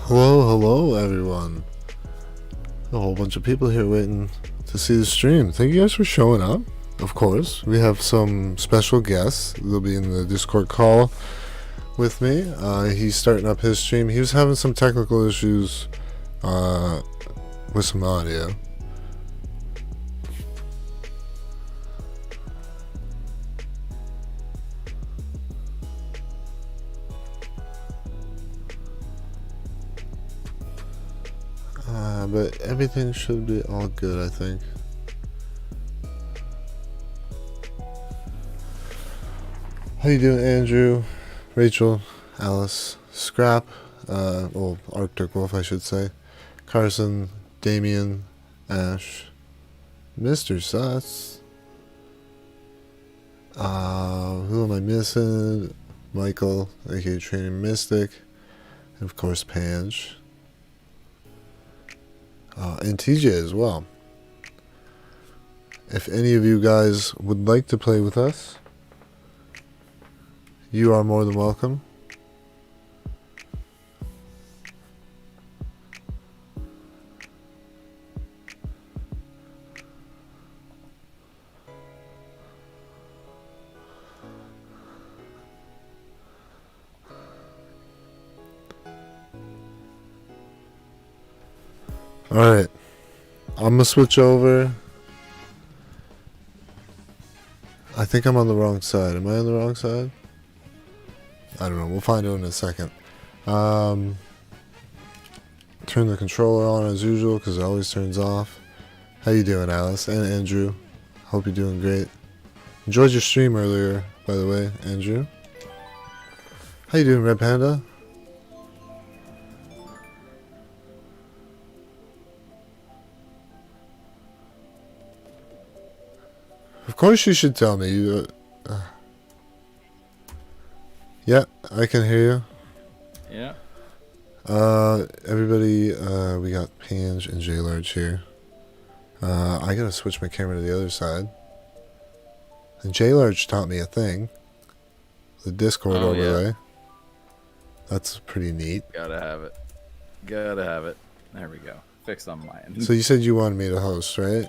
Hello everyone. A whole bunch of people here waiting to see the stream. Thank you guys for showing up. Of course, we have some special guests. They'll be in the Discord call with me. He's starting up his stream. He was having some technical issues with some audio. But everything should be all good, I think. How you doing, Andrew, Rachel, Alice, Scrap, Arctic Wolf, I should say, Carson, Damien, Ash, Mr. Sus, who am I missing? Michael, aka Training Mystic, and of course Pange. And TJ as well. If any of you guys would like to play with us, you are more than welcome. Alright, I'm gonna switch over. I think I'm on the wrong side. Am I on the wrong side? I don't know, we'll find out in a second. Turn the controller on as usual because it always turns off. How you doing, Alice and Andrew? Hope you're doing great. Enjoyed your stream earlier, by the way, Andrew. How you doing, Red Panda? Of course you should tell me. Yeah, I can hear you. Yeah. Everybody, we got Pange and J Large here. I gotta switch my camera to the other side. And J Large taught me a thing. The Discord overlay. Yeah. That's pretty neat. Gotta have it. Gotta have it. There we go. Fixed on my end. So you said you wanted me to host, right?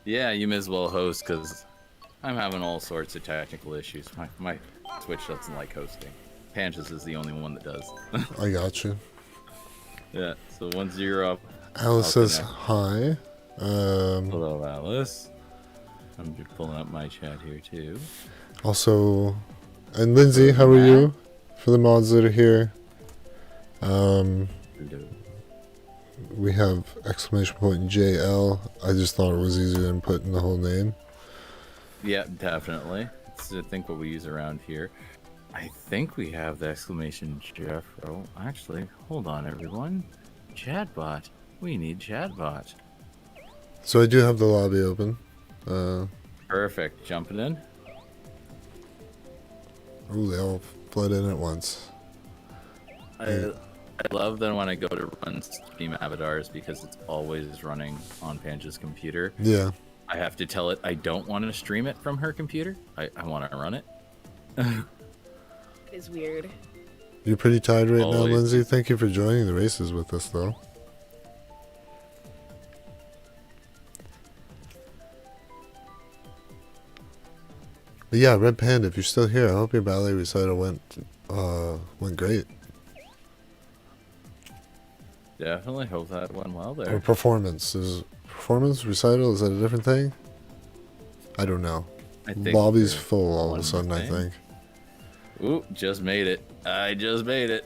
Yeah, you may as well host because I'm having all sorts of technical issues. My Twitch doesn't like hosting. Panches is the only one that does. I got you. Yeah, so once you're up... Alice says hi. Hello, Alice. I'm just pulling up my chat here, too. Also... And Lindsay, how are you? For the mods that are here. We have exclamation point JL. I just thought it was easier than putting the whole name. Yeah, definitely. It's, I think, what we use around here. I think we have the exclamation Jeff. Oh, actually, hold on, everyone. Chatbot. We need chatbot. So I do have the lobby open. Perfect. Jumping in. Ooh, they all flood in at once. I love that when I go to run Steam avatars because it's always running on Pange's computer. Yeah. I have to tell it I don't want to stream it from her computer. I want to run it. Is weird. You're pretty tired right now, Lindsay. Thank you for joining the races with us, though. But yeah, Red Panda, if you're still here, I hope your ballet recital went great. Definitely hope that went well there. Or performance. Is performance recital, is that a different thing? I don't know. I think lobby's full all of a sudden, I think. Ooh, just made it. I just made it.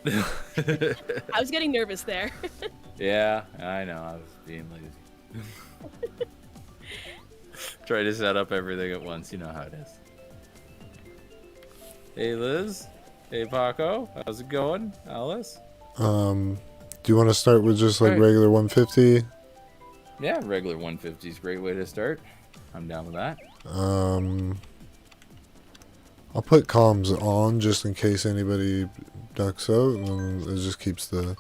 I was getting nervous there. Yeah, I know. I was being lazy. Try to set up everything at once. You know how it is. Hey, Liz. Hey, Paco. How's it going? Alice? Do you want to start with just like regular 150? Yeah, regular 150 is a great way to start. I'm down with that. I'll put comms on just in case anybody ducks out, and it just keeps the...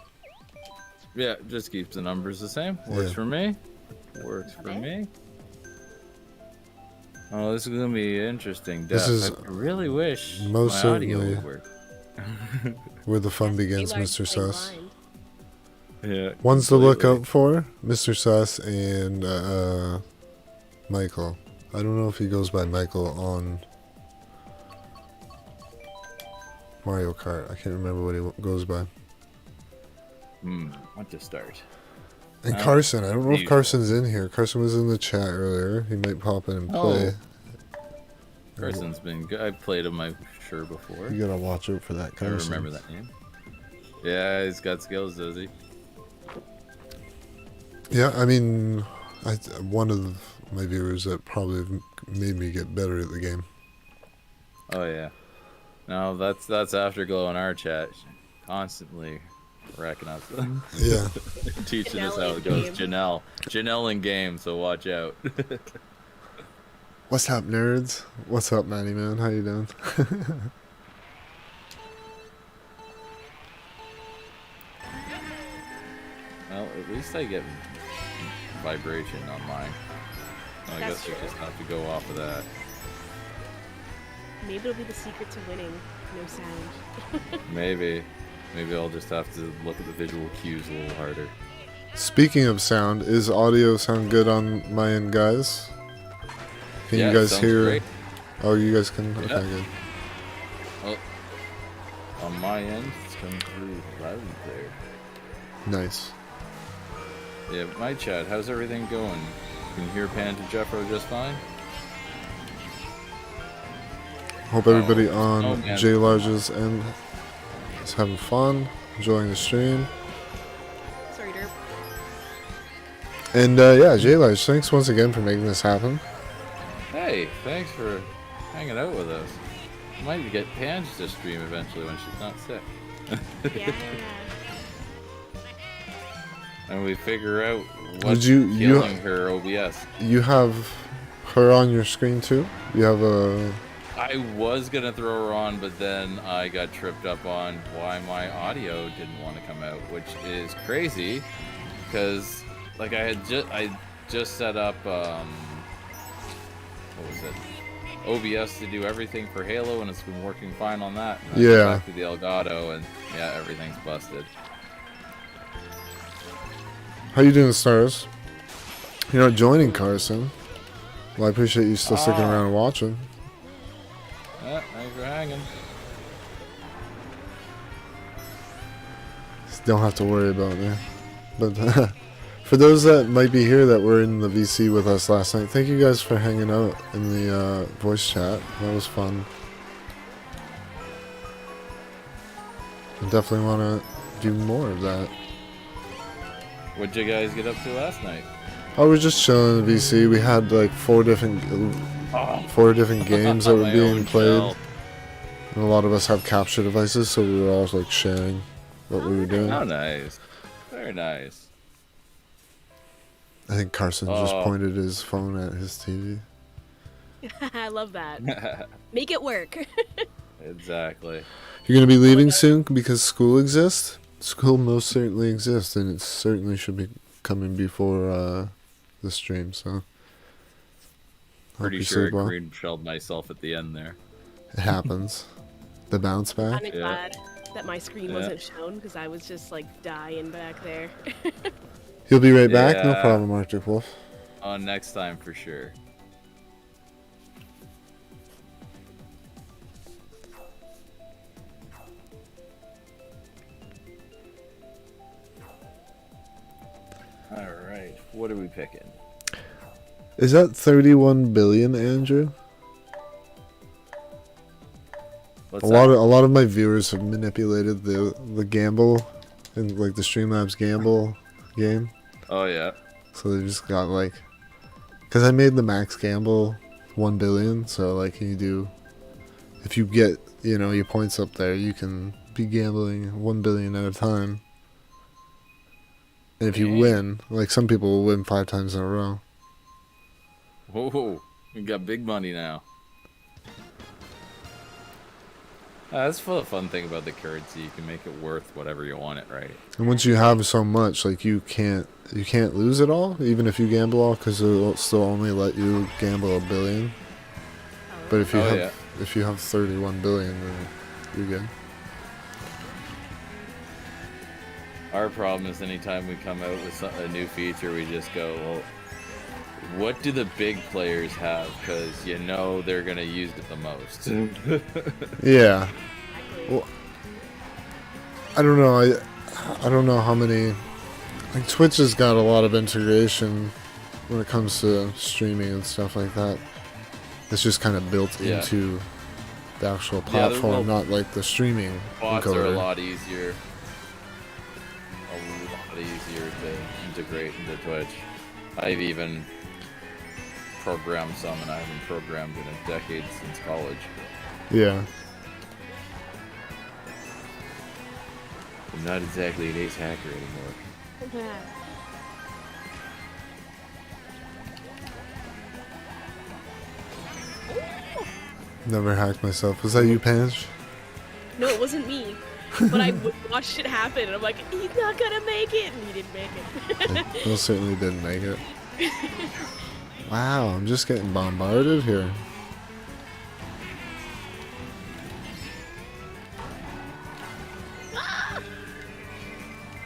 Yeah, just keeps the numbers the same. Works for me. Works for me. Oh, this is going to be interesting. This is I really wish most my audio certainly would work. where the fun begins, Mr. Sus. Yeah. Ones to look completely. out for, Mr. Sus and Michael. I don't know if he goes by Michael on Mario Kart. I can't remember what he goes by. What to start? And Well, Carson, I don't know the if usual. Carson's in here. Carson was in the chat earlier. He might pop in and play. Carson's been good. I've played him, I'm sure, before. You gotta watch out for that, I Carson. remember that name. Yeah, he's got skills, does he? Yeah, I mean, one of my viewers that probably made me get better at the game. Oh yeah. No, that's Afterglow in our chat. Constantly wrecking us. Yeah. Teaching us Janelle how in it goes. game. Janelle in game, so watch out. What's up, nerds? What's up, Manny Man? How you doing? Well, at least I get vibration on mine. I That's guess we true. just have to go off of that. Maybe it'll be the secret to winning. No sound. Maybe I'll just have to look at the visual cues a little harder. Speaking of sound, is audio sound good on my end, guys? Can Yeah, you guys sounds hear? great. Oh, you guys can? Yeah. Okay, good. Well, on my end, it's coming through loud and clear. Nice. Yeah, my chat, how's everything going? Can you hear Pan to Jeffro just fine? Hope everybody Oh, on man. J Large's end is having fun, enjoying the stream. Sorry, Derp. And yeah, J Large, thanks once again for making this happen. Hey, thanks for hanging out with us. Might get Pan to stream eventually when she's not sick. Yeah. And we figure out Would what's you- killing her OBS. You have her on your screen too? You have a... I was gonna throw her on, but then I got tripped up on why my audio didn't want to come out, which is crazy, because like I just set up what was it, OBS to do everything for Halo, and it's been working fine on that. And I went Yeah. back to the Elgato, and yeah, everything's busted. How you doing, Stars? You're not joining, Carson. Well, I appreciate you still sticking around and watching. Yeah, thanks for hanging. Don't have to worry about me. But for those that might be here that were in the VC with us last night, thank you guys for hanging out in the voice chat. That was fun. I definitely want to do more of that. What'd you guys get up to last night? I was just chilling in the VC. We had like four different games that were My being own played. shell. And a lot of us have capture devices, so we were all like sharing what we were doing. Oh, nice. Very nice. I think Carson just Oh. pointed his phone at his TV. I love that. Make it work. Exactly. You're going to be leaving soon because school exists? School most certainly exists, and it certainly should be coming before the stream, so. Hope Pretty you sure I sleep well. green shelled myself at the end there. It happens. The bounce back? I'm glad that my screen wasn't shown because I was just like dying back there. You'll be right back? No Yeah. problem, Arctic Wolf. On next time for sure. Alright, what are we picking? Is that 31 billion, Andrew? What's A that? lot of my viewers have manipulated the gamble in like the Streamlabs gamble game. Oh yeah. So they just got like, because I made the max gamble 1 billion. So like you do, if you get your points up there, you can be gambling 1 billion at a time. And if you Dang. win, like some people will win 5 times in a row. Whoa, we got big money now. That's the fun thing about the currency. You can make it worth whatever you want it, right? And once you have so much, like you can't lose it all, even if you gamble all, because it'll still only let you gamble 1 billion. But if you Oh, have yeah. if you have 31 billion, then you're good. Our problem is anytime we come out with a new feature, we just go, well, what do the big players have? Because you know they're going to use it the most. Yeah. Exactly. Well, I don't know. I don't know how many. Like Twitch has got a lot of integration when it comes to streaming and stuff like that. It's just kind of built Yeah. into the actual Yeah, platform, not like the streaming Bots are a encoder. lot easier. A lot easier to integrate into Twitch. I've even programmed some, and I haven't programmed in a decade since college. Yeah. I'm not exactly an ace hacker anymore. Never hacked myself. Was that you, Panch? No, it wasn't me. But I watched it happen, and I'm like, he's not gonna make it, and he didn't make it. Bill certainly didn't make it. Wow, I'm just getting bombarded here.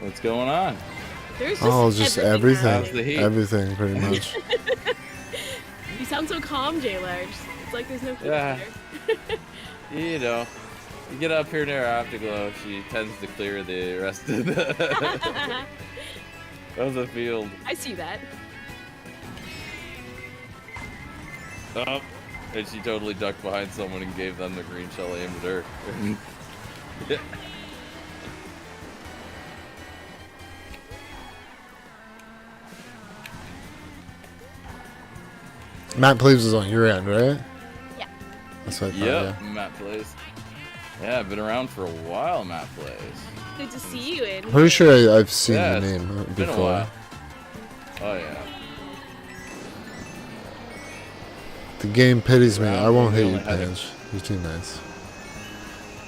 What's going on? There's Just everything. How's the heat? Everything, pretty much. You sound so calm, J Large. It's like there's no heat Yeah. there. You know, you get up here near Afterglow, she tends to clear the rest of the, of the field. I see that. Oh, and she totally ducked behind someone and gave them the green shell aimed at her. Matt Pleaves is on your end, right? Yeah. That's what I thought, Yep, yeah. Matt plays. Yeah, I've been around for a while, Matt plays. Good to see you in. Pretty sure I've seen Yeah, the it's name been a before. while. Oh yeah. The game pities me. Round I won't we hit you, only had a- Panch. You're too nice.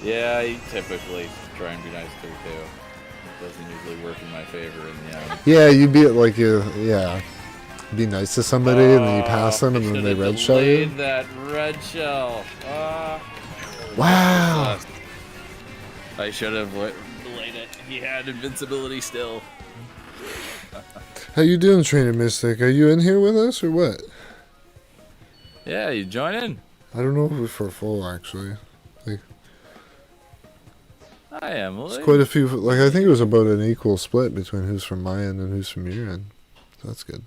Yeah, I typically try and be nice to her too. Doesn't usually work in my favor in the end. Yeah, you be like yeah. Be nice to somebody and then you pass them and I then they should've red shell you. delayed that red shell. Wow. I should have delayed it. He had invincibility still. How you doing, Trainer Mystic? Are you in here with us or what? Yeah, you join in. I don't know if we're for full actually. Hi, Emily. It's quite a few. Like I think it was about an equal split between who's from my end and who's from your end. So that's good.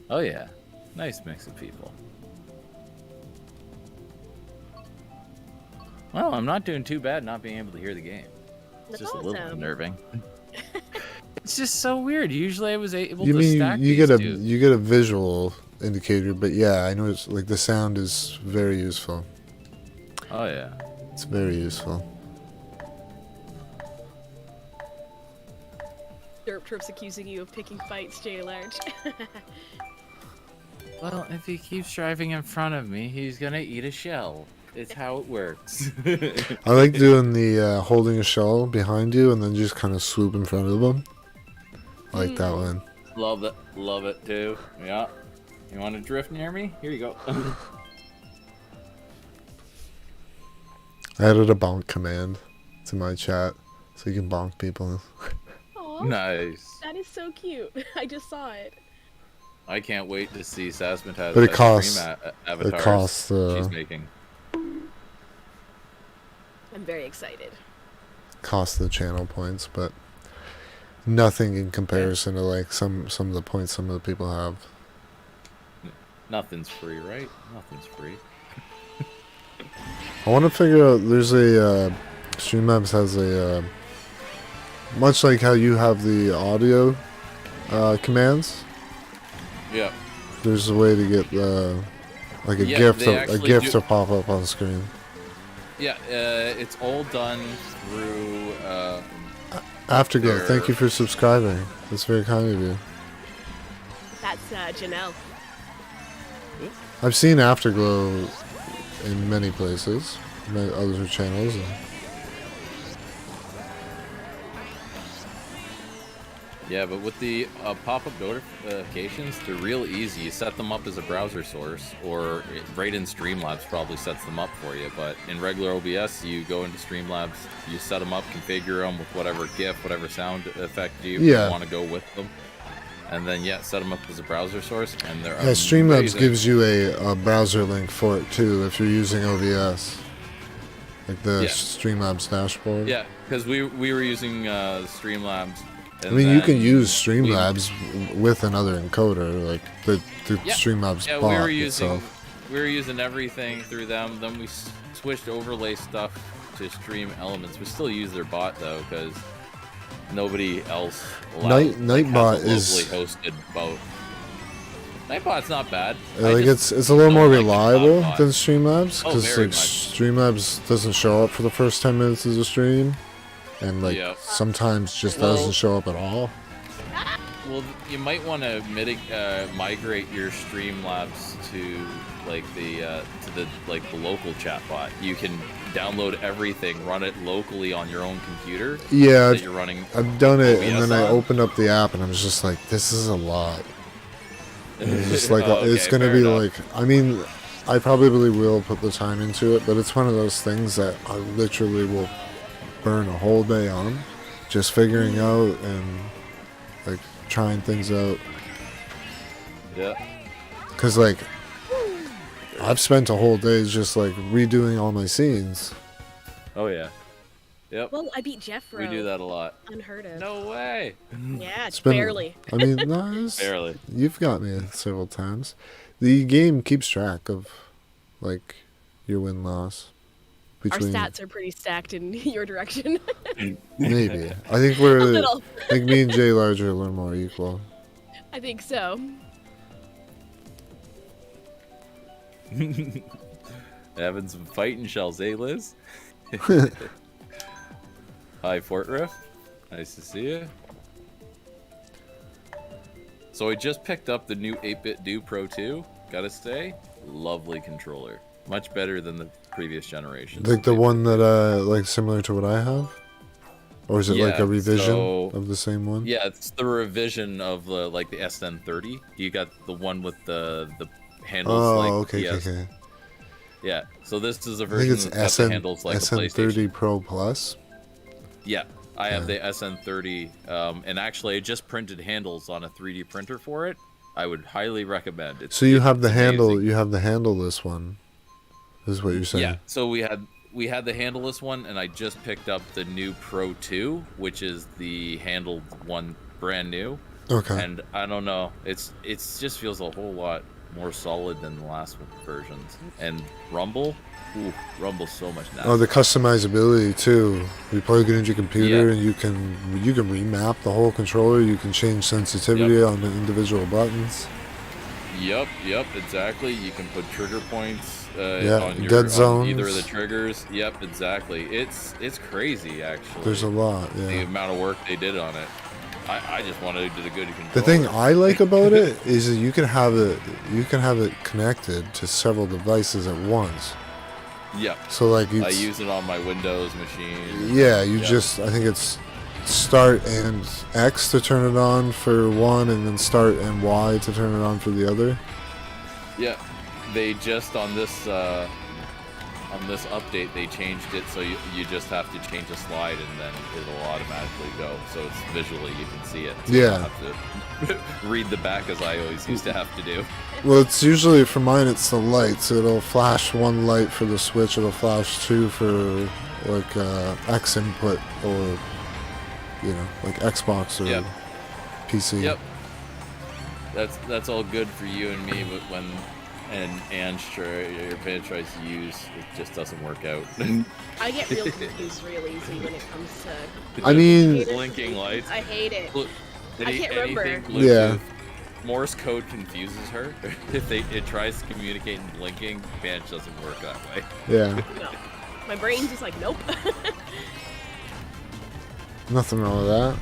Oh yeah, nice mix of people. Well, I'm not doing too bad not being able to hear the game. It's That's just a little awesome. unnerving. It's just so weird. Usually I was able You to mean stack you these get a two. you get a visual indicator, but yeah, I know it's like the sound is very useful. Oh yeah. It's very useful. Derp Trip's accusing you of picking fights, J Large. Well, if he keeps driving in front of me, he's gonna eat a shell. It's how it works. I like doing the holding a shell behind you and then just kind of swoop in front of them. I like that one. Love it too. Yeah. You want to drift near me? Here you go. I added a bonk command to my chat so you can bonk people. Aw, Nice. that is so cute. I just saw it. I can't wait to see Sasmataz. But it costs- avatars costs, she's making. I'm very excited. Cost the channel points, but nothing in comparison to like some of the points some of the people have. Nothing's free, right? Nothing's free. I want to figure out. There's a StreamLabs has a much like how you have the audio commands. Yeah. There's a way to get like a Yeah, gift they a actually gift do- to pop up on screen. Yeah, it's all done through. Afterglow, They're- thank you for subscribing. That's very kind of you. That's Janelle. I've seen Afterglow in many places, other channels. And Yeah, but with the pop-up notifications, they're real easy. You set them up as a browser source, or right in Streamlabs probably sets them up for you. But in regular OBS, you go into Streamlabs, you set them up, configure them with whatever GIF, whatever sound effect you want to go with them, and then set them up as a browser source. And they're Streamlabs amazing. gives you a browser link for it too if you're using OBS, like the Streamlabs dashboard. Yeah, because we were using Streamlabs. I mean, you can use Streamlabs with another encoder, like the Streamlabs bot we were using itself. we were using everything through them. Then we switched overlay stuff to Stream Elements. We still use their bot though, because nobody else Nightbot has is locally hosted boat. Nightbot's not bad. it's a little more reliable Nightbot. than Streamlabs, because very like much. Streamlabs doesn't show up for the first 10 minutes of the stream, and like sometimes just doesn't show up at all. Well, you might want to migrate your Streamlabs to like the local chatbot. You can download everything, run it locally on your own computer. Yeah, that you're running. I've done it, OBS and then I on. opened up the app, and I was just like, "This is a lot." It's just like Oh, it's okay, gonna fair be enough. like. I mean, I probably will put the time into it, but it's one of those things that I literally will burn a whole day on, just figuring out and like trying things out. Yeah. Cause like I've spent a whole day just like redoing all my scenes. Oh yeah. Yep. Well, I beat Jeffro. We do that a lot. Unheard of. No way. Yeah, It's been, barely. I mean, no, Barely. You've got me several times. The game keeps track of like your win loss. Our stats are pretty stacked in your direction. Maybe. I think we're A little. I think me and Jay Large are a little more equal. I think so. Having some fighting shells, eh, Liz? Hi, Fort Riff. Nice to see you. So I just picked up the new 8-Bit Do Pro 2. Gotta say, lovely controller. Much better than the previous generation. Like the one that like similar to what I have? Or is it like a revision of the same one? Yeah, it's the revision of the the SN30. You got the one with the handles okay. Yeah, so this is a I think version it's that's got the handles like a PlayStation. SN30 Pro Plus. Yeah, I have the SN30, and actually I just printed handles on a 3D printer for it. I would highly recommend it. So you have the handle. amazing. You have the handleless one. Is what you're saying? Yeah. So we had the handleless one, and I just picked up the new Pro 2, which is the handled one, brand new. Okay. And I don't know, it's just feels a whole lot more solid than the last versions. And Rumble, Rumble's so much now. Oh, the customizability too. You plug it into your computer, and you can remap the whole controller. You can change sensitivity on the individual buttons. Yep, exactly. You can put trigger points dead on zones. either of the triggers. Yep, exactly. It's crazy actually. There's a lot. The Yeah. amount of work they did on it. I just wanted to do the good control. The thing I like about it is that you can have it connected to several devices at once. Yeah. So like I use it on my Windows machine. Yeah, I think it's start and X to turn it on for one, and then start and Y to turn it on for the other. Yeah. They just on this update they changed it so you just have to change a slide and then it'll automatically go. So it's visually you can see it. So you don't have to read the back as I always used to have to do. Well, it's usually for mine. It's the lights. It'll flash one light for the Switch. It'll flash two for like X input or like Xbox or PC. Yep. That's all good for you and me, but when your parent tries to use, it just doesn't work out. I get real confused real easy when it comes to. I mean, blinking lights. I hate it. I can't Anything remember. Bluetooth, Yeah. Morse code confuses her. If it tries to communicate in blinking, Banch doesn't work that way. Yeah. No. My brain's just like, nope. Nothing wrong with that.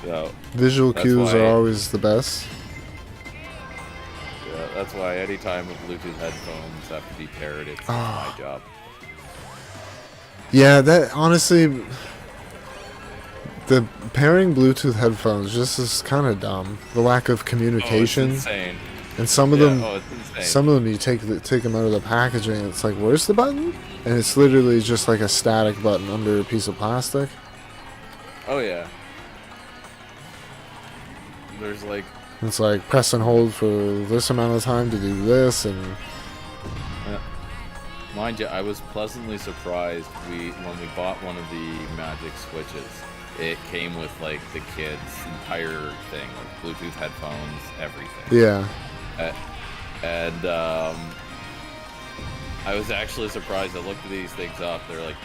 So, Visual that's cues why- are always the best. yeah, that's why anytime a Bluetooth headphones have to be paired, it's my job. Yeah, that honestly, the pairing Bluetooth headphones just is kind of dumb. The lack of communication. Oh, it's insane. And some of Yeah, them, oh, it's insane. some of them you take them out of the packaging. And it's like, where's the button? And it's literally just like a static button under a piece of plastic. Oh yeah. There's like. It's like press and hold for this amount of time to do this, and Mind you, I was pleasantly surprised when we bought one of the Magic Switches. It came with like the kid's entire thing, like Bluetooth headphones, everything. yeah. And I was actually surprised. I looked these things up. They're like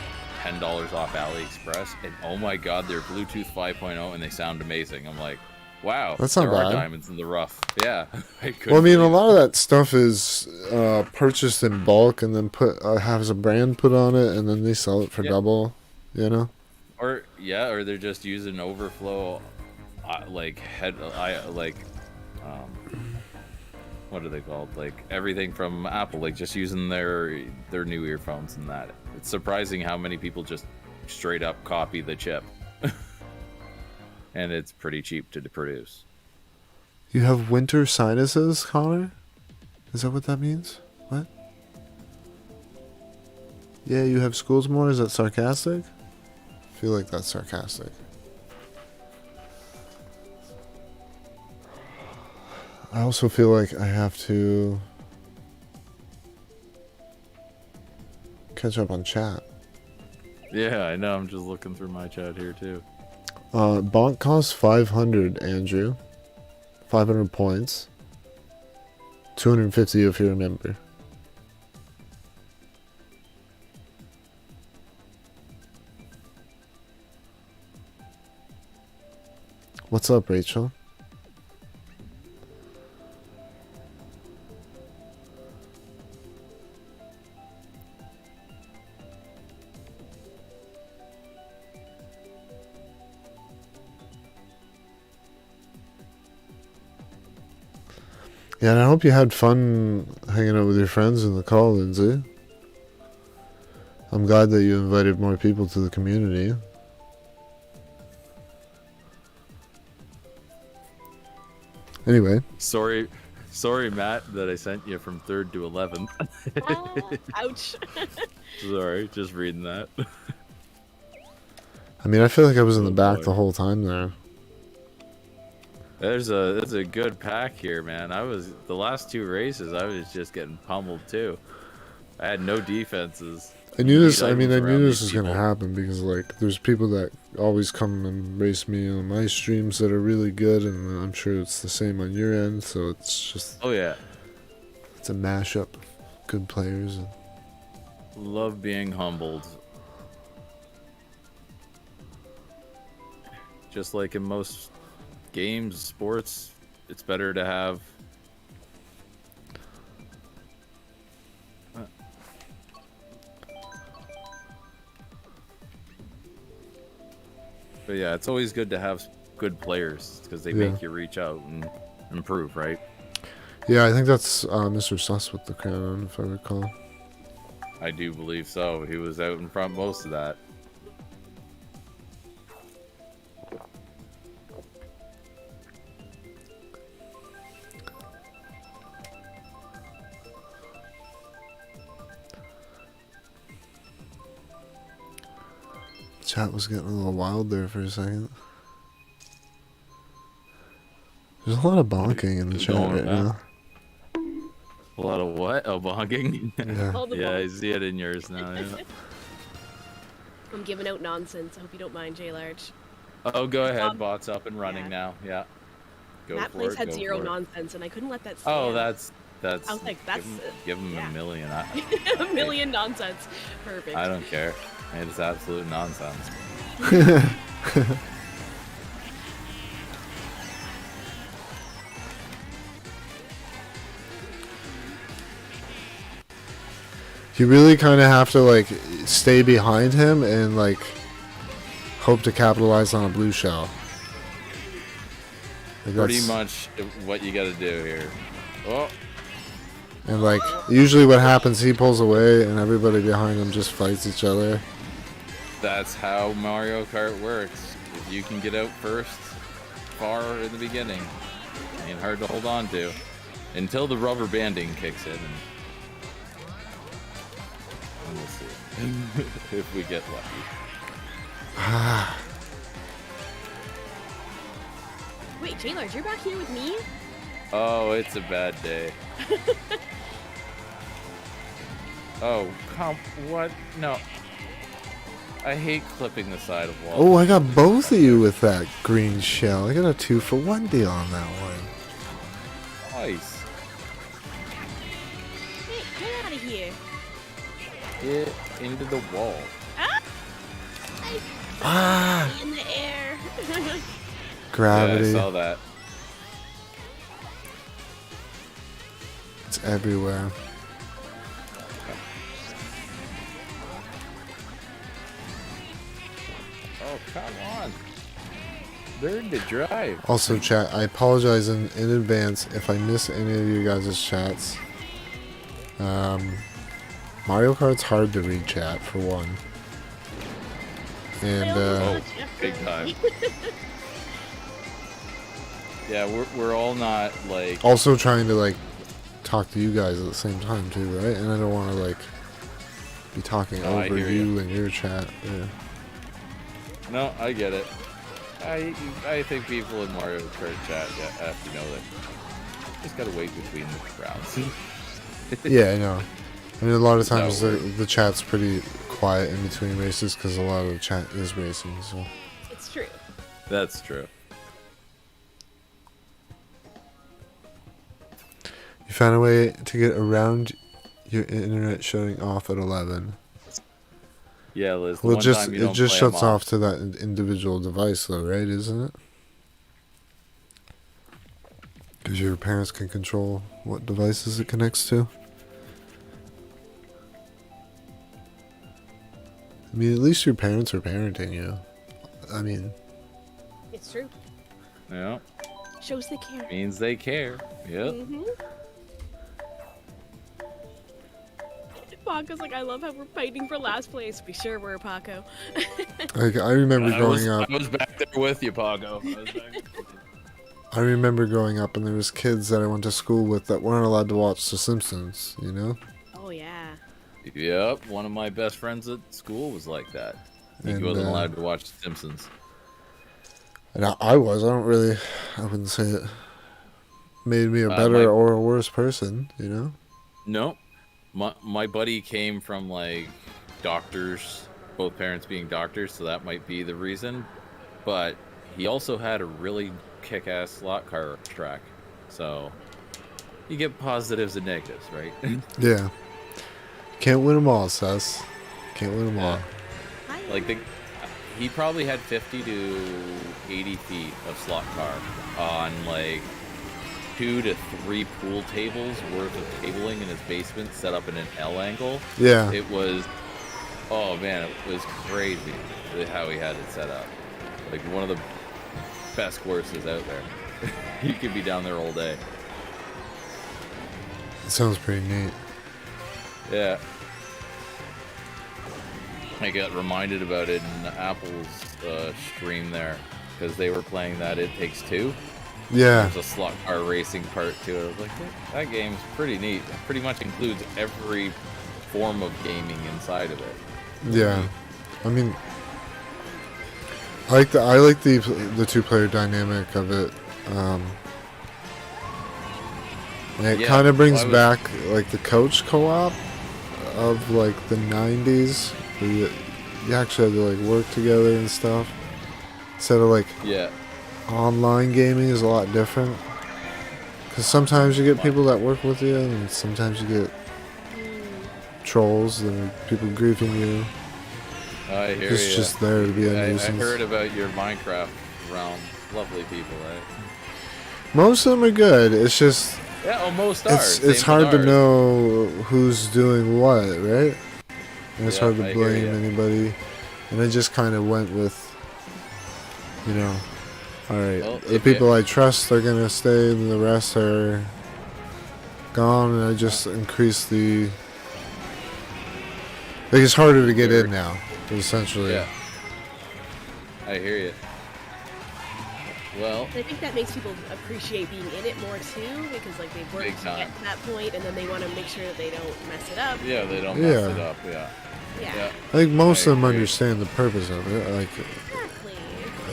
$10 off AliExpress, and oh my god, they're Bluetooth 5.0 and they sound amazing. I'm like, wow, That's not there are bad. diamonds in the rough. Yeah. Well, I mean, a lot of that stuff is purchased in bulk and then has a brand put on it, and then they sell it for double. You know. Or they're just using overflow, what are they called? Like everything from Apple, like just using their new earphones and that. It's surprising how many people just straight up copy the chip, and it's pretty cheap to produce. You have winter sinuses, Connor? Is that what that means? What? Yeah, you have schools more? Is that sarcastic? I feel like that's sarcastic. I also feel like I have to catch up on chat. Yeah, I know. I'm just looking through my chat here too. Bonk costs 500, Andrew. 500 points. 250 if you're a member. What's up, Rachel? Yeah, and I hope you had fun hanging out with your friends in the call, Lindsay. I'm glad that you invited more people to the community. Anyway. Sorry, Matt, that I sent you from 3rd to 11th. Oh, ouch. Sorry, just reading that. I mean, I feel like I was in the back boy. the whole time there. There's a good pack here, man. The last 2 races, I was just getting pummeled too. I had no defenses. I knew this. I items mean, I around knew these this was gonna people. happen because, like, there's people that always come and race me on my streams that are really good, and I'm sure it's the same on your end. So it's just, Oh yeah, it's a mashup of good players. And love being humbled. Just like in most games, sports, it's better to have. But yeah, it's always good to have good players because they make you reach out and improve, right? yeah, I think that's Mr. Sus with the crown, if I recall. I do believe so. He was out in front most of that. Chat was getting a little wild there for a second. There's a lot of bonking in the chat right now. A lot of what? Oh, bonking? Yeah. All the Yeah, I balls. see it in yours now. Yeah. I'm giving out nonsense. I hope you don't mind, J Large. Oh, go ahead. Bot's up and running now. Yeah. Go That for place it. had Go zero for it. nonsense, and I couldn't let that stand. Oh, that's. I was like, that's give him yeah. a million. a million nonsense. Perfect. I don't care. It's absolute nonsense. You really kind of have to, like, stay behind him and, like, hope to capitalize on a blue shell. Like, Pretty that's- much what you got to do here. Oh, And, like, usually what happens, he pulls away and everybody behind him just fights each other. That's how Mario Kart works. If you can get out first, far in the beginning, ain't hard to hold on to. Until the rubber banding kicks in. And we'll see. If we get lucky. Wait, Jailers, you're back here with me? Oh, it's a bad day. Oh, what? No. I hate clipping the side of walls. Oh, I got both of you with that green shell. I got a 2-for-1 deal on that one. Nice. Hey, get out of here. Get into the wall. I in the air. Gravity. Yeah, I saw that. It's everywhere. Oh, come on. Learn to drive. Also, chat, I apologize in advance if I miss any of you guys' chats. Mario Kart's hard to read chat, for one. And, Oh, big time. Yeah, we're all not, like... also trying to, like, talk to you guys at the same time, too, right? And I don't want to, like, be talking over you and your chat. Yeah. No, I get it. I think people in Mario Kart chat have to know that. Just gotta wait between the rounds. Yeah, I know. I mean, a lot of times the chat's pretty quiet in between races because a lot of the chat is racing, so... It's true. That's true. You found a way to get around your internet shutting off at 11. Yeah, Liz. Well, it just shuts off to that individual device, though, right? Isn't it? Because your parents can control what devices it connects to. I mean, at least your parents are parenting you. I mean... It's true. Yeah. Shows they care. Means they care. Yep. Mm-hmm. Paco's like, I love how we're fighting for last place. We sure were, Paco. I remember growing up... I was back there with you, Paco. I remember growing up and there was kids that I went to school with that weren't allowed to watch The Simpsons, you know? Oh, yeah. Yep, one of my best friends at school was like that. He wasn't allowed to watch The Simpsons. And I wouldn't say it made me a better or a worse person, you know? No. My buddy came from, like, doctors, both parents being doctors, so that might be the reason. But he also had a really kick-ass slot car track. So, you get positives and negatives, right? Yeah. Can't win them all, Sess. Can't win them all. Like, he probably had 50 to 80 feet of slot car on, like, 2 to 3 pool tables worth of cabling in his basement set up in an L angle. Yeah. It was, oh man, it was crazy how he had it set up. Like one of the best courses out there. You could be down there all day. It sounds pretty neat. Yeah. I got reminded about it in Apple's stream there because they were playing that It Takes Two. Yeah. There's a slot car racing part to it. I was like, that game's pretty neat. It pretty much includes every form of gaming inside of it. Yeah. I mean, I like the two-player dynamic of it. And it kind of brings back like the coach co-op of like the 90s where you actually had to like work together and stuff instead of like online gaming is a lot different because sometimes you get people that work with you and sometimes you get trolls and people griefing you. I hear it's just there to be a nuisance. I heard about your Minecraft realm. Lovely people, right? Most of them are good. It's just most are. It's hard to know who's doing what, right? And it's hard to blame anybody. And I just kind of went with, you know, all right, the people I trust are gonna stay, and the rest are gone. And I just increased the. Like it's harder to get in now. Essentially. Yeah. I hear you. Well, I think that makes people appreciate being in it more too, because like they've worked Big to time. get to that point, and then they want to make sure that they don't mess it up. yeah, they don't mess Yeah. it up. Yeah. Yeah. Yeah. I think most I of them agree. understand the purpose of it. Like,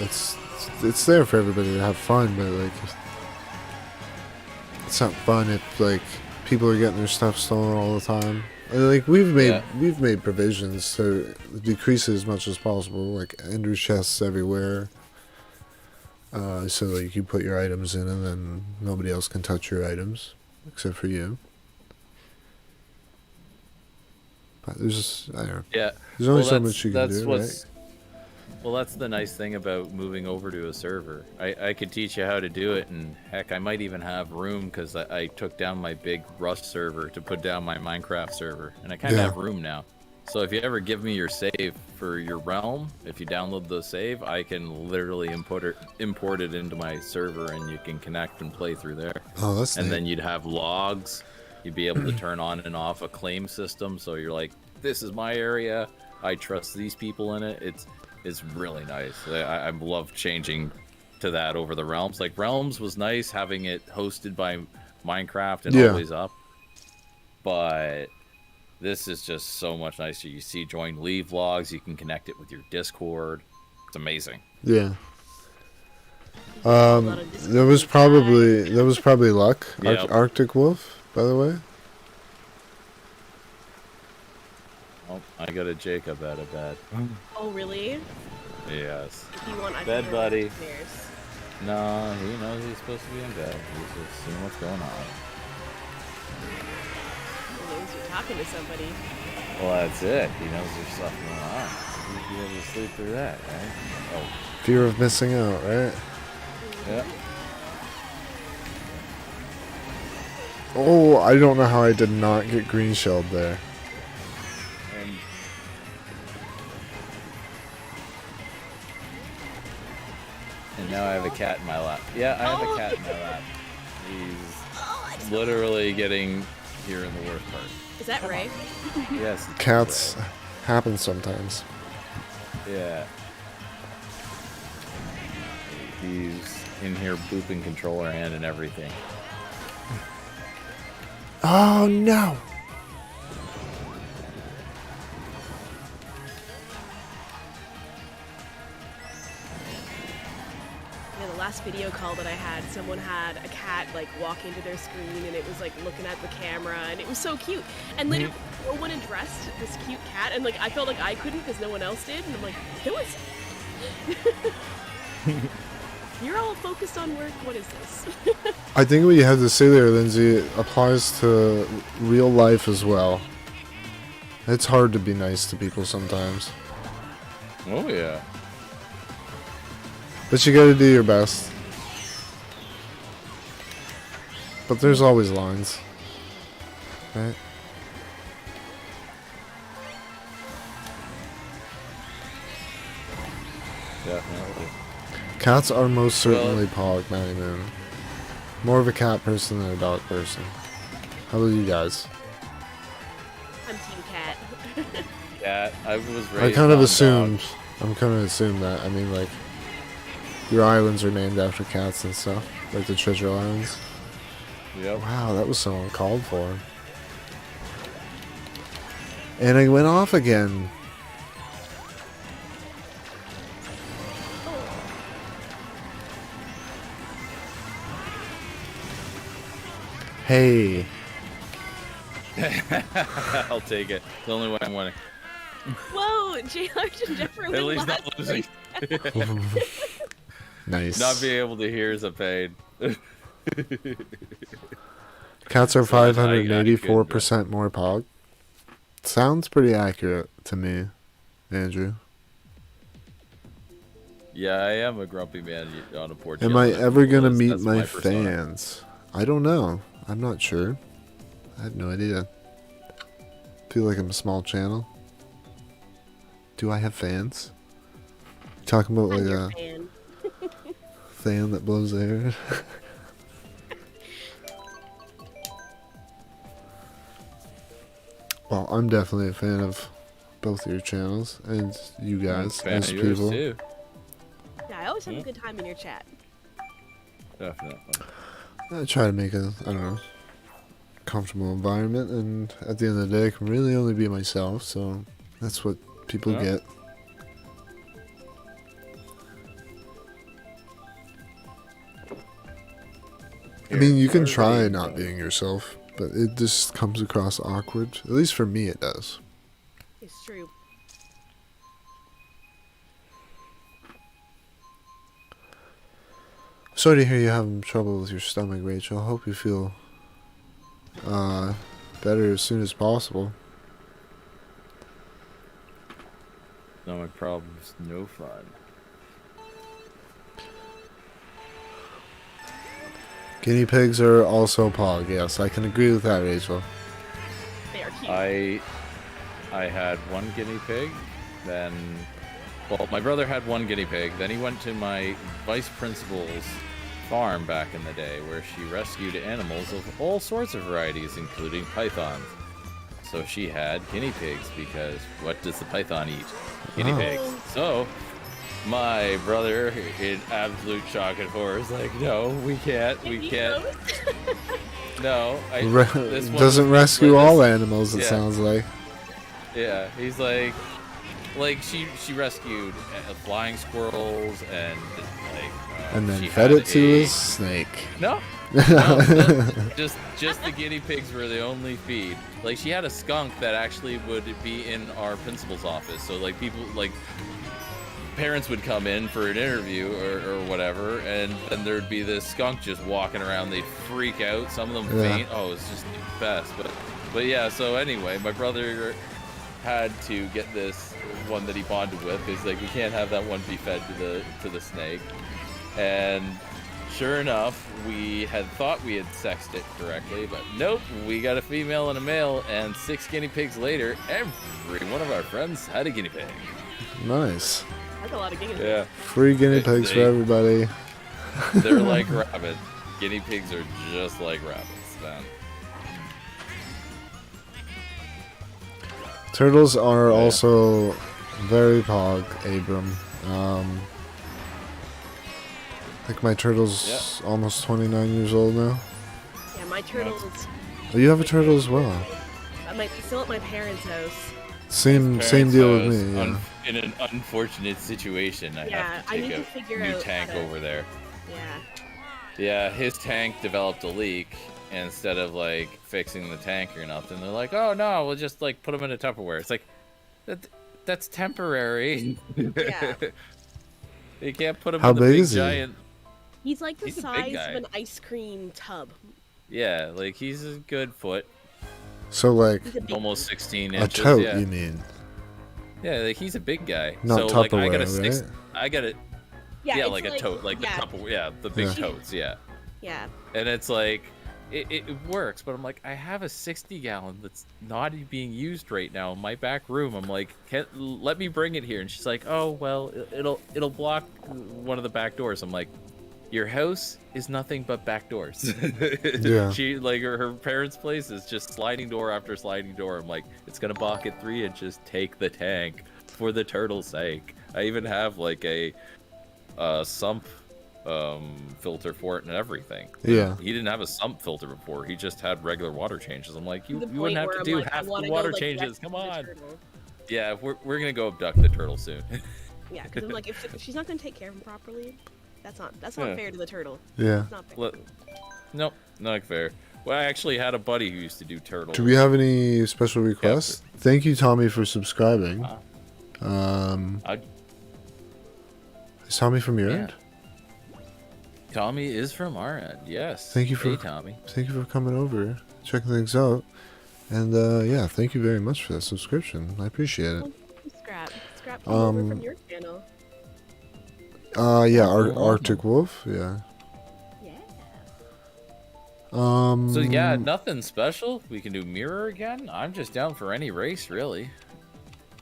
Exactly. it's there for everybody to have fun, but like, it's not fun if like people are getting their stuff stolen all the time. Like we've made provisions to decrease it as much as possible. Like ender chests everywhere. So like you put your items in, and then nobody else can touch your items except for you. But there's just, I don't know. Yeah. There's only Well, so much you can do, what's, right? Well, that's the nice thing about moving over to a server. I could teach you how to do it, and heck, I might even have room because I took down my big Rust server to put down my Minecraft server, and I kind of Yeah. have room now. So if you ever give me your save for your realm, if you download the save, I can literally import it into my server, and you can connect and play through there. Oh, that's And neat. then you'd have logs. You'd be able to turn on and off a claim system, so you're like, this is my area. I trust these people in it. It's really nice. I love changing to that over the Realms. Like Realms was nice having it hosted by Minecraft and Yeah. always up, but this is just so much nicer. You see join leave logs. You can connect it with your Discord. It's amazing. Yeah. A lot of Discord That was probably luck. Yep. Arctic Wolf, by the way. Oh, I got a Jacob out of bed. Oh really? Yes. If you want, I Bed can buddy. upstairs. No, he knows he's supposed to be in bed. He's just seeing what's going on. He knows you're talking to somebody. Well, that's it. He knows there's stuff going on. He'd be able to sleep through that, right? Oh, Fear of missing out, right? yeah. Oh, I don't know how I did not get green shelled there. And now I have a cat in my lap. Yeah, I have a cat in my lap. He's literally getting here in the worst part. Is that Ray? Yes. Cats happen sometimes. Yeah. He's in here booping controller hand and everything. Oh no! Yeah, the last video call that I had, someone had a cat like walk into their screen, and it was like looking at the camera, and it was so cute. And literally, no one addressed this cute cat, and like I felt like I couldn't because no one else did, and I'm like, who is? You're all focused on work. What is this? I think what you have to say there, Lindsay, applies to real life as well. It's hard to be nice to people sometimes. Oh, yeah. But you gotta do your best. But there's always lines. Right? Definitely. Cats are most certainly Pog, Matty Moon. More of a cat person than a dog person. How about you guys? I'm Team Cat. Cat. I was raised I kind of on assumed. dogs. I'm kind of assumed that. I mean, like, your islands are named after cats and stuff, like the Treasure Islands. Yep. Wow, that was so uncalled for. And I went off again. Hey. I'll take it. The only way I'm winning. Whoa, J. Large and Jeffrey At win least last not losing. Nice. Not being able to hear is a pain. Cats are So I got a good, 584% more Pog. Sounds pretty accurate to me, Andrew. Yeah, I am a grumpy man on a porch. Am I yelling at ever people. gonna That's- meet that's my persona. fans? I don't know. I'm not sure. I have no idea. Feel like I'm a small channel. Do I have fans? Talking about I'm like your a fan. fan that blows air. Well, I'm definitely a fan of both your channels and you I'm a guys fan as of yours, people. too. Yeah, I always have a good time in your chat. Definitely. I try to make a, I don't know, comfortable environment, and at the end of the day, I can really only be myself, so that's what people Yeah. get. I mean, you can Here, try everybody, not being yourself, but it just comes across awkward. At least for me, it does. It's true. Sorry to hear you having trouble with your stomach, Rachel. I hope you feel better as soon as possible. Stomach problems, no fun. Guinea pigs are also pog, yes. I can agree with that, Rachel. They are cute. I had one guinea pig, then... Well, my brother had one guinea pig, then he went to my vice principal's farm back in the day, where she rescued animals of all sorts of varieties, including pythons. So she had guinea pigs, because what does the python eat? Guinea Oh. pigs. So, my brother, in absolute shock and horror, is like, no, we can't, They we eat can't. those? No, this one Doesn't was- rescue like, all this- animals, it yeah. sounds like. Yeah, he's like she rescued flying squirrels and And then she fed had it to a a snake. no, no, just the guinea pigs were the only feed. Like she had a skunk that actually would be in our principal's office. So like people like parents would come in for an interview or whatever, and then there'd be this skunk just walking around. They'd freak out. Some of them Yeah. faint. Oh, it's just the best. But yeah. So anyway, my brother had to get this one that he bonded with. He's like, we can't have that one be fed to the snake. And sure enough, we had thought we had sexed it correctly, but nope, we got a female and a male, and 6 guinea pigs later, every one of our friends had a guinea pig. Nice. That's a lot of guinea pigs. Yeah, Free guinea pigs for everybody. they're like rabbits. Guinea pigs are just like rabbits, man. Turtles are Yeah. also very pog, Abram. I think my turtle's almost 29 years old now. Yeah, my turtles. Oh, you have a turtle as well. I'm still at my parents' house. Same Parents' deal with house, me. Yeah. In an unfortunate situation, I Yeah, have to I take need to a figure new out tank how to- over there. Yeah. Yeah, his tank developed a leak. And instead of like fixing the tank or nothing, they're like, "Oh no, we'll just like put them in a Tupperware." It's like that's temporary. Yeah. You can't put him How in the big big is he? giant. He's like the He's a big size guy. of an ice cream tub. Yeah, like he's a good foot, So like He's a big almost 16 a inches. tote, yeah. you mean? Yeah, like he's a big guy. Not so like I Tupperware, got a six. right? I got it. Yeah, Yeah, it's like a tote, like yeah, the Tupperware. Yeah, the big Yeah. totes. Yeah. Yeah. And it's like, it works, but I'm like, I have a 60-gallon that's not being used right now in my back room. I'm like, let me bring it here. And she's like, oh, well, it'll block one of the back doors. I'm like, your house is nothing but back doors. Yeah. She, like, her parents' place is just sliding door after sliding door. I'm like, it's going to balk at 3 inches. Take the tank for the turtle's sake. I even have, like, a sump filter for it and everything. Yeah. He didn't have a sump filter before. He just had regular water changes. I'm like, you To the wouldn't point have where to I'm do like, I half the wanna water go, like, changes. rescue Come the on. turtle. Yeah, we're gonna go abduct the turtle soon. Yeah, because I'm like, if she's not gonna take care of him properly, that's not Yeah. fair to the turtle. Yeah. It's not fair. Look, nope, not fair. Well, I actually had a buddy who used to do turtles. Do we have any special requests? Thank you, Tommy, for subscribing. I- Is Tommy from your Yeah. end? Tommy is from our end. Yes. Thank you for- Hey, Tommy. Thank you for coming over, checking things out. And yeah, thank you very much for that subscription. I appreciate it. Oh, Scrap came over Um, from your channel. Yeah, Cool. Arctic Wolf, yeah. Yeah. So yeah, nothing special. We can do mirror again. I'm just down for any race, really.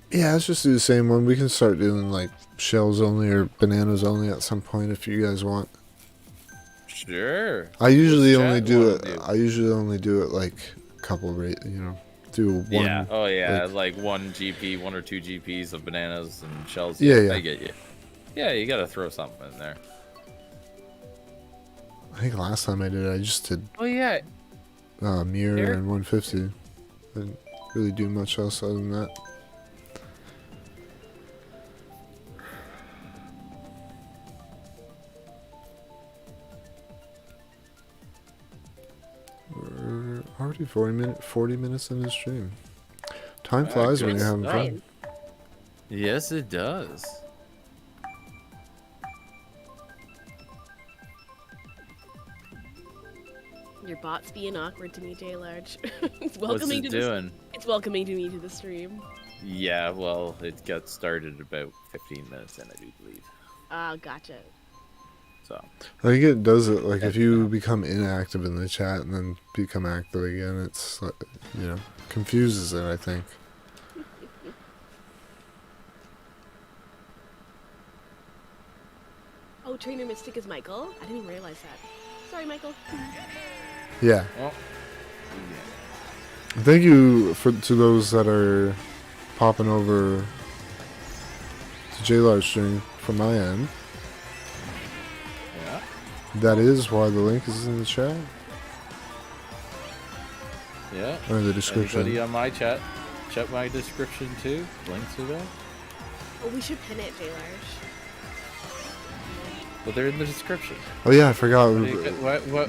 Yeah, let's just do the same one. We can start doing like shells only or bananas only at some point if you guys want. Sure. I usually What's only chat do wanna it. do? I usually only do it like a couple rate, do one. Yeah. Oh yeah. like- Like 1 or 2 GPs of bananas and shells. Yeah. I get you. Yeah, you gotta throw something in there. I think last time I did it, I just did Oh yeah. mirror Eric? and 150. Didn't really do much else other than that. We're already 40 minutes into the stream. Time flies when good you're having Fine. fun. Yes, it does. Your bot's being awkward to me, J Large. It's What's welcoming it to doing? It's welcoming to me to the stream. Yeah, well, it got started about 15 minutes in, I do believe. Ah, gotcha. So, I think it does it like if you become inactive in the chat and then become active again, it's like, you know, confuses it, I think. Oh, Trainer Mystic is Michael? I didn't even realize that. Sorry, Michael. Yeah. well, Thank you to those that are popping over to JLarge stream from my end. yeah. That is why the link is in the chat Yeah. or in the description. Anybody on my chat, check my description too. Links are there. Oh, we should pin it, J Large. But they're in the description. Oh yeah, I forgot.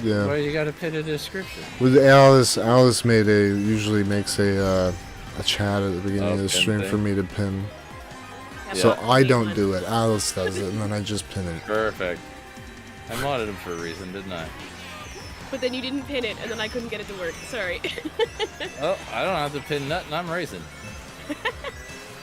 Yeah. Why you gotta pin a description? With Alice made usually makes a chat at the beginning of the pin stream thing. for me to pin. Have So a I sweet don't one. do it. Alice does it, and then I just pin it. Perfect. I modded him for a reason, didn't I? But then you didn't pin it, and then I couldn't get it to work. Sorry. Oh, I don't have to pin nothing. I'm racing.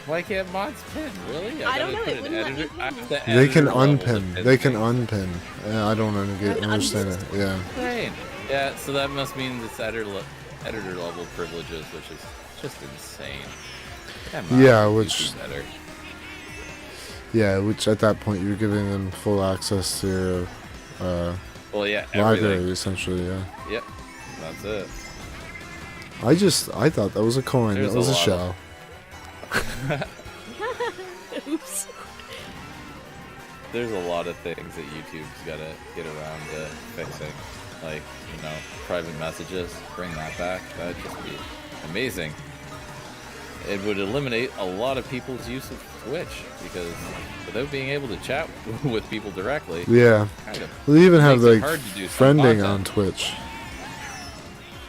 Why can't mods pin? Really? I don't gotta know, put it an wouldn't let me editor- I have pin. to They can editor level to unpin. pin They can things. unpin. Yeah, I don't understand it. Yeah. Insane. Yeah, so that must mean it's editor level privileges, which is just insane. Come on, Yeah, you which- do better. Yeah, which at that point you're giving them full access to your Well, yeah, library, everything. essentially. Yeah. Yep, that's it. I thought that was a coin. There's that was a a lot shell. Oops. There's a lot of things that YouTube's gotta get around to fixing, like private messages. Bring that back. That'd just be amazing. It would eliminate a lot of people's use of Twitch because without being able to chat with people directly, Yeah. kind of They even have makes it like hard to do some friending content. on Twitch.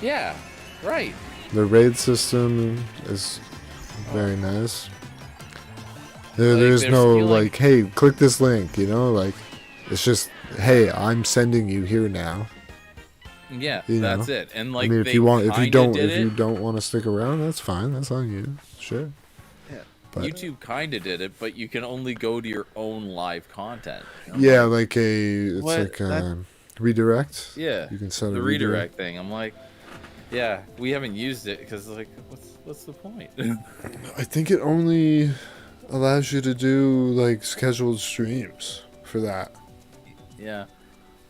Yeah, right. The raid system is very nice. Like, There's they're no stealing- like, hey, click this link. Like it's just, hey, I'm sending you here now. Yeah, You that's know. it. And like, I mean, if they you kinda did if you it. don't want to stick around, that's fine. That's on you. Sure. Yeah. But- YouTube kind of did it, but you can only go to your own live content. Yeah, like it's What? like That- redirect. Yeah, You can set a the redirect thing. I'm like, yeah, we haven't used it because like, what's the point? I think it only allows you to do like scheduled streams for that. Yeah,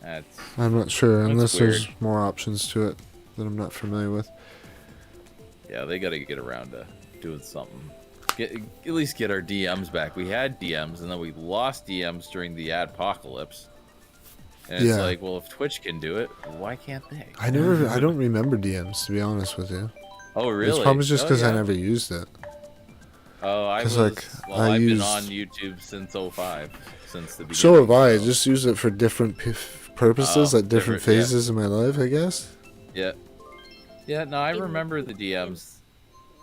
that's I'm not sure That's unless there's weird. more options to it that I'm not familiar with. yeah. They got to get around to doing something. At least get our DMs back. We had DMs and then we lost DMs during the adpocalypse. And it's Yeah. like, well, if Twitch can do it, why can't they? I don't remember DMs to be honest with you. Oh, really? It's probably just Oh, because I yeah. never used it. Oh, I 'Cause, was. like, well, I I've used- been on YouTube since 05, since the beginning. So have I. so- Just use it for different purposes Oh, at different different, yeah. phases in my life, I guess. Yeah. Yeah, no, I remember the DMs.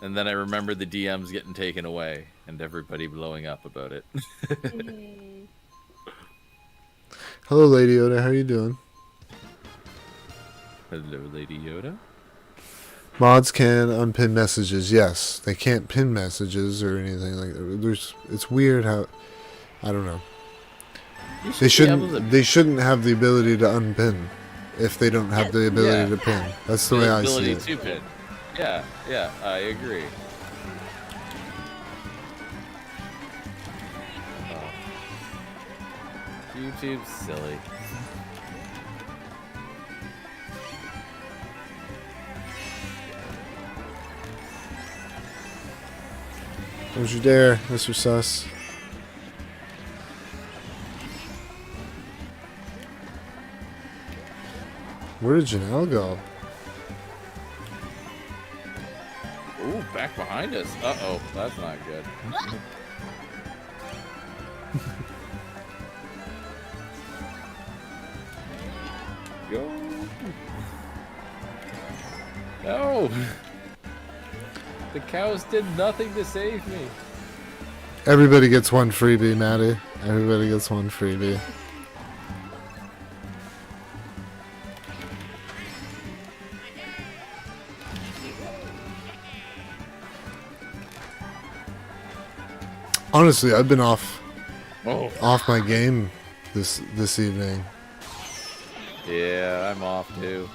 And then I remember the DMs getting taken away and everybody blowing up about it. Mm. Hello, Lady Yoda. How you doing? Hello, Lady Yoda. Mods can unpin messages. Yes, they can't pin messages or anything like that. It's weird how. I don't know. You should They be able shouldn't. to- They shouldn't have the ability to unpin if they don't have the ability Yeah. to pin. That's the way I see ability it. to pin. Yeah, yeah, I agree. Oh. YouTube's silly. Don't you dare, Mr. Sus. Where did Janelle go? Ooh, back behind us. Uh-oh, that's not good. Go. No. The cows did nothing to save me. Everybody gets one freebie, Maddie. Everybody gets one freebie. Honestly, I've been off my game this evening. Yeah, I'm off too.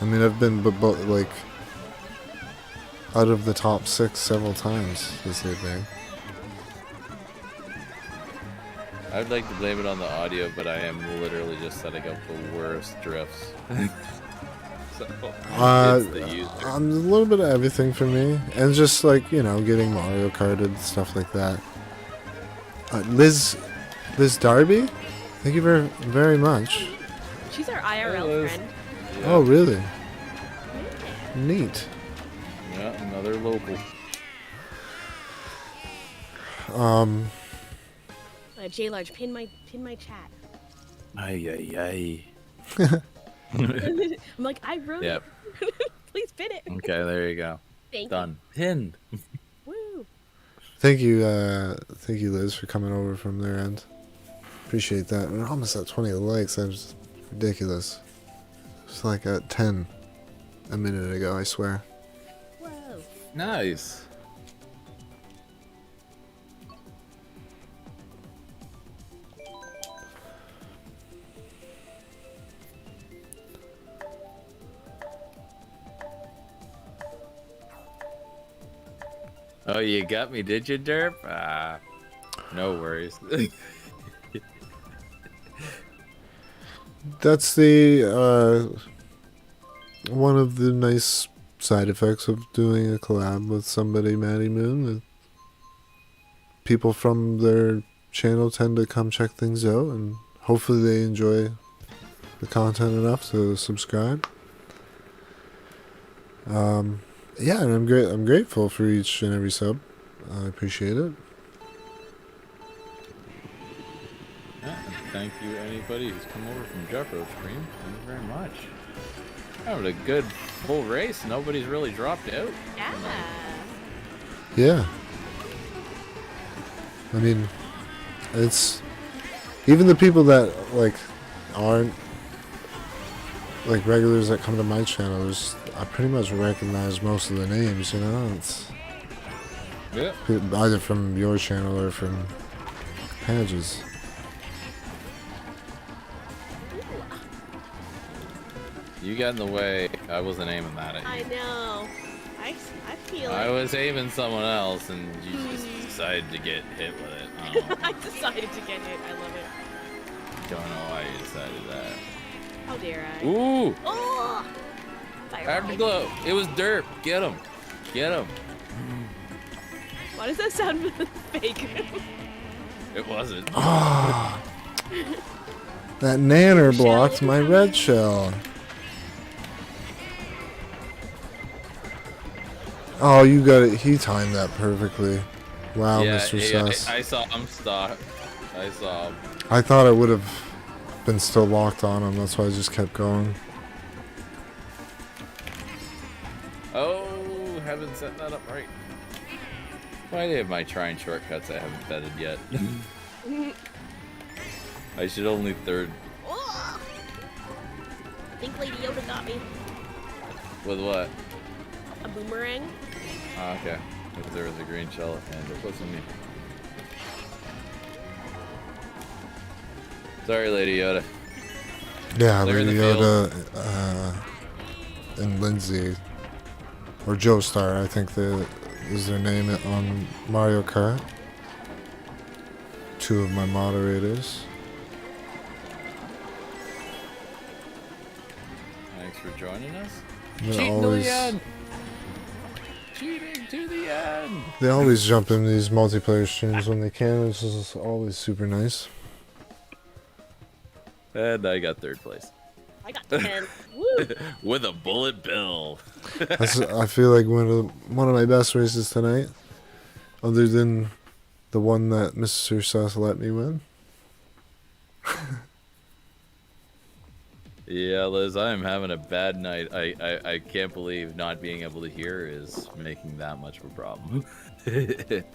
I mean, I've been like out of the top 6 several times this evening. I'd like to blame it on the audio, but I am literally just setting up the worst drifts. So, it's the user. A little bit of everything for me, and just like, you know, getting Mario Karted, stuff like that. Liz Darby, thank you very, very much. She's our IRL friend. Yeah. Oh, really? Neat. Yeah, another local. J Large, pin my chat. Ay. I'm like, I wrote Yep. it. Please pin it. Okay, there you go. Thank Done. Pinned. you. Woo. Thank you, Liz, for coming over from their end. Appreciate that. We're almost at 20 likes. That's ridiculous. It's like at 10 a minute ago, I swear. Whoa. Nice. Oh, you got me, did you, Derp? Ah, no worries. That's the one of the nice side effects of doing a collab with somebody, Maddie Moon. That people from their channel tend to come check things out, and hopefully they enjoy the content enough to subscribe. Yeah, and I'm grateful for each and every sub. I appreciate it. Yeah, and thank you, anybody who's come over from Jeffro's stream. Thank you very much. Having a good full race. Nobody's really dropped out. Yeah. Yeah. I mean, it's even the people that like aren't like regulars that come to my channel. I pretty much recognize most of the names. You know, it's Yeah. either from your channel or from Page's. You got in the way. I wasn't aiming that at you. I know. I feel I it. was aiming someone else, and you just decided to get hit with it. Oh, I decided to get hit. I love it. don't know why you decided that. How dare I? Ooh! Oh! Afterglow! It was derp! Get him! Get him! Why does that sound fake? It wasn't. Ah, that nanner blocked my red shell. Oh, you got it. He timed that perfectly. Wow, Yeah, Mr. yeah, Sus. I saw him stop. I saw him. I thought it would have been still locked on him. That's why I just kept going. Oh, haven't set that up right. Why do I have my trying shortcuts I haven't vetted yet? I should only third. Oh! I think Lady Yoda got me. With what? A boomerang. Oh, okay. Because there was a green shell and it wasn't me. Sorry, Lady Yoda. Yeah, Clear Lady the field. Yoda and Lindsay, or Joestar, I think is their name on Mario Kart. Two of my moderators. Thanks for joining us. They're Cheat always, million! cheating to the end. They always jump in these multiplayer streams when they can. This is always super nice. And I got 3rd place. I got 10. Woo! With a bullet bill. I feel like one of my best races tonight, other than the one that Mr. Sus let me win. Yeah, Liz, I am having a bad night. I can't believe not being able to hear is making that much of a problem.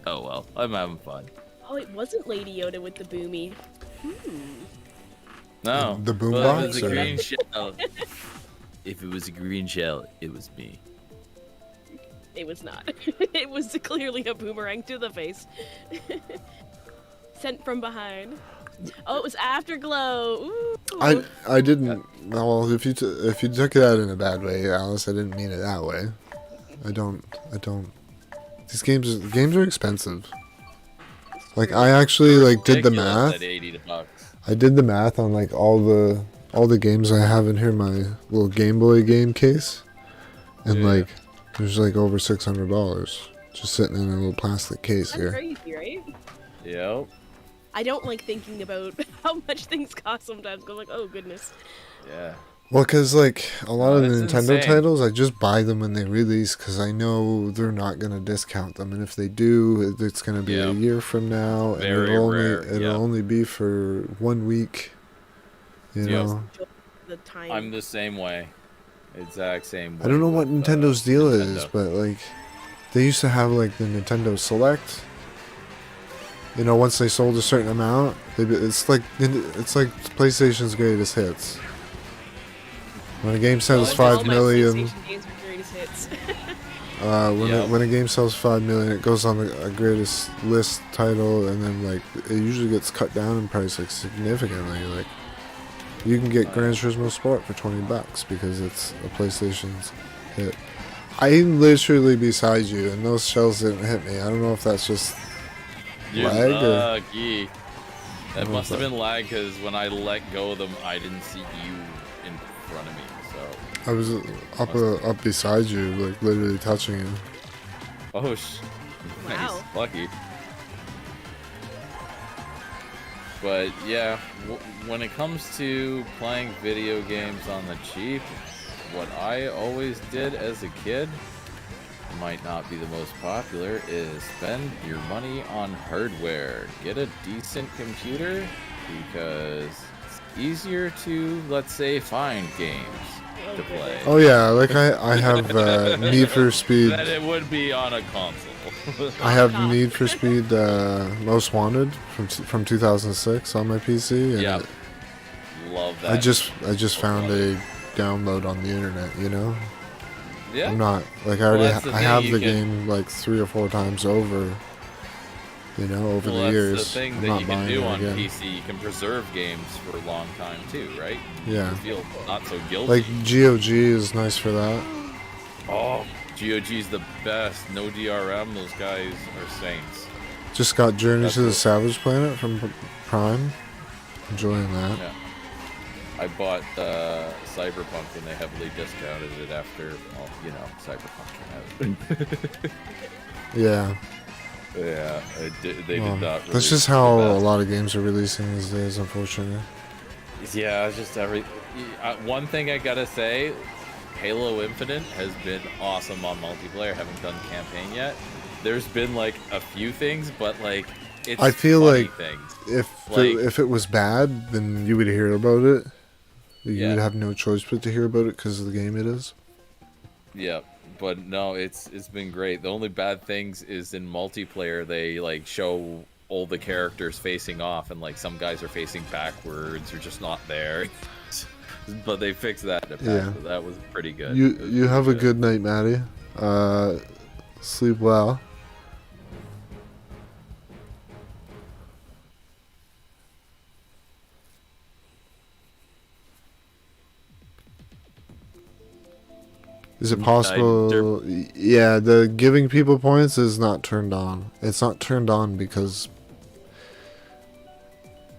Oh well, I'm having fun. Oh, it wasn't Lady Yoda with the boomy. No. The boom well, box, If it was a or- green shell, if it was a green shell, it was me. It was not. It was clearly a boomerang to the face. Sent from behind. Oh, it was Afterglow. Ooh. I didn't. Well, if you took it out in a bad way, Alice, I didn't mean it that way. I don't. These games are expensive. Like I actually like did the Ridiculous math. At $80. I did the math on like all the games I have in here, my little Game Boy game case, and Yeah. like there's like over $600 just sitting in a little plastic case That's here. crazy, right? Yep. I don't like thinking about how much things cost sometimes. I'm like, oh goodness. Yeah. Well, cause like a lot of the That's Nintendo insane. titles, I just buy them when they release, cause I know they're not gonna discount them, and if they do, it's gonna be a Yep. year from now, and Very it'll rare, only yep. only be for 1 week. You Yep. know, The time. I'm the same way. Exact same way. I don't know what with, Nintendo's deal is, Nintendo. but like they used to have like the Nintendo Select. You know, once they sold a certain amount, it's like PlayStation's greatest hits. When a game sells All 5 my million, PlayStation games were greatest hits. when a game sells 5 million, it goes on a greatest list title, and then like it usually gets cut down in price like significantly. Like you can get Gran Turismo Sport for $20 because it's a PlayStation's hit. I'm literally beside you, and those shells didn't hit me. I don't know if that's just You're lag or- lucky. That Oh, must have but- been lag because when I let go of them, I didn't see you in front of me. So, I was up beside you, like literally touching you. nice, Wow. lucky. But yeah, when it comes to playing video games on the cheap, what I always did as a kid might not be the most popular is spend your money on hardware. Get a decent computer because it's easier to, let's say, find games to play Oh yeah, like I have Need for Speed. than it would be on a console. I have Need for Speed Most Wanted from 2006 on my PC. And Yep. Love that. I just found a download on the internet. You know, yeah. I'm not like I Well, already that's the I thing, have you the can- game like 3 or 4 times over. You know, over Well, the that's years. the thing I'm that not you can buying do it on again. PC. You can preserve games for a long time too, right? Yeah. You feel not so guilty. Like GOG is nice for that. oh, GOG's the best. No DRM. Those guys are saints. Just got Journey That's to the cool. Savage Planet from Prime. Enjoying that. Yeah. I bought Cyberpunk when they heavily discounted it after, well, you know, Cyberpunk came out. Yeah. Yeah, they did Well, not. that's release just the how a best. lot of games are releasing these days, unfortunately. Yeah, it's just one thing I gotta say, Halo Infinite has been awesome on multiplayer. Haven't done campaign yet. There's been like a few things, but like it's I feel funny like things. If it was bad, then you would hear about it. You Yeah. would have no choice but to hear about it because of the game it is. Yeah, but no, it's been great. The only bad things is in multiplayer they like show all the characters facing off, and like some guys are facing backwards or just not there. But they fixed that in the past, Yeah. so that was pretty good. You It was you have a pretty good night, Maddie. Sleep well. Is it possible? Yeah, the giving people points is not turned on. It's not turned on because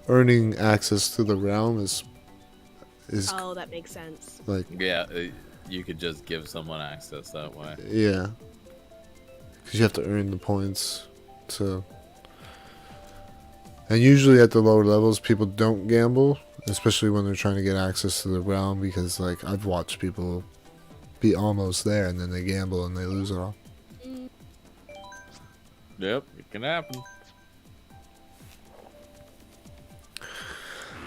earning access to the realm is Oh, that makes sense. like Yeah, you could just give someone access that way. yeah. because you have to earn the points. So, and usually at the lower levels, people don't gamble, especially when they're trying to get access to the realm. Because like I've watched people be almost there and then they gamble and they lose it all. Yep, it can happen.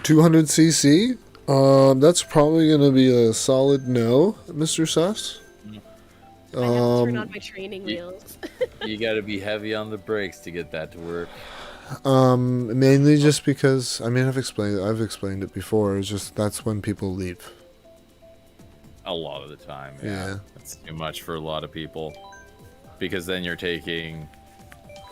200cc. That's probably gonna be a solid no, Mr. Sus. I have to turn on my training wheels. You got to be heavy on the brakes to get that to work. Mainly just because I've explained it before. It's just that's when people leave. A lot of the time, Yeah. That's too much for a lot of people. Because then you're taking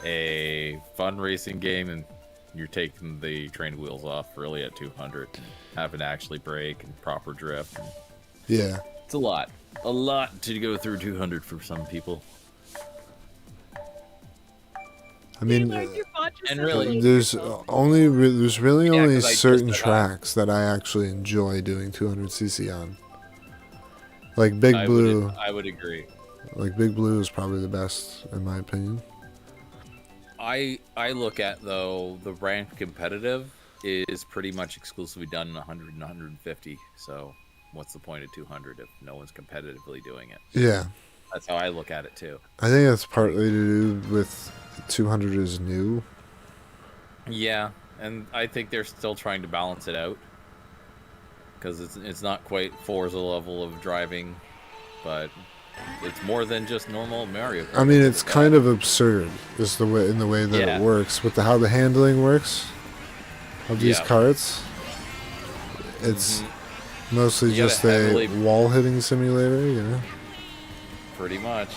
a fun racing game and you're taking the train wheels off really at 200. Having to actually brake and proper drift. Yeah. It's a lot. A lot to go through 200 for some people. I mean, And really, there's really only 'cause I certain just- tracks that I actually enjoy doing 200cc on. Like Big Blue. I would agree. Like Big Blue is probably the best in my opinion. I look at, though, the ranked competitive is pretty much exclusively done in 100 and 150. So what's the point of 200 if no one's competitively doing it? Yeah. That's how I look at it, too. I think that's partly to do with 200 is new. Yeah, and I think they're still trying to balance it out. Because it's not quite Forza level of driving, but it's more than just normal Mario Kart. I mean, it's kind of absurd, is the way that it works with how the handling works of these carts. It's mostly You just gotta a heavily- wall hitting simulator, you know. Pretty much.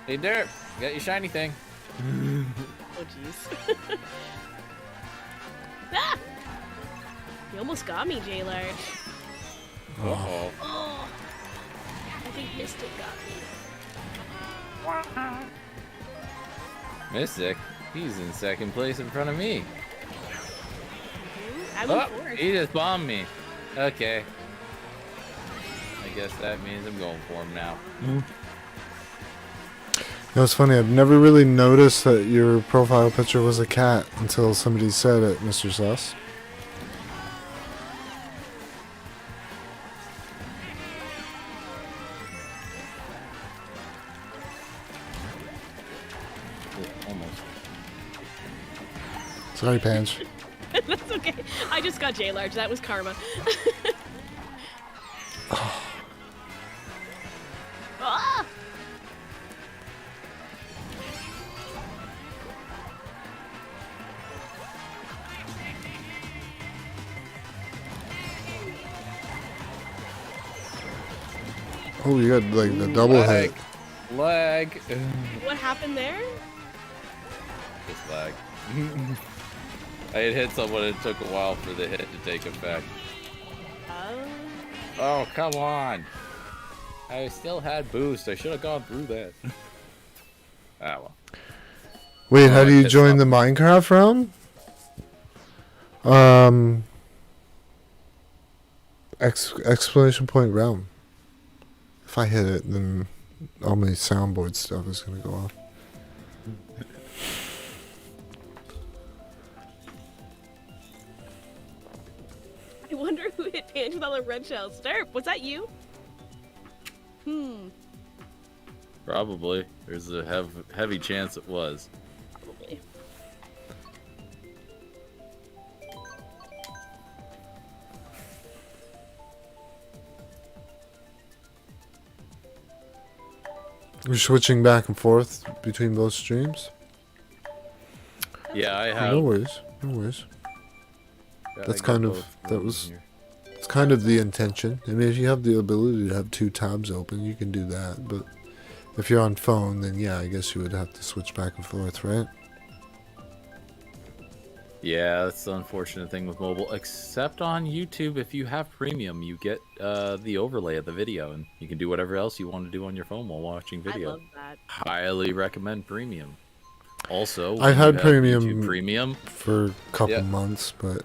Hey, Derp, got your shiny thing. Oh jeez. Ah! You almost got me, J Large. Uh-oh. Oh, I think Mystic got me. Mystic, he's in second place in front of me. I'm Oh, in fourth. he just bombed me. Okay. I guess that means I'm going for him now. You know, it's funny. I've never really noticed that your profile picture was a cat until somebody said it, Mr. Sus. Almost. Sorry, Panch. That's okay. I just got J Large. That was karma. Ah! Oh, you got like the double hit. Lag. What happened there? Just lag. I had hit someone and it took a while for the hit to take effect. Oh, come on. I still had boost. I should have gone through that. Ah, well. Wait, how Oh, do I you pissed join off. the Minecraft realm? Exclamation point realm. If I hit it, then all my soundboard stuff is gonna go off. I wonder who hit Panch with all the red shells. Derp, was that you? Probably. There's a heavy chance it was. Probably. You're switching back and forth between both streams? Yeah, I have. No worries. No worries. I That's got kind of- both that running was- here. It's kind of the intention. I mean, if you have the ability to have two tabs open, you can do that. But if you're on phone, then yeah, I guess you would have to switch back and forth, right? Yeah, that's the unfortunate thing with mobile. Except on YouTube, if you have premium, you get the overlay of the video, and you can do whatever else you want to do on your phone while watching I video. love that. Highly recommend premium. Also, when I've you had have premium YouTube premium, for a couple Yeah. months, but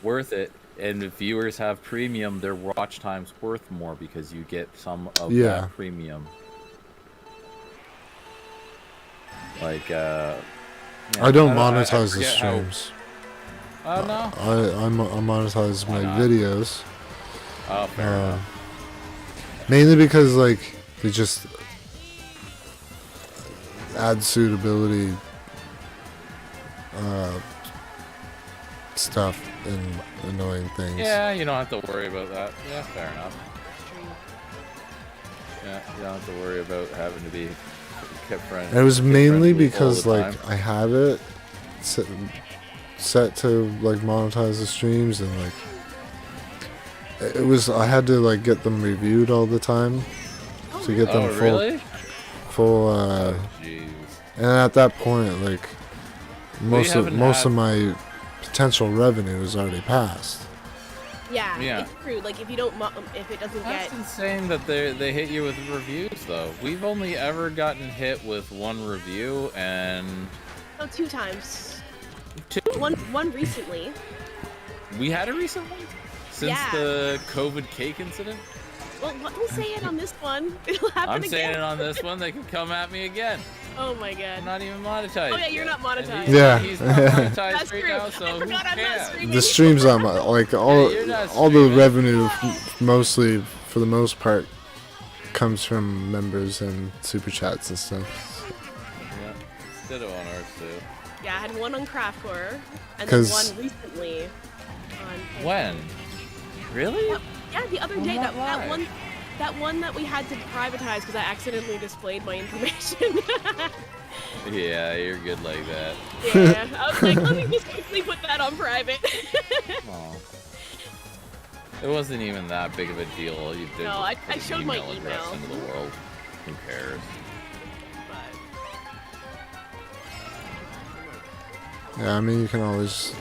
worth it. And if viewers have premium, their watch time's worth more because you get some of Yeah. that premium. Like, yeah, I don't I monetize the forget how- streams. Oh, no? I monetize Why my not? videos. Oh, fair enough. Mainly because, like, they just add suitability stuff and annoying things. Yeah, you don't have to worry about that. Yeah, fair enough. Yeah, you don't have to worry about having to be kept friendly. And it was mainly because, all the like, time. I had it set to, like, monetize the streams, and, like, it was, I had to, like, get them reviewed all the time to get them Oh, really? full, Oh, jeez. and at that point, like, most haven't of had- my potential revenue is already passed. Yeah, Yeah. it's true. Like if you don't, if it doesn't That's get, insane that they hit you with reviews, though. We've only ever gotten hit with one review, and oh, 2 times. two. One recently. We had a recent one? Since Yeah. the COVID cake incident? Well, don't say it on this one. It'll happen I'm again. saying it on this one, they can come at me again. Oh my I'm god. not even monetized. Oh yeah, you're yet. not And monetized. Yeah. He's not monetized That's right true. now, so I who forgot I'm not cares? streaming. The streams on my, like, all you're not all the streaming. revenue mostly, for the most part, comes from members and super chats and stuff. Yeah, ditto on ours too. Yeah, I had one on Craftcore, and then 'Cause- one recently on. When? Really? Yeah, the other On day, what that one that we had to privatize because I accidentally displayed my information. Yeah, you're good like that. Yeah, I was like, let me just quickly put that on private. Aw. It wasn't even that big of a deal. All you did No, was I put an showed my address email. into the world. Who cares? Yeah, I mean, you can always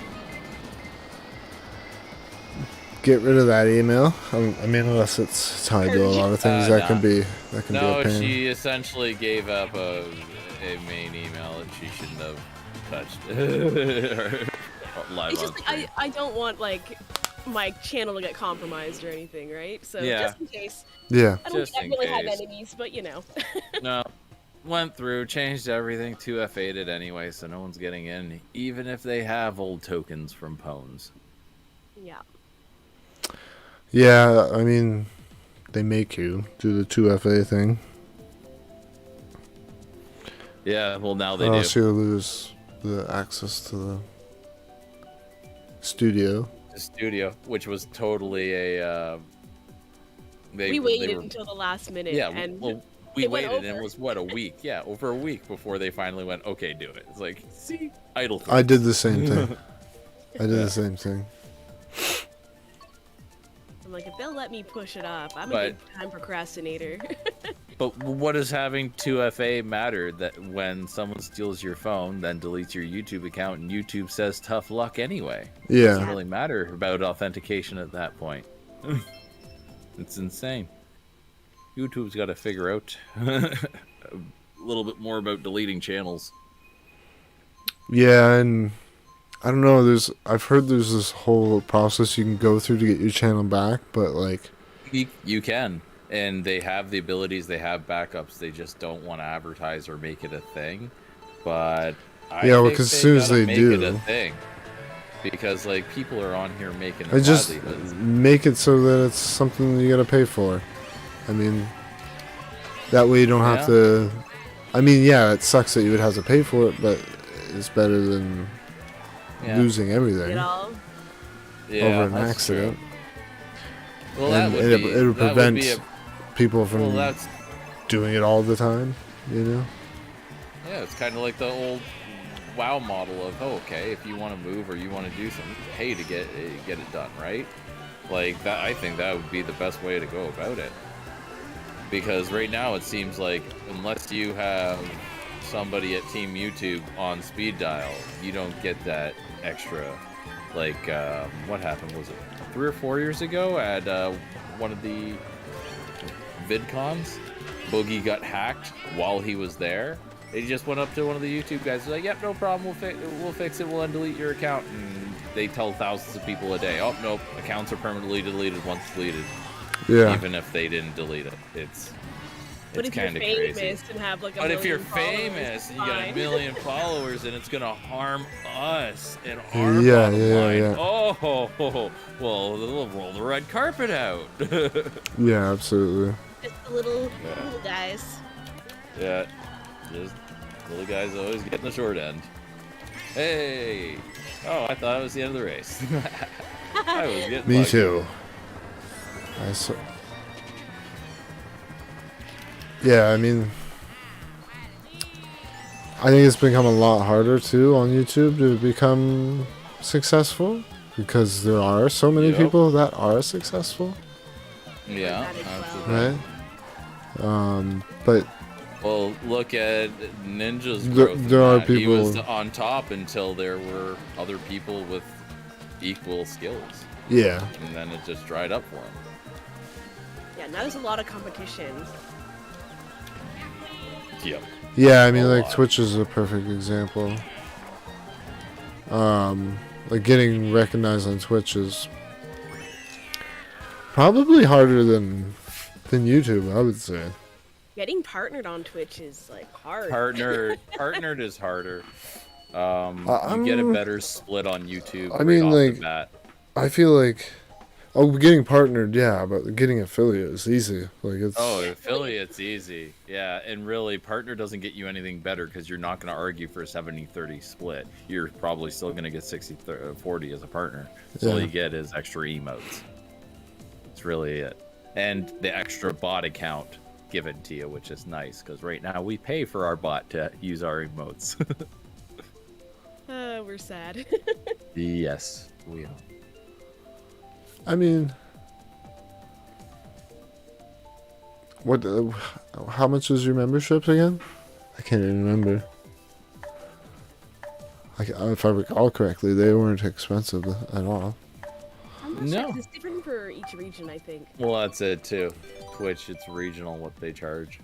get rid of that email. I mean, unless it's tied to a lot of things that can nah. be a No, pain. she essentially gave up a main email that she shouldn't have touched. Live It's on just stream. like I don't want like my channel to get compromised or anything, right? So Yeah. just in case. Yeah. I don't Just think I in really have case. enemies, but you know. No. Went through, changed everything, 2FA'd it anyway, so no one's getting in, even if they have old tokens from Pwns. Yeah. Yeah, I mean, they make you do the 2FA thing. Yeah, well now they Or do. else you'll lose the access to the studio. The studio, which was totally a. We waited until the last minute, Yeah, and well, we it went waited, and over. it was what, a week? Yeah, over a week before they finally went, okay, do it. It's like, see, idle. I did the same thing. I did the same thing. I'm like, if they'll let me push it up, I'm a But- big time procrastinator. But what does having 2FA matter? That when someone steals your phone, then deletes your YouTube account, and YouTube says tough luck anyway. It doesn't Yeah. really matter about authentication at that point. It's insane. YouTube's got to figure out a little bit more about deleting channels. Yeah, and I don't know, I've heard there's this whole process you can go through to get your channel back, but like You can, and they have the abilities, they have backups, they just don't want to advertise or make it a thing. But I Yeah, well, think 'cause as soon as gotta they make do- it a thing. Because like people are on here making I just livelihoods. make it so that it's something you gotta pay for. I mean, that way you don't have Yeah. to. I mean, yeah, it sucks that you would have to pay for it, but it's better than Yeah. losing everything You know? Yeah, over an that's accident. true. Well, And that would be, it'll that would prevent be a, people from well, that's doing it all the time. You know? yeah, it's kind of like the old WoW model of, oh, okay, if you want to move or you want to do something, pay to get it done, right? Like that, I think that would be the best way to go about it. Because right now it seems like unless you have somebody at Team YouTube on speed dial, you don't get that extra. Like what happened? Was it 3 or 4 years ago at one of the VidCons? Boogie got hacked while he was there. He just went up to one of the YouTube guys, was like, "Yep, no problem. We'll fix it. We'll undelete your account." And they tell thousands of people a day, oh nope, accounts are permanently deleted once deleted. Yeah. Even if they didn't delete it. It's But if you're kind of famous crazy. and have like a But if you're million followers, famous it's and you got a fine. million followers, and it's gonna harm us and our Yeah, bottom yeah, line. yeah. Oh, well, they'll roll the red carpet out. Yeah, absolutely. Just the little guys. Yeah, just little guys always getting the short end. Hey! Oh, I thought it was the end of the race. I was getting Me lucky. too. Yeah, I mean, I think it's become a lot harder too on YouTube to become successful because there are so many Yep. people that are successful, Yeah, That as well. absolutely. right? But Well, look at Ninja's There- growth. in there are that. He was people- on top until there were other people with equal skills, yeah, and then it just dried up for him. Yeah, now there's a lot of competition. Yep. yeah. I mean, A like lot. Twitch is a perfect example. Like getting recognized on Twitch is probably harder than YouTube, I would say. Getting partnered on Twitch is like hard. Partnered is harder. You get a better split on YouTube. I mean, right off like, the bat. I feel like, getting partnered, yeah, but getting affiliate is easy. Like it's. Oh, affiliate's easy. Yeah, and really, partner doesn't get you anything better because you're not going to argue for a 70-30 split. You're probably still going to get 60-40 as a partner. So all Yeah. you get is extra emotes. That's really it. And the extra bot account given to you, which is nice because right now we pay for our bot to use our emotes. We're sad. Yes, we are. I mean, what? How much is your membership again? I can't even remember. If I recall correctly, they weren't expensive at all. I'm not No. sure. 'Cause it's different for each region, I think. Well, that's it too. Twitch, it's regional what they charge.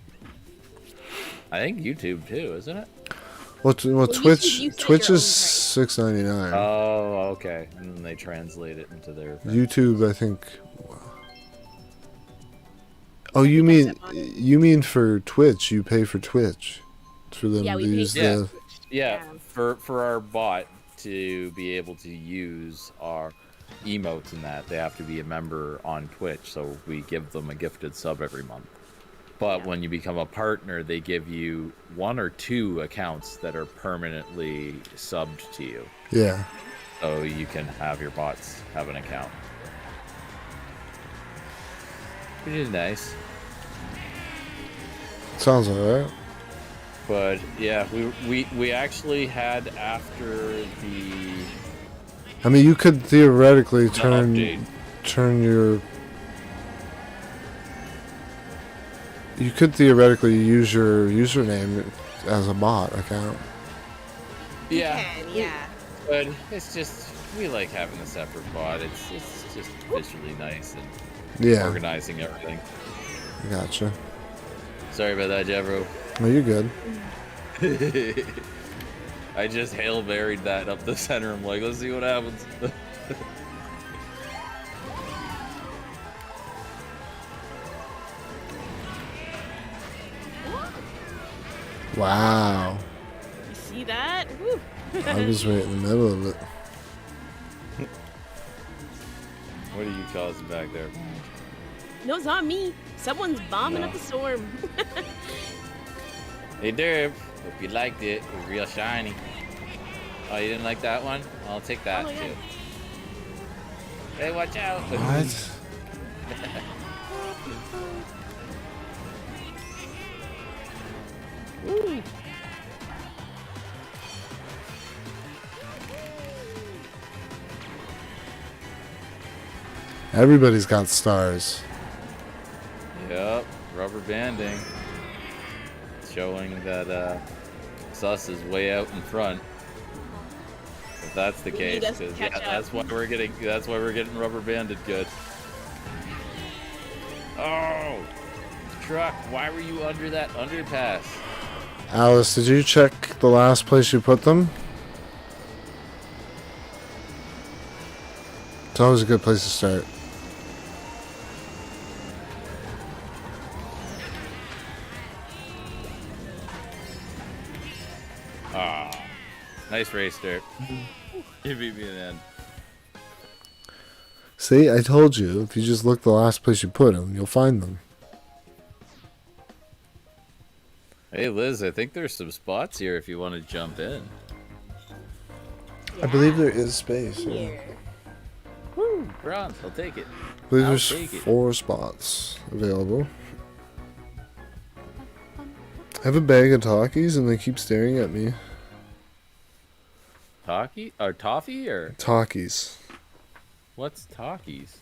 I think YouTube too, isn't it? Well, YouTube, Twitch you set Twitch your is own $6.99. Oh, okay. And then they translate it into their. YouTube, I think. Oh, you mean for Twitch? You pay for Twitch for them Yeah, to we pay use for Yeah. the. Yeah, Yeah. for our bot to be able to use our emotes and that, they have to be a member on Twitch, so we give them a gifted sub every month. But Yeah. when you become a partner, they give you 1 or 2 accounts that are permanently subbed to you, Yeah. so you can have your bots have an account, which is nice. Sounds alright. But yeah, we actually had after the I mean, you could theoretically update. turn your. You could theoretically use your username as a bot account. Yeah, Yeah. but it's just we like having a separate bot. It's just visually nice and Yeah, organizing everything. gotcha. Sorry about that, Jevro. No, you're good. I just Hail Married that up the center. I'm like, let's see what happens. Wow. You see that? Woo. I was right in the middle of it. What are you causing back there? No, it's not me. Someone's bombing No. up a storm. Hey, Derb. Hope you liked it. It was real shiny. Oh, you didn't like that one? I'll take that Oh, yeah. too. Hey, watch out! What? Ooh. Everybody's got stars. Yep, rubber banding. Showing that Sus is way out in front. If that's the We case, need us to because catch that's up. why we're getting rubber banded good. Oh, truck! Why were you under that underpass? Alice, did you check the last place you put them? It's always a good place to start. Nice race, Dirt. You beat me in the end. See, I told you, if you just look the last place you put them, you'll find them. Hey, Liz, I think there's some spots here if you want to jump in. I believe there is space. Yeah. Woo! Bronze, I'll take it. I believe I'll there's take it. 4 spots available. I have a bag of Takis and they keep staring at me. Taki? Or toffee? Or Takis. what's Takis?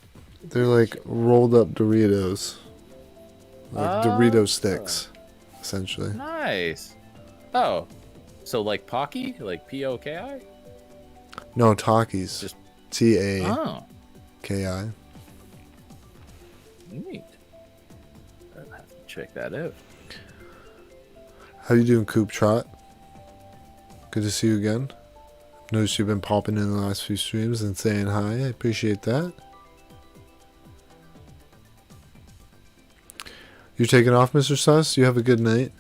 They're like rolled up Doritos. Like Dorito sticks, essentially. Nice. Oh, so like Pocky? Like P-O-K-I? No, Takis. Just- T-A-K-I. Oh, neat. I'll have to check that out. How you doing, Coop Trot? Good to see you again. Noticed you've been popping in the last few streams and saying hi. I appreciate that. You're taking off, Mr. Sus? You have a good night.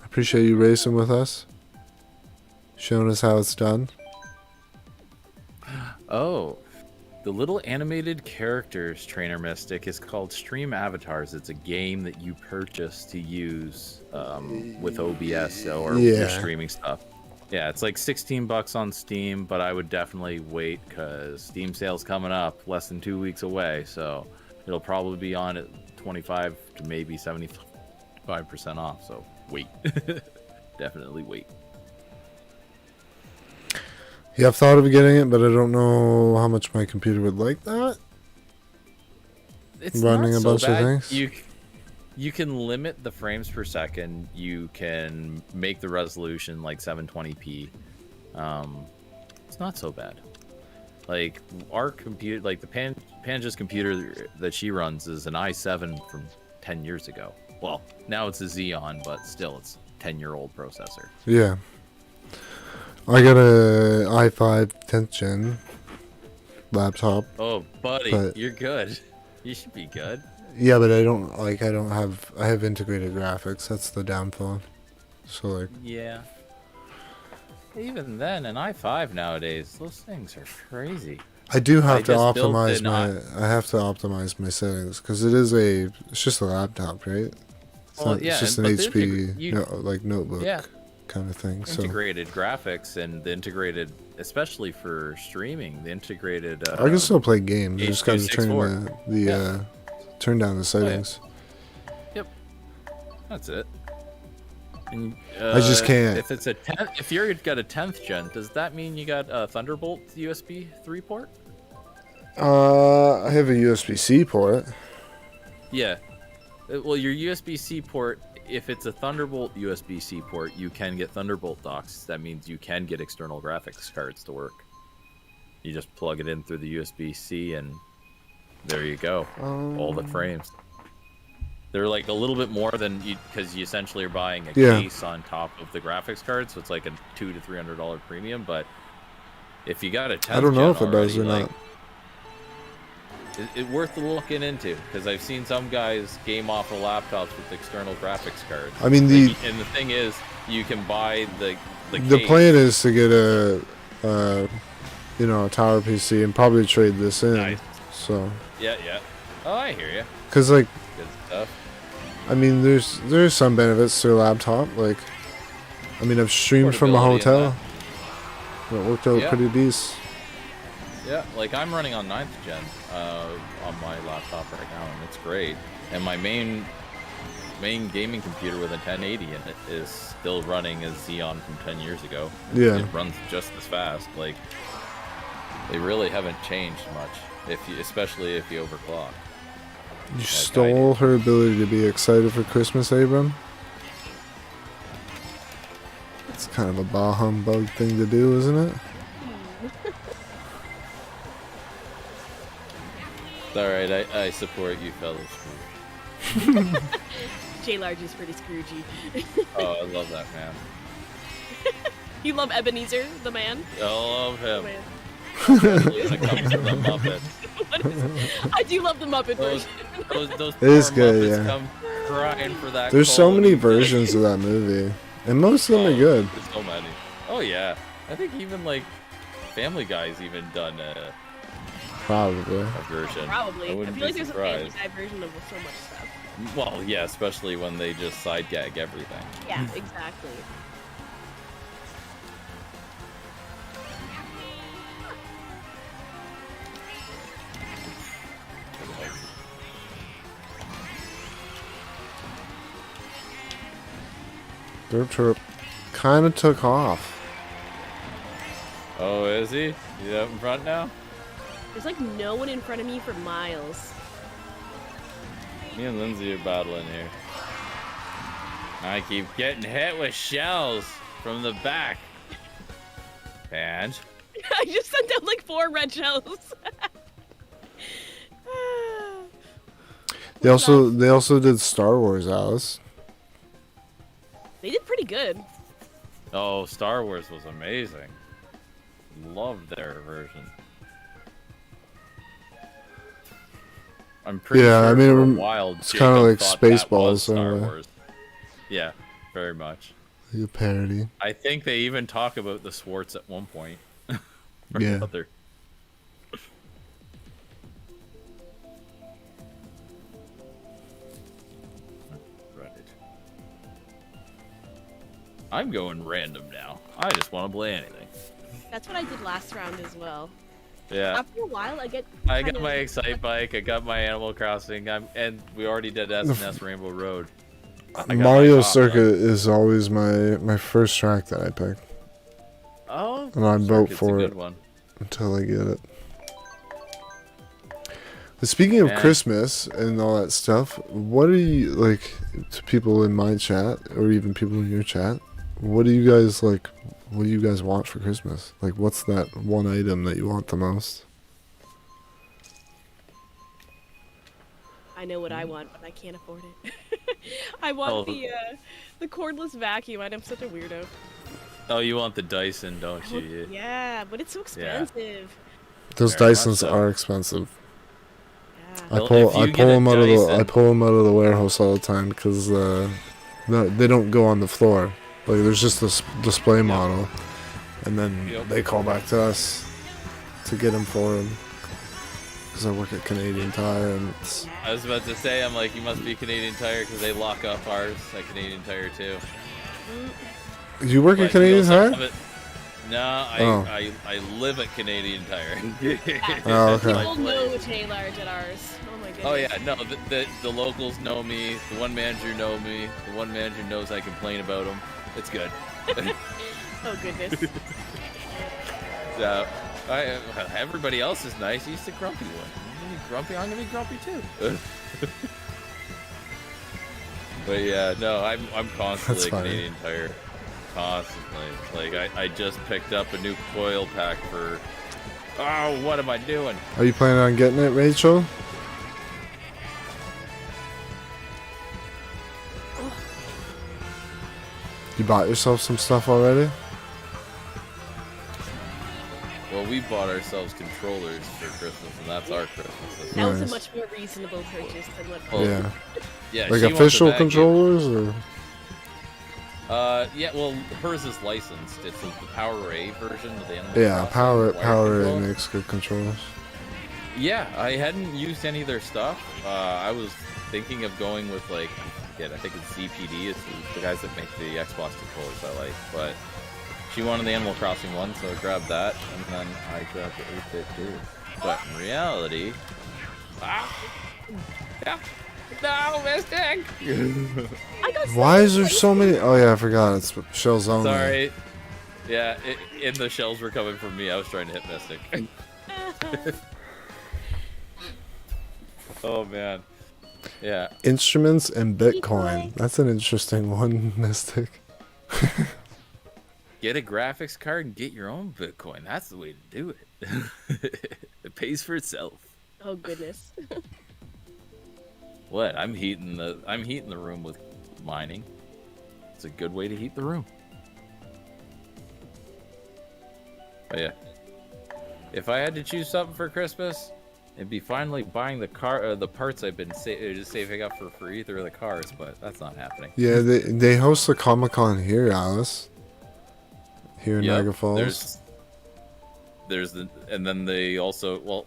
I appreciate you racing with us. Showing us how it's done. Oh, the little animated characters trainer mystic is called Stream Avatars. It's a game that you purchase to use with OBS or your streaming stuff. Yeah, it's like $16 on Steam, but I would definitely wait because Steam sale's coming up less than 2 weeks away, so it'll probably be on at 25 to maybe 75% off. So wait, definitely wait. Yeah, I've thought of getting it, but I don't know how much my computer would like that. It's Running not a so bunch of bad. things. You can limit the frames per second. You can make the resolution like 720p. It's not so bad. Like our computer, like the Panja's computer that she runs is an i7 from 10 years ago. Well, now it's a Xeon, but still, it's a 10-year-old processor. Yeah. I got a i5 10th gen laptop. Oh, buddy, But- you're good. You should be good. Yeah, but I have integrated graphics. That's the downfall. So like, Yeah. Even then, an i5 nowadays, those things are crazy. I do have I to just built optimize an I have to optimize my settings because it's just a laptop, right? It's just an but HP notebook Yeah. kind of thing. So Integrated graphics and the integrated, especially for streaming, the integrated. I can still play games. I just got to turn H.264. turn down the settings. Yep, that's it. And, I just can't. If it's if you're got a 10th gen, does that mean you got a Thunderbolt USB 3 port? I have a USB-C port. Yeah. Well, your USB-C port, if it's a Thunderbolt USB-C port, you can get Thunderbolt docks. That means you can get external graphics cards to work. You just plug it in through the USB-C and there you go. All the frames. They're like a little bit more than because you essentially are buying a case on top of the graphics card, so it's like a $200 to $300 premium. But if you got a 10th I don't know gen if it does or already, not. It's worth looking into because I've seen some guys game off of laptops with external graphics cards. I mean, and the thing is, you can buy the case. plan is to get a tower PC and probably trade this in. Nice. So Yeah. Oh, I hear you. because like, Good stuff. I mean, there's some benefits to a laptop. Like, I mean, I've streamed from a Portability and hotel. It worked out pretty decent. Yeah, like I'm running on 9th gen on my laptop right now, and it's great. And my main gaming computer with a 1080 in it is still running as Xeon from 10 years ago. Yeah. It runs just as fast. Like, they really haven't changed much, especially if you overclock. You stole her ability to be excited for Christmas, Abram. It's kind of a bah humbug thing to do, isn't it? It's alright, I support you fellow Scrooge. J Large is pretty Scroogey. Oh, I love that man. You love Ebenezer, the man? I love The him. man. That comes from the Muppets. I do love the Muppet Those, version. those It poor is good, Muppets yeah. come crying for that. There's so many quality. versions of that movie, and most of them are good. There's so many. Oh yeah, I think even like Family Guy's even done a Probably. version. Probably. I wouldn't feel like be there's a Family surprised. Guy version of so much stuff. Well, yeah, especially when they just side gag everything. Yeah, exactly. Derp Trip kind of took off. Oh, is he? He's out in front now? There's like no one in front of me for miles. Me and Lindsay are battling here. I keep getting hit with shells from the back. And I just sent out like 4 red shells. They also did Star Wars, Alice. They did pretty good. oh, Star Wars was amazing. Loved their version. I'm pretty Yeah, sure I mean, for a while it's kinda Jacob like thought that Spaceballs was Star in a way. Wars. Yeah, very much. Like a parody. I think they even talk about the Swartz at one point. Or Yeah. another. Right. I'm going random now. I just want to play anything. That's what I did last round as well. Yeah. After a while, I get. I kind got of- my Excite Bike, I got my Animal Crossing, and we already did SNS Rainbow Road. I got Mario my top Circuit one. is always my first track that I pick Oh, and I'd vote Circuit's for a it. good one. until I get it. But speaking of Man. Christmas and all that stuff, what are you like to people in my chat or even people in your chat? What do you guys like? What do you guys want for Christmas? Like, what's that one item that you want the most? I know what I want, but I can't afford it. I want Oh. the cordless vacuum, and I'm such a weirdo. Oh, you want the Dyson, don't you? Yeah, but it's so expensive. Those Very much Dysons so. are expensive. Yeah. I Well, pull if you I get pull a them out of the Dyson- I pull them out of the warehouse all the time because they don't go on the floor. Like there's just this display model, and then Yep. they call back to us to get them for them. Because I work at Canadian Tire, and it's, I was about to say, I'm like, you must be Canadian Tire because they lock up ours at Canadian Tire too. you work But at Canadian you also have Tire? it- No, Oh. I live at Canadian Tire. Oh, okay. People know which large at ours. Oh my goodness. Oh yeah, no, the locals know me. The one manager know me. The one manager knows I complain about him. It's good. Oh goodness. So, everybody else is nice. He's the grumpy one. I'm gonna be grumpy. I'm gonna be grumpy too. But yeah, no, I'm constantly That's at funny. Canadian Tire. Constantly. Like I just picked up a new coil pack for. Oh, what am I doing? Are you planning on getting it, Rachel? You bought yourself some stuff already? Well, we bought ourselves controllers for Christmas, and that's our Christmas. This That was a Nice. much more reasonable purchase than what. Oh, Yeah. yeah, Like she wants a official vacuum. controllers, or Yeah, well, hers is licensed. It's the Power A version of the Animal yeah, Crossing Power wired A controller. makes good controllers. Yeah, I hadn't used any of their stuff. I was thinking of going with like, I think it's ZPD. It's the guys that make the Xbox controllers I like. But she wanted the Animal Crossing one, so I grabbed that, and then I grabbed the 8-bit too. But in reality, yeah, no, Mystic. I got Why is there so many? Oh yeah, I forgot. It's shells only. Sorry. Yeah, and the shells were coming from me. I was trying to hit Mystic. Oh man. Yeah. Instruments and Bitcoin. That's an interesting one, Mystic. Get a graphics card and get your own Bitcoin. That's the way to do it. It pays for itself. Oh goodness. What? I'm heating the room with mining. It's a good way to heat the room. But yeah. If I had to choose something for Christmas, and be finally buying the the parts I've been just saving up for either of the cars, but that's not happening. Yeah, they host the Comic-Con here, Alice. Here in Niagara Falls. And then they also, well,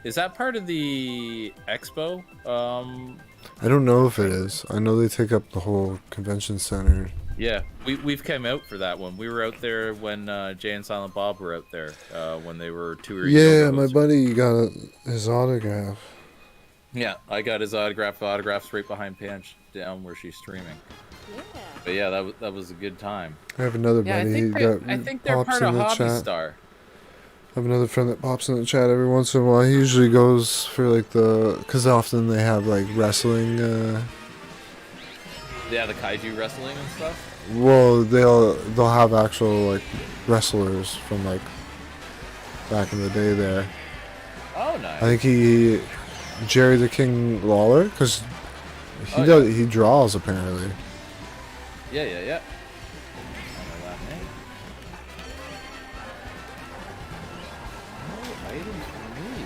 is that part of the expo? I don't know if it is. I know they take up the whole convention center. Yeah, we've come out for that one. We were out there when Jay and Silent Bob were out there when they were touring. Yeah, my buddy got his autograph. Yeah, I got his autographs right behind Panch down where she's streaming. Yeah. But yeah, that was a good time. I have another Yeah, buddy. I think they're part of Hobby Star. I have another friend that pops in the chat every once in a while. He usually goes for like because often they have like wrestling. Yeah, the kaiju wrestling and stuff. Well, they'll have actual like wrestlers from like back in the day there. Oh, nice. I think Jerry the King Lawler, because he draws apparently. Yeah. I know that name. Oh, items for me.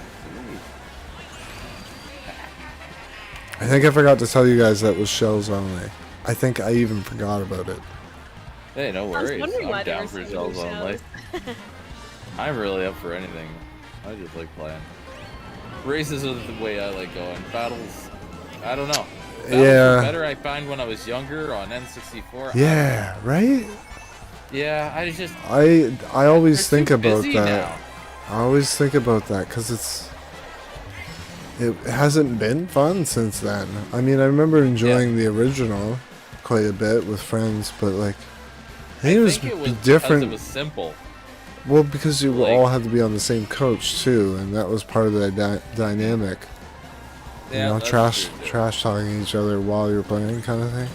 Sweet. I think I forgot to tell you guys that was shells only. I think I even forgot about it. Hey, no worries. wondering why I'm they down were for so shells many only. I'm really up for anything. I just like playing. Races are the way I like going. Battles, I don't know. Battles were better I find when I was younger on N64. Yeah, right? Yeah, I always think about busy that. now. I always think about that because it hasn't been fun since then. I mean, I remember enjoying the original quite a bit with friends, but like I think it was different. Because it was simple. Well, because you all had to be on the same coach too, and that was part of the dynamic. Yeah, you know, that's trash talking each other while you're playing, kind of thing.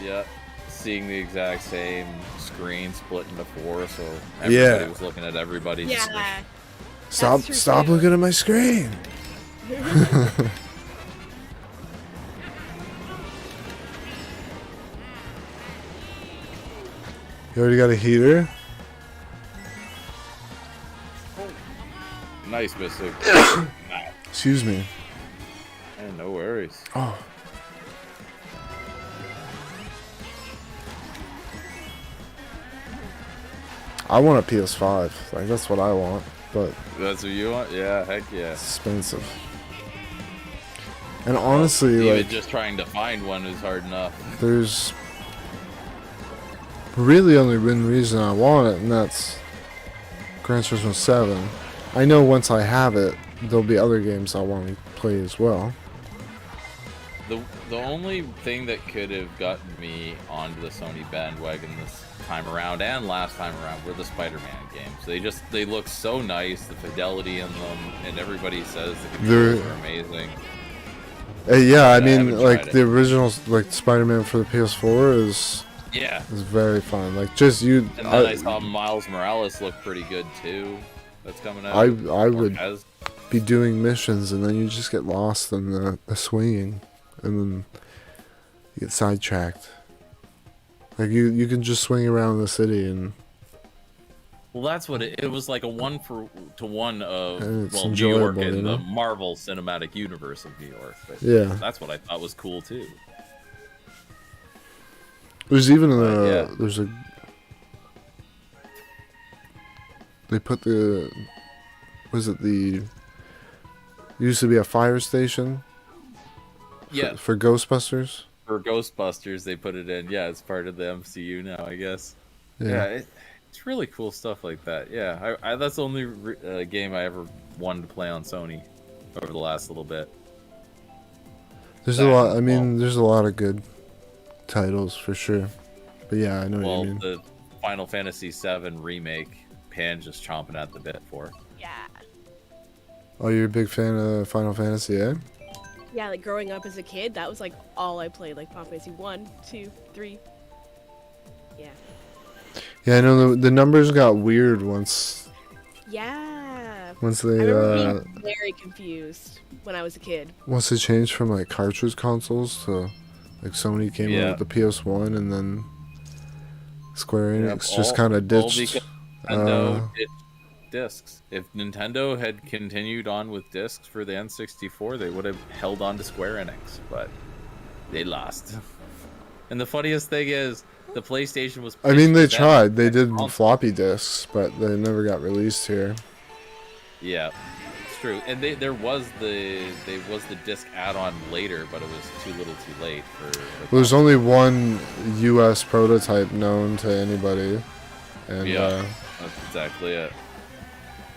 Yeah, seeing the exact same screen split into 4, so everybody was looking at everybody's screen. Stop looking at my screen. You already got a heater? Nice, Mystic. Excuse me. Hey, no worries. Oh. I want a PS5. Like, that's what I want. But That's what you want? Yeah, heck yeah. it's expensive. And honestly, Even like, just trying to find one is hard enough. there's really only one reason I want it, and that's Gran Turismo 7. I know once I have it, there'll be other games I want to play as well. The only thing that could have gotten me onto the Sony bandwagon this time around and last time around were the Spider-Man games. They look so nice, the fidelity in them, and everybody says the controls are amazing. Yeah, I But mean, like tried the original, like Spider-Man for the PS4 is very fun. Like just you. And then I saw Miles Morales look pretty good too. That's coming out. I would be doing missions and then you just get lost in the swinging, and then you get sidetracked. Like you can just swing around the city and. Well, that's what it was, like a 1-to-1 of New New York and the Marvel Cinematic Universe of New York. But yeah, that's what I thought was cool too. There's even there's a. They put used to be a fire station. Yeah. For Ghostbusters. For Ghostbusters, they put it in. Yeah, it's part of the MCU now, I guess. Yeah, it's really cool stuff like that. Yeah, I that's the only game I ever wanted to play on Sony over the last little bit. There's a lot. I mean, there's a lot of good titles for sure. But yeah, I know what you mean. The Final Fantasy VII remake, Pan just chomping at the bit for. Yeah. Oh, you're a big fan of Final Fantasy, eh? Yeah, like growing up as a kid, that was like all I played, like Final Fantasy 1, 2, 3. Yeah. Yeah, I know the numbers got weird once. Yeah. Once they I remember being very confused when I was a kid. Once they changed from like cartridge consoles to like Sony came out with the PS1, and then Square Enix just kind of ditched. discs. If Nintendo had continued on with discs for the N64, they would have held on to Square Enix, but they lost. And the funniest thing is, the PlayStation was. I mean, they pitched to them tried. They as did console. floppy disks, but they never got released here. Yeah, it's true. And there was the disc add-on later, but it was too little, too late for. There's only one U.S. prototype known to anybody, and Yeah, that's exactly it.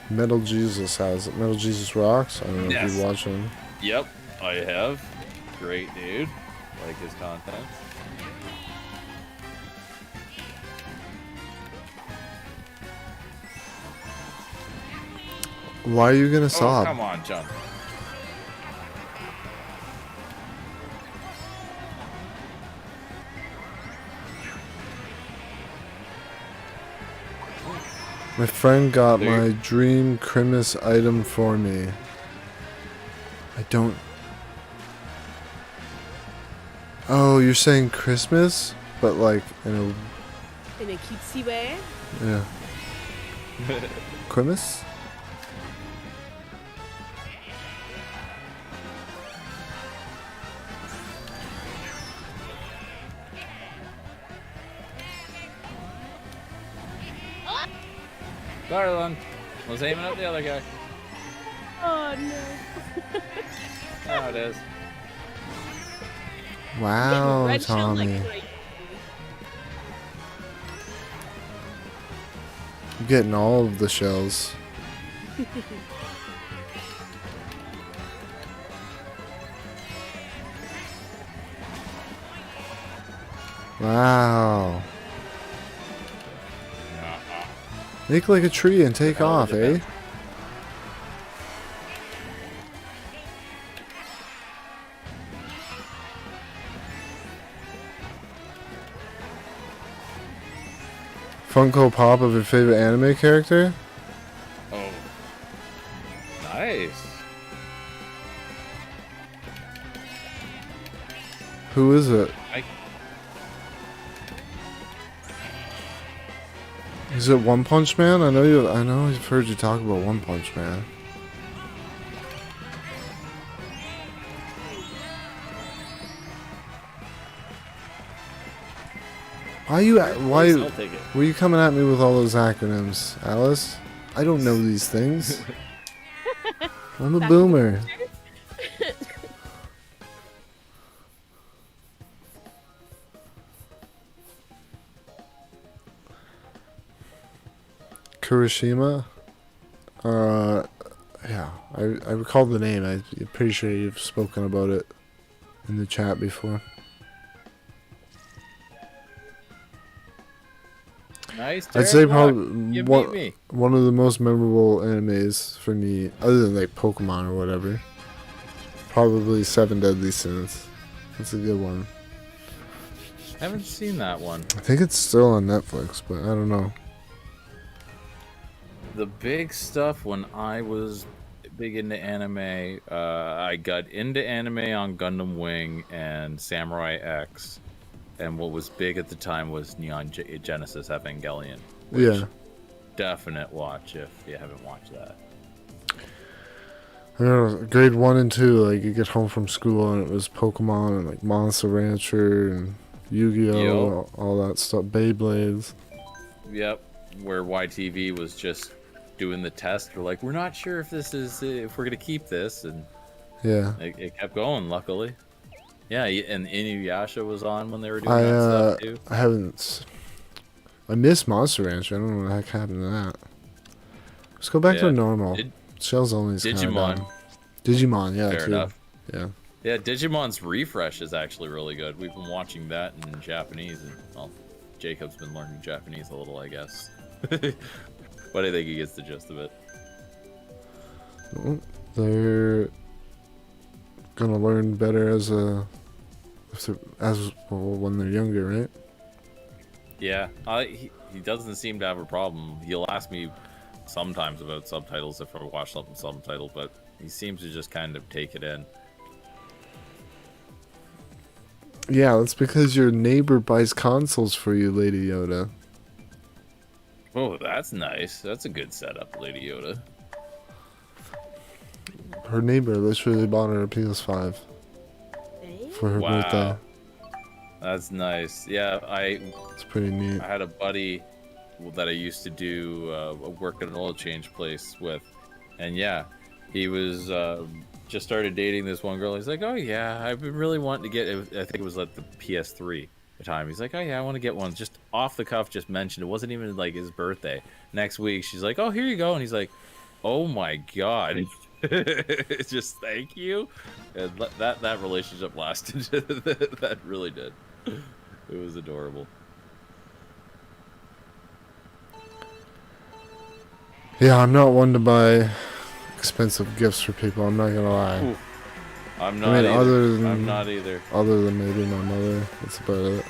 Metal Jesus has it. Metal Jesus Rocks. I don't know if Yes. you're watching. Yep, I have. Great dude. Like his content. Why are you gonna Oh, sob? come on, John. My friend got There my you- dream Christmas item for me. I don't. Oh, you're saying Christmas, but like in In a cutesy way. a yeah. Christmas? Sorry, Lon. Was aiming at the other guy. Oh no. Oh, it is. Wow, Red shell, like, Tommy. crazy. I'm getting all of the shells. Wow. Make like a tree and take hell off, did it eh? Funko Pop of your favorite anime character? Oh. Nice. Who is it? Is it One Punch Man? I know I've heard you talk about One Punch Man. Why I'll take it. were you coming at me with all those acronyms, Alice? I don't know these things. I'm a boomer. Kurishima? Yeah, I recall the name. I'm pretty sure you've spoken about it in the chat before. Nice. I'd say Derek Block. probably You beat one, me. one of the most memorable animes for me, other than like Pokemon or whatever. Probably Seven Deadly Sins. That's a good one. I haven't seen that one. I think it's still on Netflix, but I don't know. The big stuff when I was big into anime, I got into anime on Gundam Wing and Samurai X, and what was big at the time was Neon Genesis Evangelion. Which Yeah. definite watch if you haven't watched that. I don't know, grade 1 and 2, like you get home from school and it was Pokemon and like Monster Rancher and Yu-Gi-Oh, all that stuff, Beyblades. Yep, where YTV was just doing the test. We're like, we're not sure if this is if we're gonna keep this, and Yeah. it kept going. Luckily, yeah. And Inuyasha was on when they were doing I that stuff too. I haven't. I miss Monster Rancher. I don't know what the heck happened to that. Let's go back to Yeah. normal. Did- Shells only is kinda Digimon. done. Digimon, yeah, Fair too. enough. Yeah. Yeah, Digimon's refresh is actually really good. We've been watching that in Japanese, and well, Jacob's been learning Japanese a little, I guess. But I think he gets the gist of it. Well, they're gonna learn better as well, when they're younger, right? Yeah, he doesn't seem to have a problem. He'll ask me sometimes about subtitles if I watch something subtitled, but he seems to just kind of take it in. Yeah, that's because your neighbor buys consoles for you, Lady Yoda. Oh, that's nice. That's a good setup, Lady Yoda. Her neighbor literally bought her a PS5 Eh? for her birthday. Wow. That's nice. Yeah, It's pretty neat. I had a buddy that I used to do work at an oil change place with, and yeah, he was just started dating this one girl. He's like, oh yeah, I've been really wanting to get. I think it was like the PS3 at the time. He's like, oh yeah, I want to get one. Just off the cuff, just mentioned it wasn't even like his birthday. Next week, she's like, oh, here you go, and he's like, oh my god. Just thank you, and that relationship lasted. That really did. It was adorable. Yeah, I'm not one to buy expensive gifts for people. I'm not gonna lie. Ooh, I'm not. I mean, either. I'm not either. Other than maybe my mother, that's about it.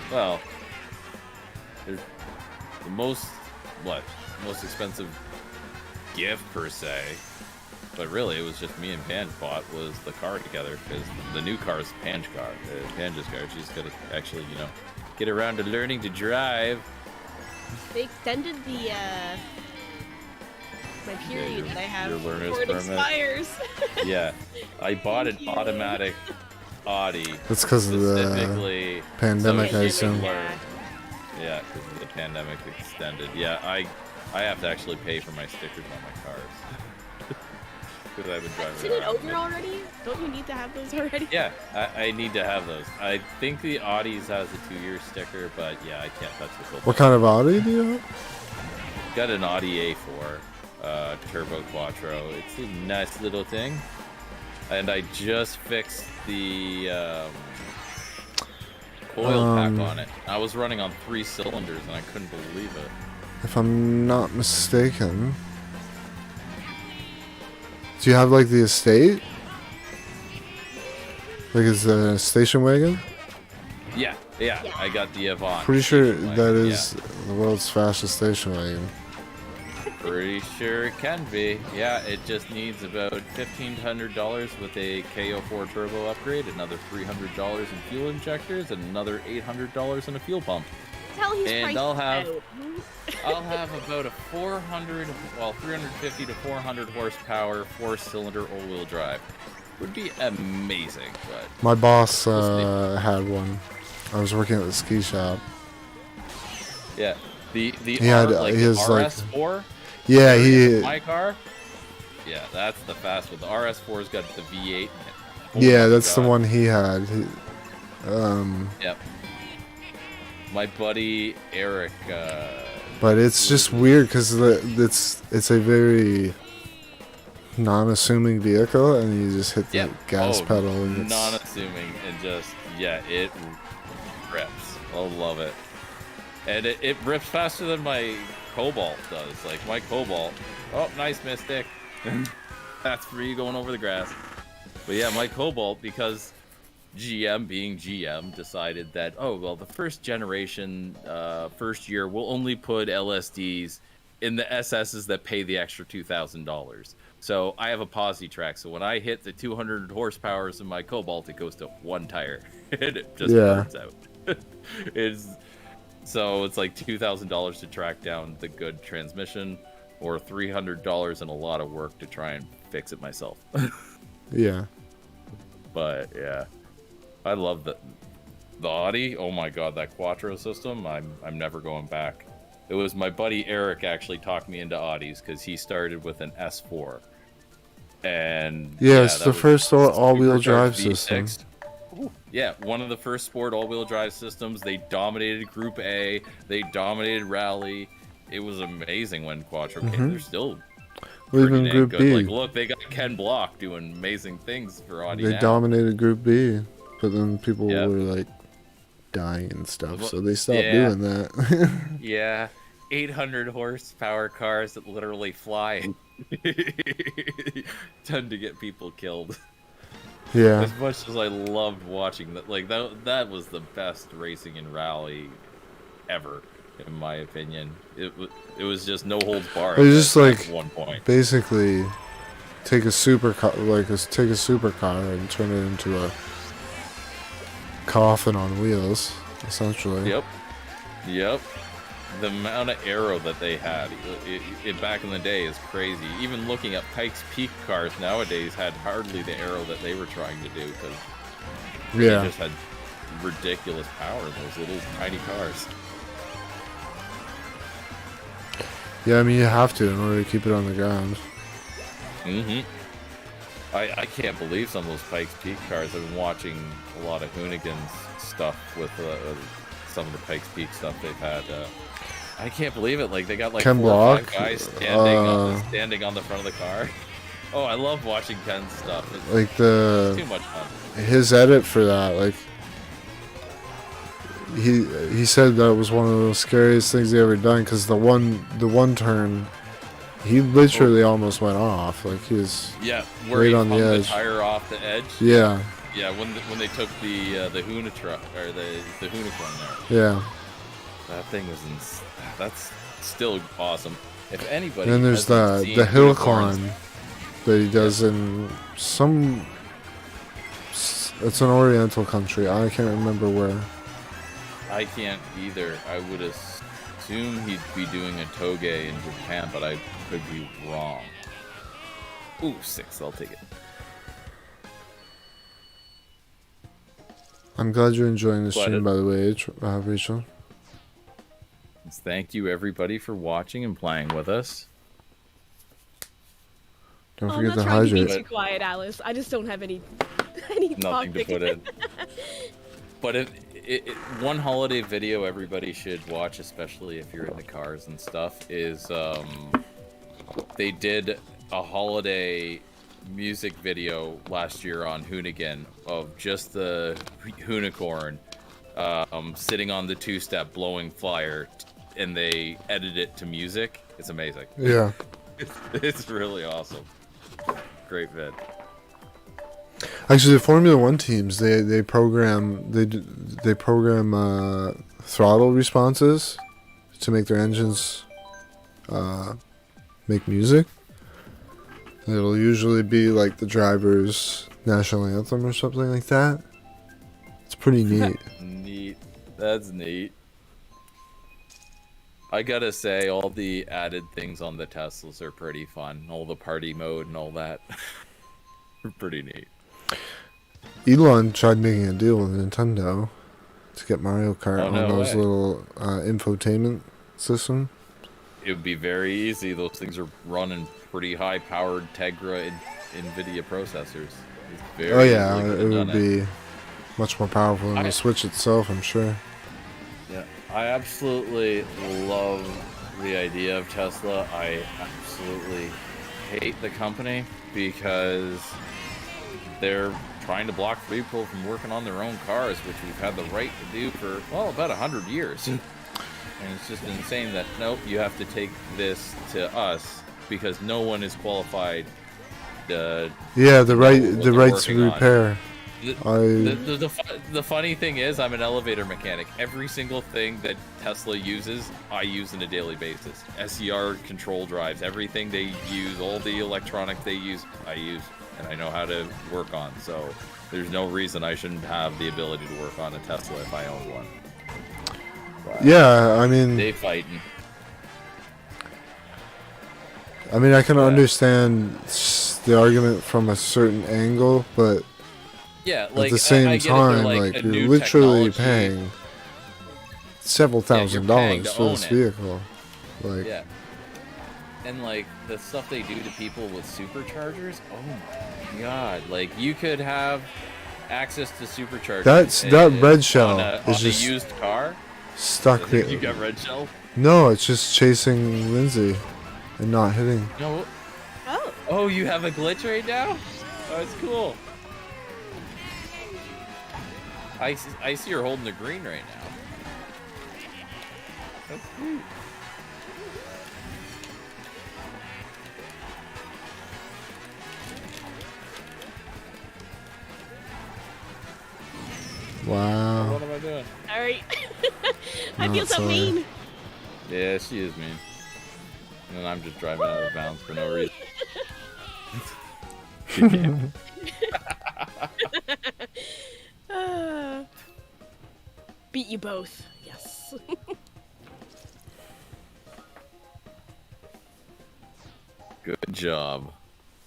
Well, the most expensive gift per se, but really it was just me and Pan bought was the car together, because the new car is Pan's car. Pan's car. She's got to actually, get around to learning to drive. They extended the my period that I have your learner's before it permit. expires. Yeah, I bought an Thank you. automatic Audi. That's because of the Specifically, pandemic, so I it assume. should learn. Yeah, because of the pandemic extended. Yeah, I have to actually pay for my stickers on my cars. Because I've been driving Isn't it around. over already? Don't you need to have those already? Yeah, I need to have those. I think the Audis has a 2-year sticker, but yeah, I can't touch the full. What kind of Audi do you have? Got an Audi A4 Turbo Quattro. It's a nice little thing. And I just fixed the coil pack on it. I was running on 3 cylinders and I couldn't believe it. If I'm not mistaken, do you have like the estate? Like is a station wagon? Yeah, I got the Avant. Pretty sure station that wagon, is the world's fastest station wagon. Pretty sure it can be. Yeah, it just needs about $1,500 with a KO4 turbo upgrade, another $300 in fuel injectors, and another $800 in a fuel pump. Tell he's And priced I'll have- out. I'll have about a 350 to 400 horsepower 4-cylinder all-wheel drive. Would be amazing, but My boss had one. I was working at the ski shop. yeah, the He had- like he the has, like- RS4. Yeah, he. My car. Yeah, that's the fast one. The RS4's got the V8. Yeah, my that's the God. one he had. Yep. My buddy Eric. But it's just weird because it's a very non-assuming vehicle, and you just hit the Yep. gas pedal, and it's non-assuming, and just it rips. I love it, and it rips faster than my Cobalt does. Like my Cobalt. Oh, nice Mystic. That's for you going over the grass. But yeah, my Cobalt, because GM being GM decided that, oh well, the first generation, first year, we'll only put LSDs in the SSs that pay the extra $2,000. So I have a posi track, so when I hit the 200 horsepowers in my Cobalt, it goes to 1 tire, and it just burns out. So it's like $2,000 to track down the good transmission, or $300 and a lot of work to try and fix it myself. yeah. But yeah, I love the Audi. Oh my god, that Quattro system! I'm never going back. It was my buddy Eric actually talked me into Audis because he started with an S4. And Yeah, it's that the was first all-wheel drive supercharged system. V6. Yeah, one of the first sport all-wheel drive systems. They dominated Group A. They dominated Rally. It was amazing when Quattro came. They're still Well, pretty even dang Group good. B, Like, look, they got Ken Block doing amazing things for Audi they now. dominated Group B, but then people Yeah. were like dying and stuff, Well, so they stopped yeah. doing that. Yeah, 800 horsepower cars that literally fly tend to get people killed. yeah. As much as I loved watching that, like that was the best racing in rally ever, in my opinion. It was just no holds barred. It was just at like one point. basically take a supercar, take a supercar and turn it into a coffin on wheels, essentially. Yep. the amount of aero that they had back in the day is crazy. Even looking at Pikes Peak cars nowadays had hardly the aero that they were trying to do because they Yeah. just had ridiculous power in those little tiny cars. Yeah, I mean, you have to in order to keep it on the ground. Mm-hmm. I can't believe some of those Pikes Peak cars. I've been watching a lot of Hoonigan's stuff with some of the Pikes Peak stuff they've had. I can't believe it. Like they got like Ken 4 or 5 Block, guys standing on the front of the car. Oh, I love watching Ken's stuff. It's Like too much fun. his edit for that, like he said that was one of the scariest things he ever done because the one turn, he literally almost went off. Like he was Where right he on the pumped edge. the tire off the edge. Yeah, Yeah, when they took the Hoona truck or the Hoonicorn there. yeah. That thing was that's still awesome. If anybody And then there's hasn't seen the hill Hoonicorns- climb that he does in some. It's an Oriental country. I can't remember where. I can't either. I would assume he'd be doing a toge in Japan, but I could be wrong. Ooh, 6. I'll take it. I'm glad you're enjoying the Glad stream, it- by the way, Rachel. Thank you everybody for watching and playing with us. Don't I'm forget not to trying to be hydrate. too quiet, Alice. I just don't have any Nothing topic. to put in. But one holiday video everybody should watch, especially if you're into cars and stuff, is they did a holiday music video last year on Hoonigan of just the Hoonicorn sitting on the 2-step blowing fire, and they edited it to music. It's amazing. Yeah. It's really awesome. Great vid. Actually, the Formula One teams they program throttle responses to make their engines make music. It'll usually be like the driver's national anthem or something like that. It's pretty neat. Neat. That's neat. I gotta say, all the added things on the Teslas are pretty fun. All the party mode and all that. Pretty neat. Elon tried making a deal with Nintendo to get Mario Kart Oh, on no those way. little infotainment system. It would be very easy. Those things are running pretty high-powered Tegra NVIDIA processors. It's very Oh yeah, easily it could've would done be much more powerful than the Switch itself, I'm sure. Yeah, I absolutely love the idea of Tesla. I absolutely hate the company because they're trying to block people from working on their own cars, which we've had the right to do for, well, about 100 years. And it's just insane that, nope, you have to take this to us because no one is qualified to... Yeah, the right what the they're right to working on. repair. The funny thing is, I'm an elevator mechanic. Every single thing that Tesla uses, I use on a daily basis. SER control drives, everything they use, all the electronics they use, I use, and I know how to work on. So there's no reason I shouldn't have the ability to work on a Tesla if I own one. But Yeah, I mean, they fighting. I can Yeah. understand the argument from a certain angle, but Yeah, at like the same I get it, they're time, like a you're new literally technology. paying several you're paying $1,000s to for this own it. vehicle. Like, Yeah. And like the stuff they do to people with superchargers, oh my god! Like you could have access to superchargers. that red shell on a, is on just a used car. stuck me. You got red shell? No, it's just chasing Lindsay and not hitting. No. Oh, Oh, you have a glitch right now? Oh, it's cool. I see her holding the green right now. That's sweet. Wow. What am I doing? sorry. I No, feel it's so all right. mean. Yeah, she is mean. And I'm just driving out of bounds for no reason. Ah. Beat you both. Yes. Good job.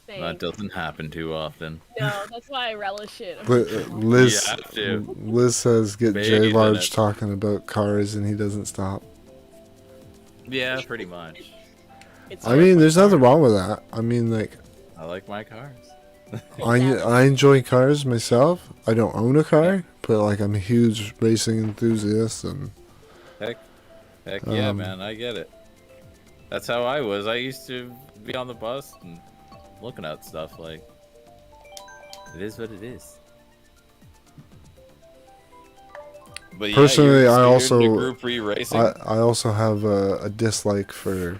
That Thanks. doesn't happen too often. No, that's why I relish it. Liz, You have to. Liz says get Bathe J in Large it. talking about cars and he doesn't stop. Yeah, pretty much. It's I mean, fun. there's nothing wrong with that. I mean, like, I like my cars. I enjoy cars myself. I don't own a car, but like I'm a huge racing enthusiast, and Heck yeah, Um, man. I get it. That's how I was. I used to be on the bus and looking at stuff like. It is what it is. But yeah, Personally, you're I into also- group racing. I also have a dislike for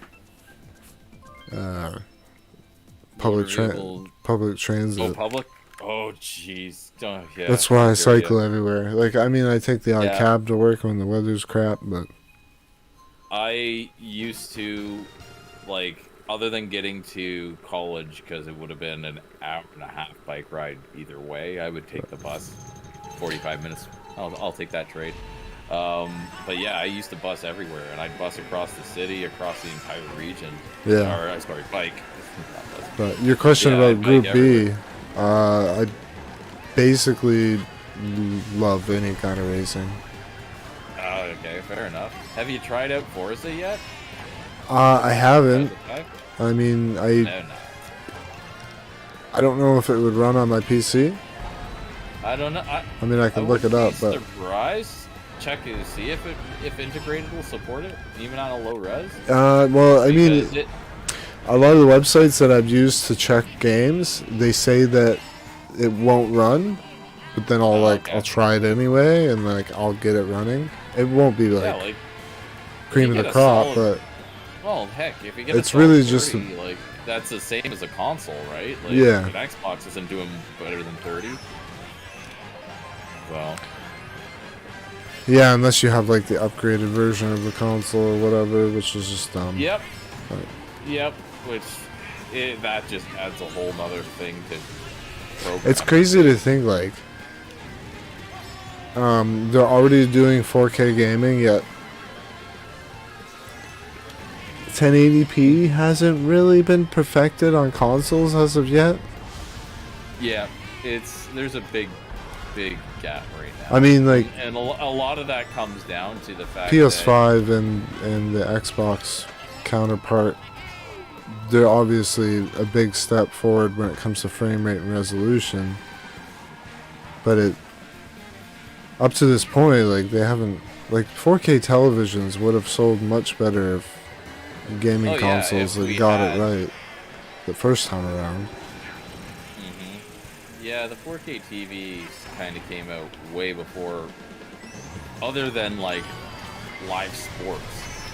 public Vehicle- public transit. Oh, public. Oh, jeez. Oh, yeah. That's why I hear cycle ya. everywhere. Like, I mean, I take the odd Yeah. cab to work when the weather's crap, but I used to, like, other than getting to college, because it would have been an hour and a half bike ride either way, I would take the bus. 45 minutes. I'll take that trade. But yeah, I used to bus everywhere, and I'd bus across the city, across the entire region. yeah. Or, sorry, bike. Not bus. But your question Yeah, I about Group bike B, I basically love any kind of racing. Oh, okay, fair enough. Have you tried out Forza yet? I haven't. Okay. I mean, No, no. I don't know if it would run on my PC. I don't know. I mean, I can look it up, but Surprised. Check to see if integrated will support it, even on a low res. well, I mean, Because a lot of the websites that I've used to check games, they say that it won't run, but then I'll okay. I'll try it anyway, and like I'll get it running. It won't be yeah, like like cream you of get the a crop, solid- but well, heck, if you get It's a solid really just 30, like that's the same as a console, right? Like, Yeah. An Xbox isn't doing better than 30. Well, yeah, unless you have like the upgraded version of the console or whatever, which is just dumb. yep, Right. yep. Which that just adds a whole nother thing to program. It's crazy to think like they're already doing 4K gaming, yet 1080p hasn't really been perfected on consoles as of yet. Yeah, there's a big gap right now. I mean, like and a lot of that comes down to the fact that PS5 and the Xbox counterpart, they're obviously a big step forward when it comes to frame rate and resolution. But it up to this point, like they haven't, like 4K televisions would have sold much better if gaming Oh, yeah, consoles if had we got had- it right the first time around. Yeah, the 4K TVs kind of came out way before, other than like live sports.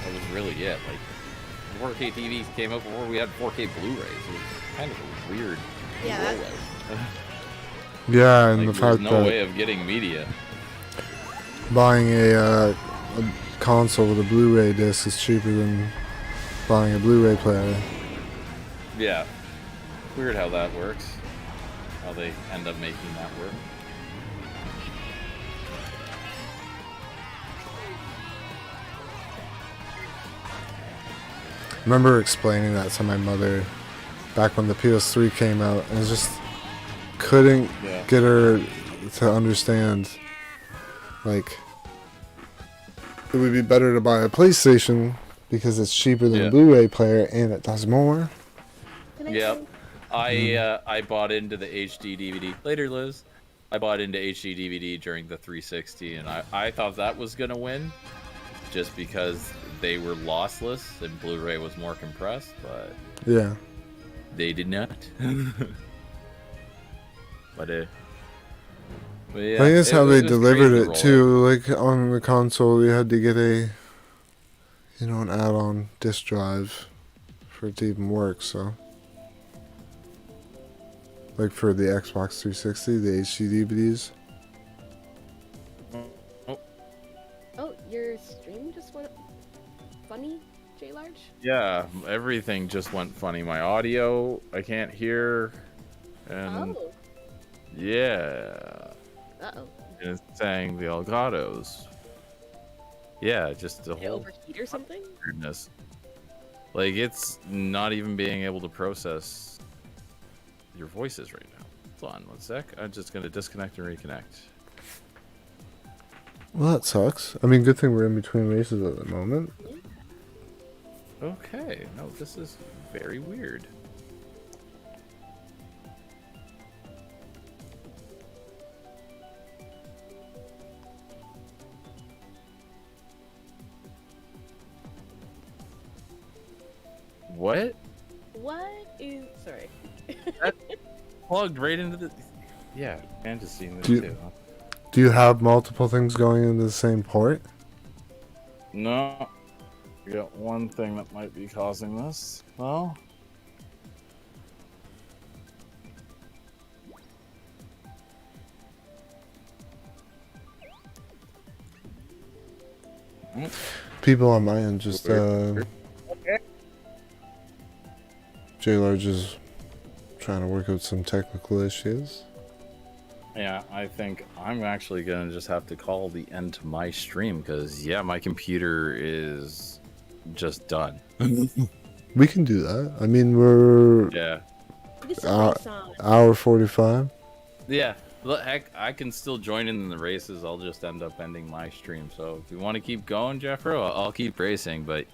That was really it. Like 4K TVs came out before we had 4K Blu-rays. It was kind of a weird Yeah, that- rollout. Yeah, and Like, the there's fact no that way of getting media. buying a console with a Blu-ray disc is cheaper than buying a Blu-ray player. Yeah, weird how that works. How they end up making that work. I remember explaining that to my mother back when the PS3 came out, and I just couldn't Yeah. get her to understand, like, it would be better to buy a PlayStation because it's cheaper than Yeah. a Blu-ray player and it does more. Yep. I bought into the HD DVD later, Liz. I bought into HD DVD during the 360, and I thought that was gonna win, just because they were lossless and Blu-ray was more compressed, but Yeah. they did not. but yeah, I guess how they was delivered crazy it to roll too, like on the console, you had to get an add-on disc drive for it to even work. So, like for the Xbox 360, the HD DVDs. Oh, your stream just went funny, J Large? Yeah, everything just went funny. My audio, I can't hear, and Oh. yeah. Uh-oh. And it's saying the Elgato's. Yeah, just the Did it whole overheat or something? weirdness. Like, it's not even being able to process your voices right now. Hold on one sec. I'm just going to disconnect and reconnect. Well, that sucks. I mean, good thing we're in between races at the moment. Okay. No, this is very weird. What? What is? Sorry. That plugged right into the. Yeah, and just seeing this Do you- too. Huh? Do you have multiple things going into the same port? No. We got one thing that might be causing this. Well. People on my end just, Okay. J-Large is trying to work out some technical issues. Yeah, I think I'm actually gonna just have to call the end to my stream because yeah, my computer is just done. We can do that. I mean, we're Yeah, This is Uh, my song. hour 45. yeah. Look, heck, I can still join in the races. I'll just end up ending my stream. So if you want to keep going, Jeffro, I'll keep racing. But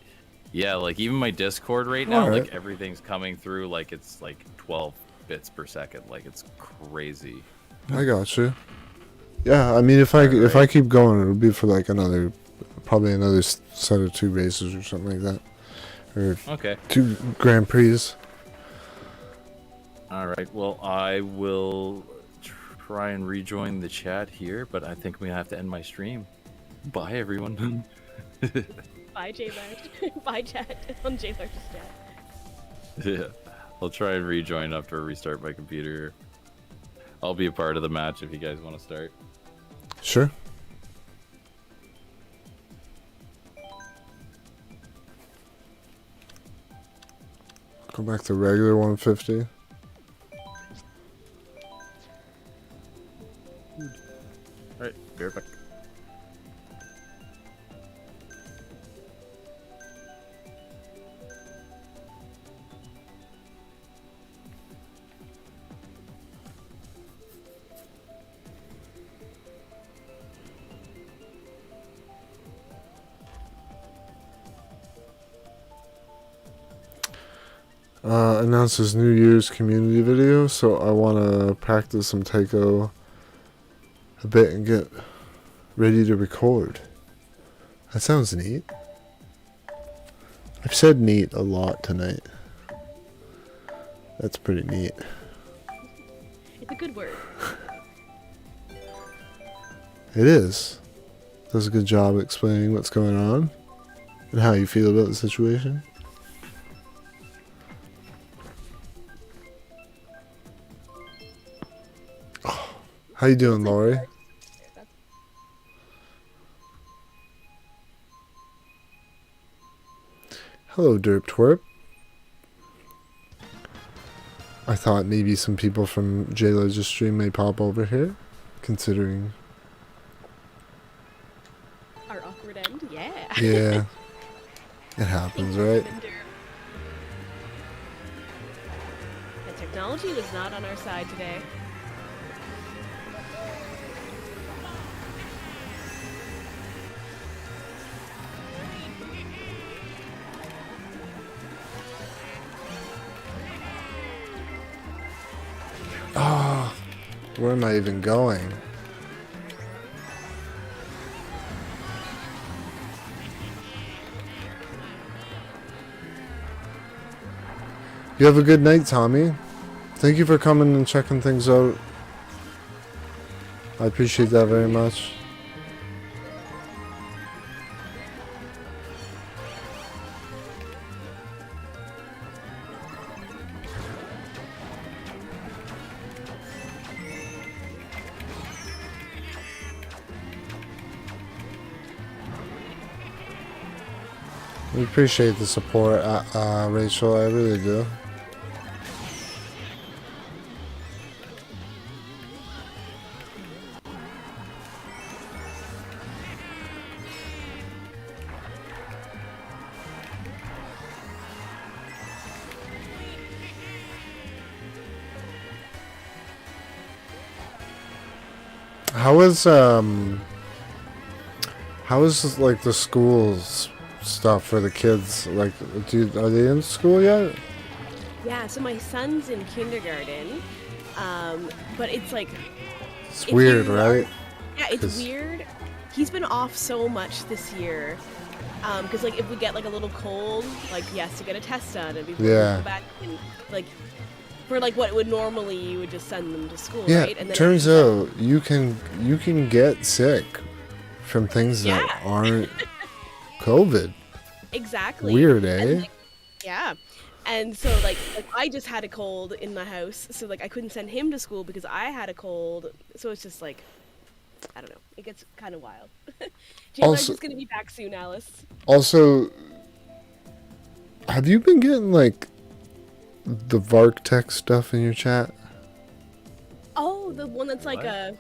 yeah, like even my Discord right now, Alright. like everything's coming through like it's like 12 bits per second. Like it's crazy. I got you. Yeah, I mean, if I keep going, it'll be for like probably another set of 2 races or something like that, or Okay. 2 Grand Prix. All right. Well, I will try and rejoin the chat here, but I think we have to end my stream. Bye, everyone. Bye, J-Large. Bye, chat. On J-Large's chat. Yeah, I'll try and rejoin after I restart my computer. I'll be a part of the match if you guys want to start. Sure. Go back to regular 150. All right, be right back. Announces New Year's community video, so I want to practice some taiko a bit and get ready to record. That sounds neat. I've said neat a lot tonight. That's pretty neat. It's a good word. It is. Does a good job explaining what's going on and how you feel about the situation. How you doing, Lori? Hello, Derp Twerp. I thought maybe some people from J-Large's stream may pop over here, considering... Our awkward end? Yeah. Yeah, it happens, right? The technology was not on our side today. Ah, where am I even going? You have a good night, Tommy. Thank you for coming and checking things out. I appreciate that very much. We appreciate the support, Rachel. I really do. How is like the schools stuff for the kids? Like, are they in school yet? Yeah, so my son's in kindergarten, but it's like It's if weird, you are- right? yeah, it's 'Cause- weird. He's been off so much this year, because like if we get like a little cold, like he has to get a test done, and before we Yeah. go back and like for like what would normally you would just send them to school, Yeah. right? And then Turns out you can get sick from things that Yeah. aren't COVID. exactly Weird, And, eh? like, yeah. And so like I just had a cold in the house, so like I couldn't send him to school because I had a cold. So it's just like I don't know. It gets kind of wild. Jalen's Also- just gonna be back soon, Alice. Also, have you been getting like the Vark tech stuff in your chat? Oh, the one that's like What?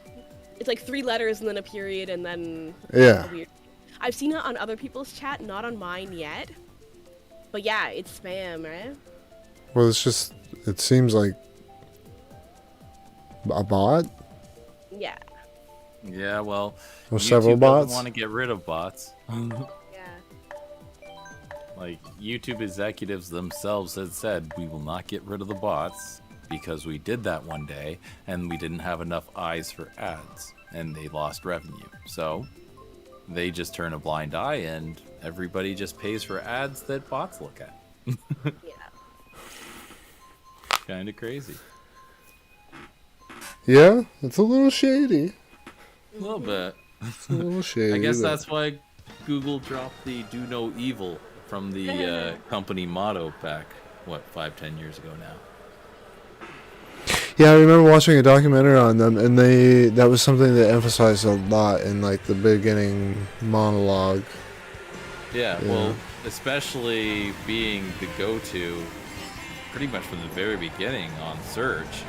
it's like 3 letters and then a period and then Yeah. a weird. I've seen it on other people's chat, not on mine yet. But yeah, it's spam, right? Well, it seems like a bot Yeah, Yeah, well, or several YouTube bots. doesn't want to get rid of bots. yeah. Like, YouTube executives themselves had said, we will not get rid of the bots because we did that one day and we didn't have enough eyes for ads and they lost revenue. So they just turn a blind eye and everybody just pays for ads that bots look at. Yeah. Kind of crazy. Yeah, it's a little shady. A little bit. It's a little shady. I guess but- that's why Google dropped the do no evil from the company motto back, 5-10 years ago now. Yeah, I remember watching a documentary on them, and that was something they emphasized a lot in like the beginning monologue. Yeah, Yeah. well, especially being the go-to pretty much from the very beginning on search,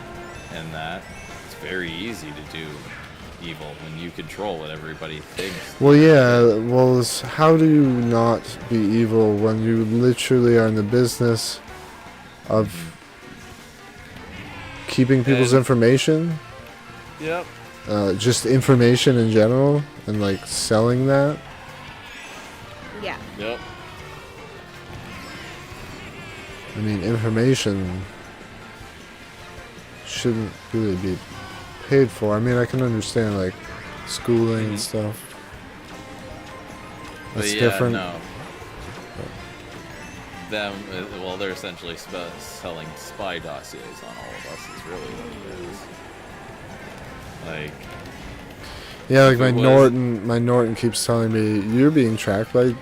and that it's very easy to do evil when you control what everybody thinks. Well, yeah. Well, how do you not be evil when you literally are in the business of keeping people's And- information, Yep. just information in general, and like selling that? Yeah. Yep. I mean, information shouldn't really be paid for. I mean, I can understand like schooling and stuff. But That's yeah, different. no. Them, well, they're essentially selling spy dossiers on all of us. It's really what it is. Like, Yeah, like If my it was- Norton keeps telling me you're being tracked by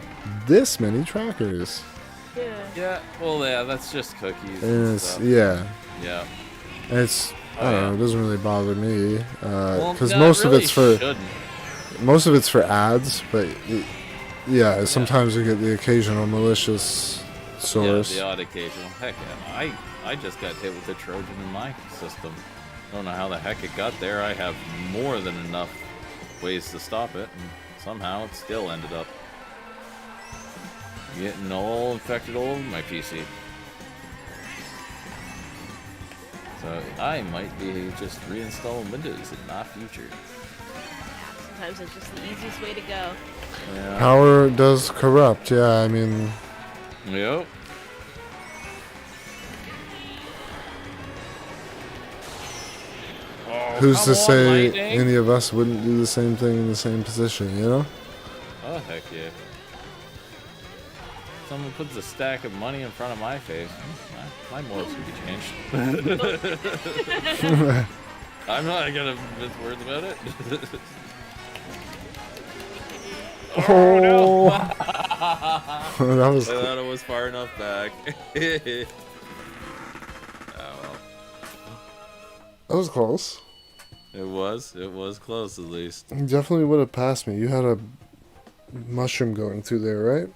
this many trackers, Yeah. yeah, well, yeah, that's just cookies. and it's stuff. yeah, Yeah. and it's I Oh, don't know, yeah. it doesn't really bother me Well, because no, most it really of it's for shouldn't. ads, but yeah, sometimes we get the occasional malicious source. Yeah, the odd occasional. Heck, yeah, I just got hit with a Trojan in my system. Don't know how the heck it got there. I have more than enough ways to stop it, and somehow it still ended up getting all infected all over my PC. So I might be just reinstalling Windows and not future. Sometimes it's just the easiest way to go. Yeah. Power does corrupt. Yeah, I mean, Yep. Oh, who's come to on, say Lightning. any of us wouldn't do the same thing in the same position? You know? Oh, heck yeah. Someone puts a stack of money in front of my face. My morals can be changed. I'm not gonna mince words about it. Oh, that was I thought it was far enough back. Oh, well. that was close. It was close at least. You definitely would have passed me. You had a mushroom going through there, right?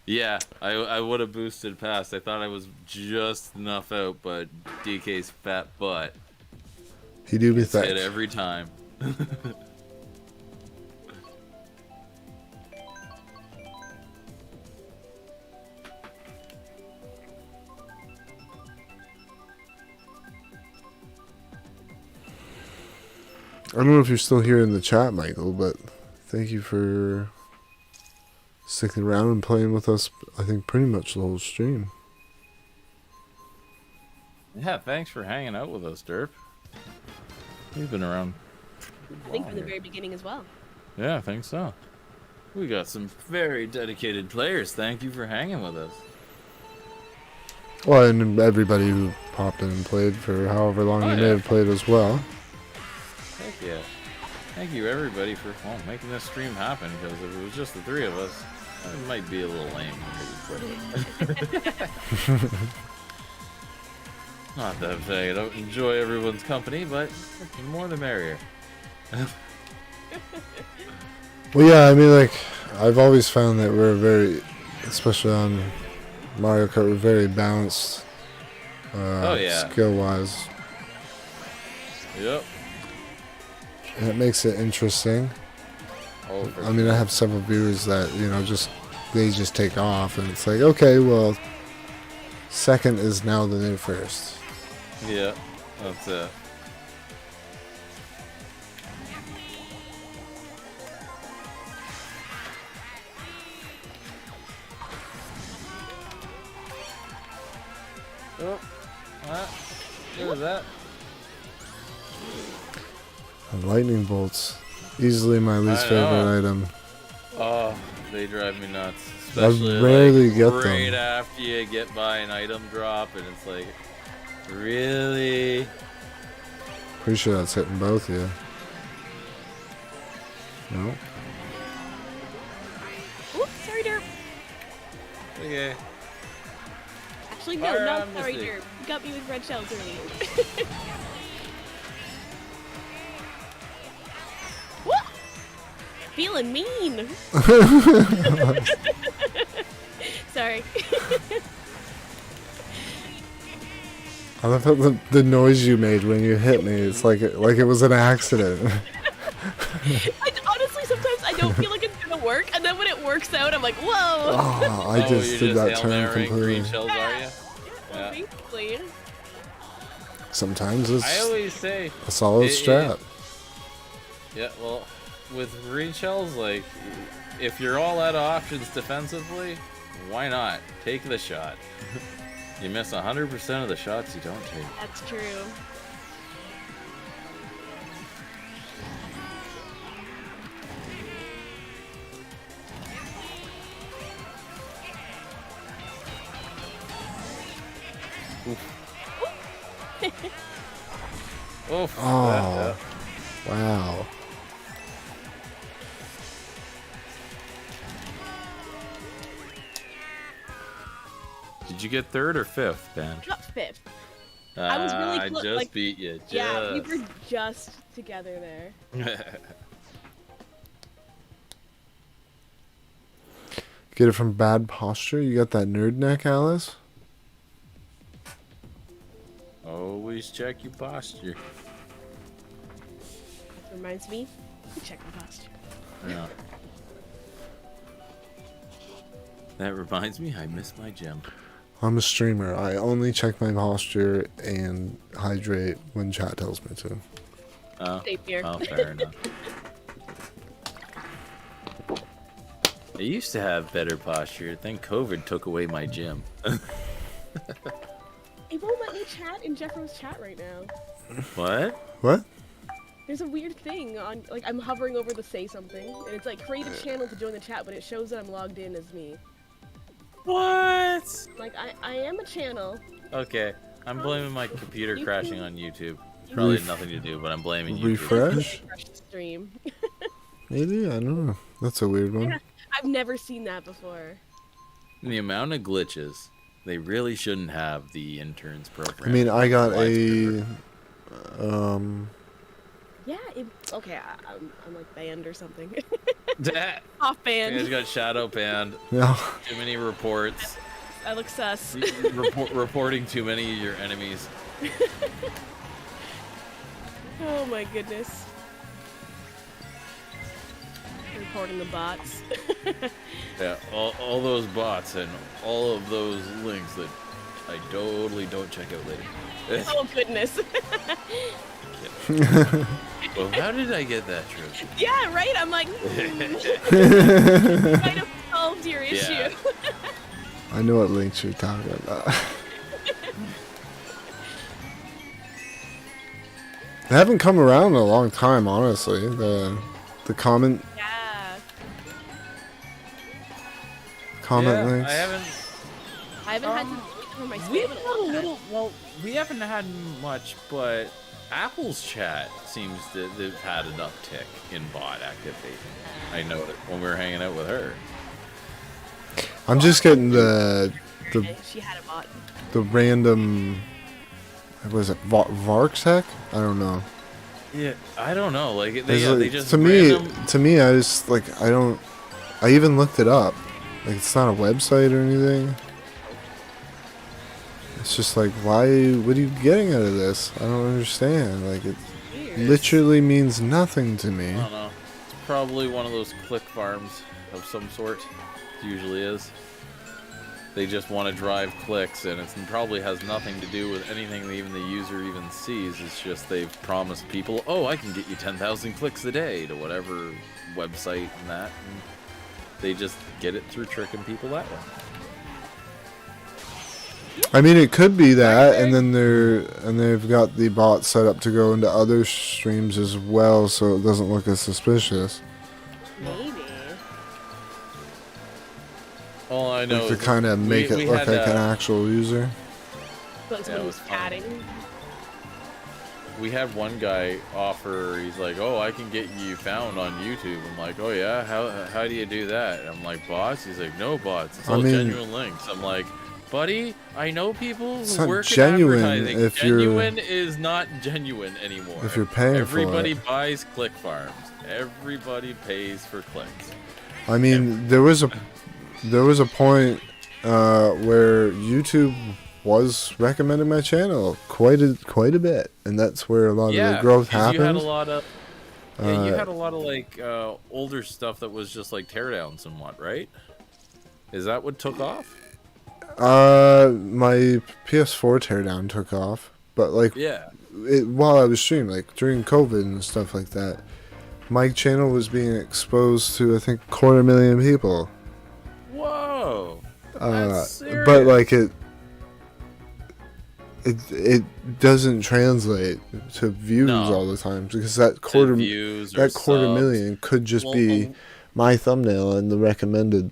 Yeah, I would have boosted past. I thought I was just enough out, but DK's fat butt He do be gets hit thick. every time. I don't know if you're still here in the chat, Michael, but thank you for sticking around and playing with us, I think, pretty much the whole stream. Yeah, thanks for hanging out with us, Derp. You've been around. I think from the very beginning as well. Yeah, I think so. We got some very dedicated players. Thank you for hanging with us. Well, and everybody who popped in and played for however long you may have played as well. Heck yeah. Thank you, everybody, for making this stream happen, because if it was just the three of us, it might be a little lame. Not that I don't enjoy everyone's company, but the more the merrier. Well, yeah, I mean, like, I've always found that we're very, especially on Mario Kart, we're very balanced skill-wise. Yep. And it makes it interesting. I mean, I have several viewers that, you know, they just take off, and it's like, okay, well, second is now the new first. Yeah, that's it. Oh, look at that. Lightning bolts, easily my least favorite item. Oh, they drive me nuts. I Especially rarely like, get right them. after you get by an item drop, and it's like, really? Pretty sure that's hitting both of you. No. Oops, sorry, Derp. Okay. Actually, no, Fire not on sorry, Mystic. Derp. You got me with red shells earlier. Woo! Feeling mean. Sorry. I love how the noise you made when you hit me. It's like it was an accident. Honestly, sometimes I don't feel like it's gonna work, and then when it works out, I'm like, whoa. Oh, I just you're did just that Hail turn Marrying completely. green shells, are you? Well, basically. Sometimes I it's always say a solid strat. Yeah, well, with green shells, like, if you're all out of options defensively, why not? Take the shot. You miss 100% of the shots you don't take. That's true. Oof. Oh, wow. Did you get third or fifth, Ben? Not fifth. I was really I just like, beat you. Yeah, we were just together there. Get it from bad posture? You got that nerd neck, Alice? Always check your posture. Reminds me, check my posture. Yeah. That reminds me, I missed my gym. I'm a streamer. I only check my posture and hydrate when chat tells me to. Oh, Same here. oh, fair enough. I used to have better posture. Then COVID took away my gym. It won't let me chat in Jeffro's chat right now. What? What? There's a weird thing on, like, I'm hovering over the say something, and it's like, create a channel to join the chat, but it shows that I'm logged in as me. What? Like, I am a channel. Okay, I'm blaming my computer crashing on YouTube. Probably had nothing to do, but I'm blaming YouTube. Refresh? Refresh the stream. Maybe? I don't know. That's a weird one. I've never seen that before. The amount of glitches, they really shouldn't have the interns program. I mean, I got Live a... Yeah, okay, I'm like banned or something. That Off you guys banned. got shadow banned. Yeah. Too many reports. I look sus. Reporting too many of your enemies. Oh my goodness. Reporting the bots. Yeah, all those bots and all of those links that I totally don't check out later. Oh goodness. Well, how did I get that trophy? Yeah, right. I'm like, might have solved your issue. Yeah. I know what links you're talking about. They haven't come around in a long time, honestly. The comment Yeah. links. I I haven't had to look for my We've spam in a had a long time. little. Well, we haven't had much, but Apple's chat seems to have had an uptick in bot activity. I noticed when we were hanging out with her. I'm just getting the Okay, she had a bot. random. What was it Varksec? I don't know. Yeah, I don't know. Like It's they like- just to random... me, I just like I don't. I even looked it up. Like it's not a website or anything. It's just like why? What are you getting out of this? I don't understand. Like it Weird. literally means nothing to me. I don't know. It's probably one of those click farms of some sort. It usually is. They just want to drive clicks, and it probably has nothing to do with anything that even the user even sees. It's just they've promised people, oh, I can get you 10,000 clicks a day to whatever website and that. And they just get it through tricking people that way. I mean, it could be that, and then they've got the bot set up to go into other streams as well, so it doesn't look as suspicious. Maybe. All I know Like to is kind of make it look had, like an actual user. Like Yeah, someone it was was fun. chatting. we had one guy offer, he's like, oh, I can get you found on YouTube. I'm like, oh yeah, how do you do that? I'm like, bots? He's like, no bots, it's all genuine links. I'm like, buddy, I know people It's who not work genuine in advertising. if you're- Genuine is not genuine anymore. If you're paying Everybody for it. buys click farms. Everybody pays for clicks. I mean, there was a point where YouTube was recommending my channel quite a bit, and that's where a lot of the growth 'cause you had a happened. lot of you had a lot of like older stuff that was just like teardowns and what, right? Is that what took off? My PS4 teardown took off, but like Yeah. while I was streaming, like during COVID and stuff like that, my channel was being exposed to I think 250,000 people. Whoa. That's But like serious. it doesn't translate to views No. all the time because that To views or that quarter subs. million could just Well, be my thumbnail in the recommended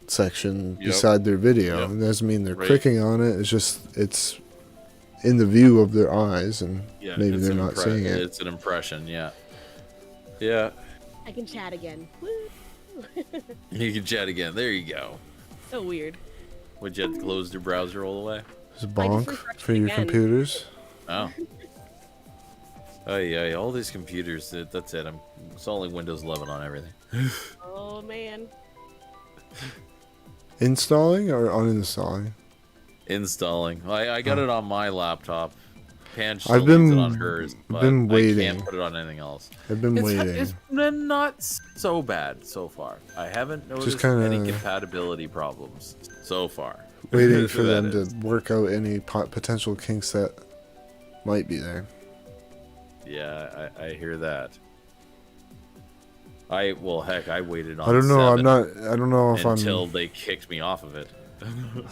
section Yep. beside their video. Yep. It doesn't mean they're Right. clicking on it. It's just it's in the view of their eyes, and Yeah, maybe it's they're an not seeing it. It's an impression, yeah. Yeah. I can chat again. Woo. You can chat again. There you go. So weird. Would you have to close your browser all the way? It's a bonk refreshed for your again. computers. Oh. Oh yeah, all these computers, that's it. I'm installing Windows 11 on everything. Oh man. Installing or uninstalling? Installing. I got it on my laptop. Pan I've still needs been- it on hers, but been I waiting. can't put it on anything else. I've been waiting. It's been not so bad so far. I haven't noticed kinda- any compatibility problems so far. Waiting for That them is. to work out any potential kinks that might be there. Yeah, I hear that. Well, heck, I waited on. I don't know. 7 I don't know if until they kicked me off of it.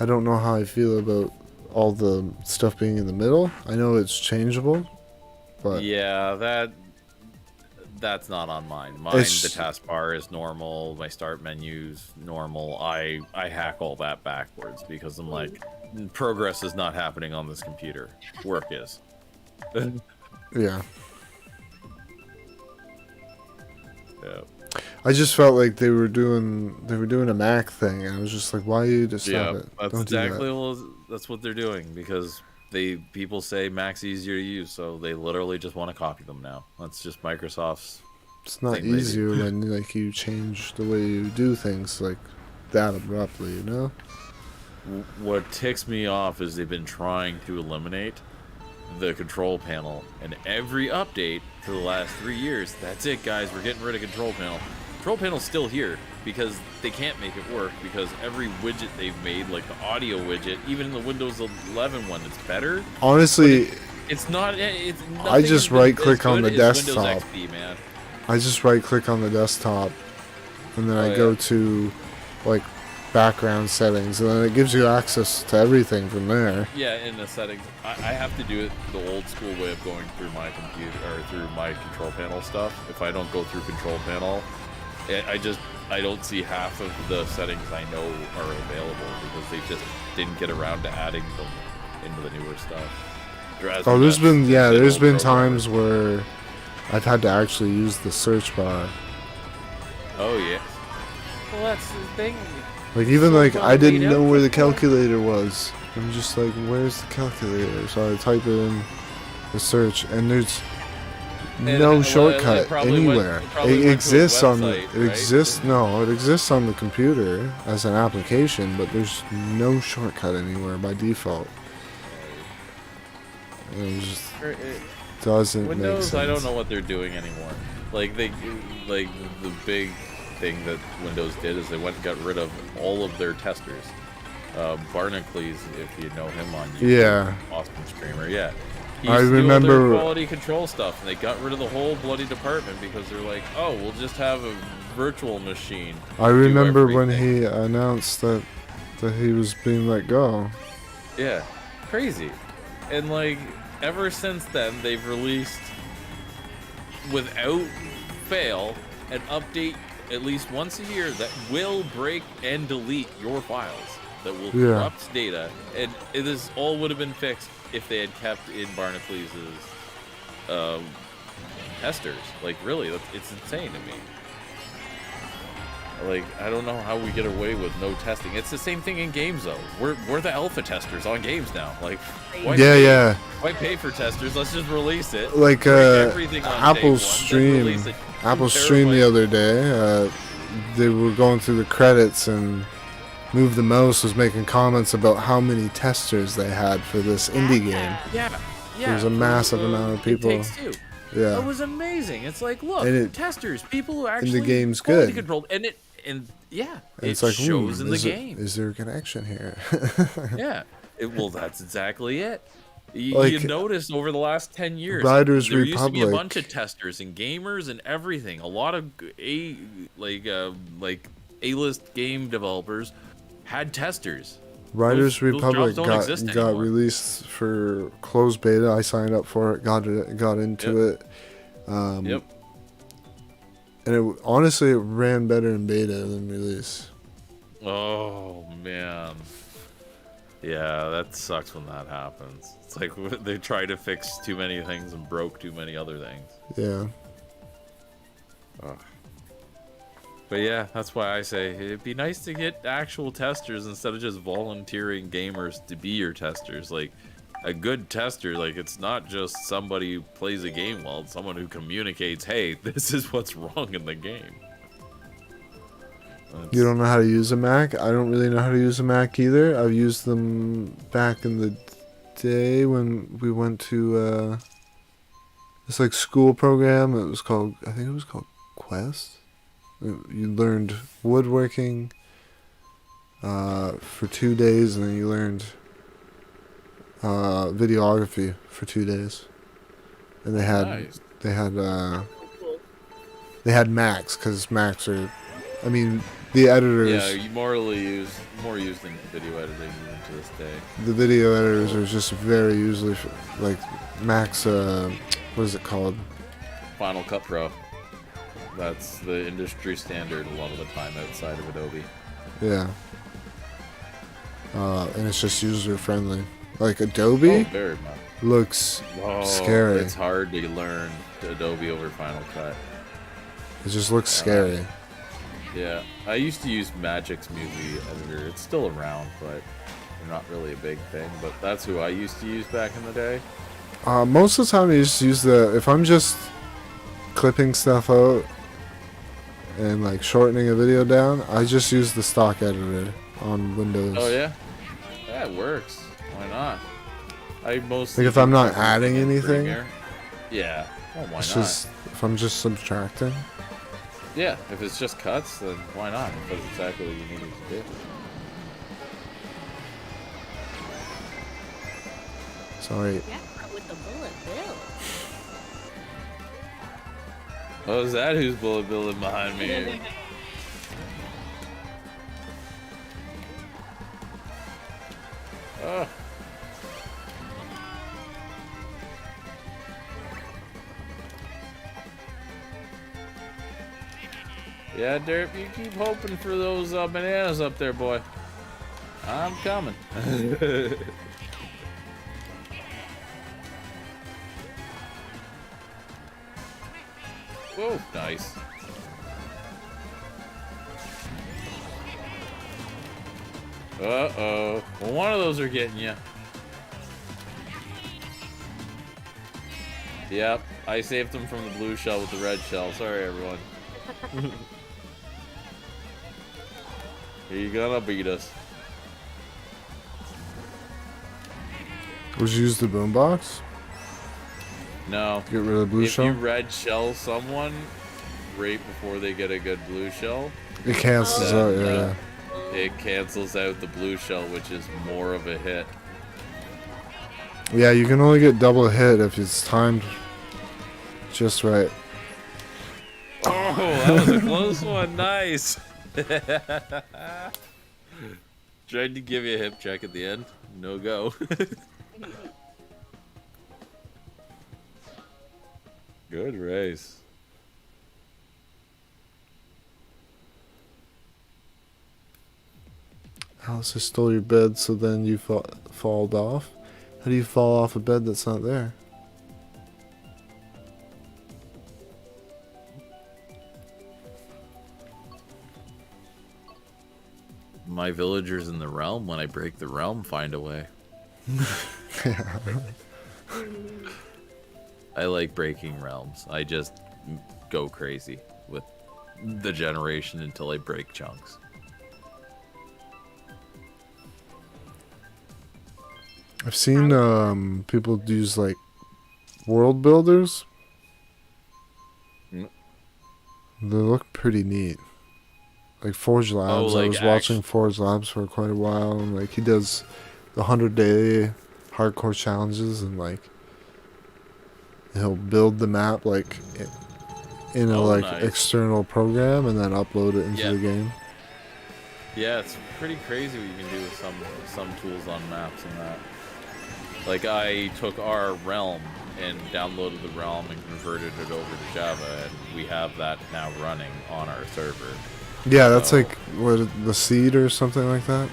I don't know how I feel about all the stuff being in the middle. I know it's changeable, but Yeah, that's not on mine. Mine, It's- the taskbar is normal. My start menu's normal. I hack all that backwards because I'm like, progress is not happening on this computer. Work is. yeah. Yeah. I just felt like they were doing a Mac thing, and I was just like, why you just stop Yeah, it? that's Don't exactly do that. that's what they're doing because people say Mac's easier to use, so they literally just want to copy them now. That's just Microsoft's. It's not thing they do. easier when like you change the way you do things like that abruptly, you know? What ticks me off is they've been trying to eliminate the control panel, and every update for the last 3 years, that's it, guys. We're getting rid of control panel. control panel's still here because they can't make it work because every widget they've made, like the audio widget, even the Windows 11 one, it's better. Honestly, it's not. I just right-click on the desktop. Windows XP, man. I just right-click on the desktop, and then I go to like background settings, and then it gives you access to everything from there. Yeah, in the settings, I have to do it the old school way of going through my computer or through my control panel stuff. If I don't go through control panel, I don't see half of the settings I know are available because they just didn't get around to adding them into the newer stuff. Oh, there's been times where I've had to actually use the search bar. Oh yeah. Well, that's the thing. Like even like I didn't know where the calculator was. I'm just like, where's the calculator? So I type it in the search, and there's no shortcut anywhere. It exists on the it exists on the computer as an application, but there's no shortcut anywhere by default. It just doesn't make sense. Windows, I don't know what they're doing anymore. Like the big thing that Windows did is they went and got rid of all of their testers. Barnacules, if you know him on YouTube, awesome streamer, yeah. I remember quality control stuff, and they got rid of the whole bloody department because they're like, oh, we'll just have a virtual machine. I remember when he announced that he was being let go. Yeah, crazy. And like ever since then, they've released without fail an update at least once a year that will break and delete your files, that will corrupt data, and this all would have been fixed if they had kept in Barnacules' testers. Like, really, it's insane to me. Like, I don't know how we get away with no testing. It's the same thing in games, though. We're the alpha testers on games now. Like, why pay for testers? Let's just release it. Like Apple's stream the other day. They were going through the credits, and Move the Mouse was making comments about how many testers they had for this indie game. Yeah. There's a massive amount of people. It Takes Two. Yeah. It was amazing. It's like, look, testers, people who actually and the game's good. Controlled, and it it's like, shows in the game. Is there a connection here? Yeah. Well, that's exactly it. You notice over the last 10 years, Riders there Republic. used to be a bunch of testers and gamers and everything. A lot of A-list game developers had testers. Riders Republic got released for closed beta. I signed up for it, got into it. And honestly, it ran better in beta than release. Oh, man. Yeah, that sucks when that happens. It's like they try to fix too many things and broke too many other things. Yeah. Ugh. But yeah, that's why I say it'd be nice to get actual testers instead of just volunteering gamers to be your testers. Like, a good tester, like, it's not just somebody who plays a game well, it's someone who communicates, hey, this is what's wrong in the game. You don't know how to use a Mac? I don't really know how to use a Mac either. I've used them back in the day when we went to this like school program. I think it was called Quest. You learned woodworking for 2 days, and then you learned videography for 2 days. And they had Macs, because Macs are, I mean, the editors. Yeah, more used in video editing even to this day. The video editors are just very usually like Macs. What is it called? Final Cut Pro. That's the industry standard a lot of the time outside of Adobe. Yeah. And it's just user friendly. Like Adobe very much. Looks scary. It's hard to learn Adobe over Final Cut. It just looks scary. Yeah, I used to use Magic's movie editor. It's still around, but they're not really a big thing. But that's who I used to use back in the day. Most of the time I just use if I'm just clipping stuff out and like shortening a video down, I just use the stock editor on Windows. Oh yeah? Yeah, it works. Why not? I mostly like if I'm not adding anything. Yeah. Well, why not? Just if I'm just subtracting. Yeah, if it's just cuts, then why not? If that's exactly what you needed to do. Sorry. Yeah, with the bullet bill. Oh, is that who's bullet billing behind me? Oh. Yeah, Derp, you keep hoping for those bananas up there, boy. I'm coming. Whoa, nice. Uh-oh. Well, one of those are getting you. Yep, I saved them from the blue shell with the red shell. Sorry, everyone. You're gonna beat us. Would you use the boombox? No. Get rid of the blue if shell? you red shell someone right before they get a good blue shell, It cancels out, yeah. it cancels out the blue shell, which is more of a hit. Yeah, you can only get double hit if it's timed just right. Oh, that was a close one. Nice. Tried to give you a hip check at the end. No go. Good race. Alice, I stole your bed, so then you fall off? How do you fall off a bed that's not there? My villagers in the realm, when I break the realm, find a way. I like breaking realms. I just go crazy with the generation until I break chunks. I've seen people use like world builders. Mm. They look pretty neat. Like Forge Labs, like I was watching Forge Labs for quite a while, and like he does the 100-day hardcore challenges, and like he'll build the map like in a nice. external program and then upload it into the game. Yeah, it's pretty crazy what you can do with some tools on maps and that. Like I took our realm and downloaded the realm and converted it over to Java, and we have that now running on our server. Yeah, that's like what, the seed or something like that.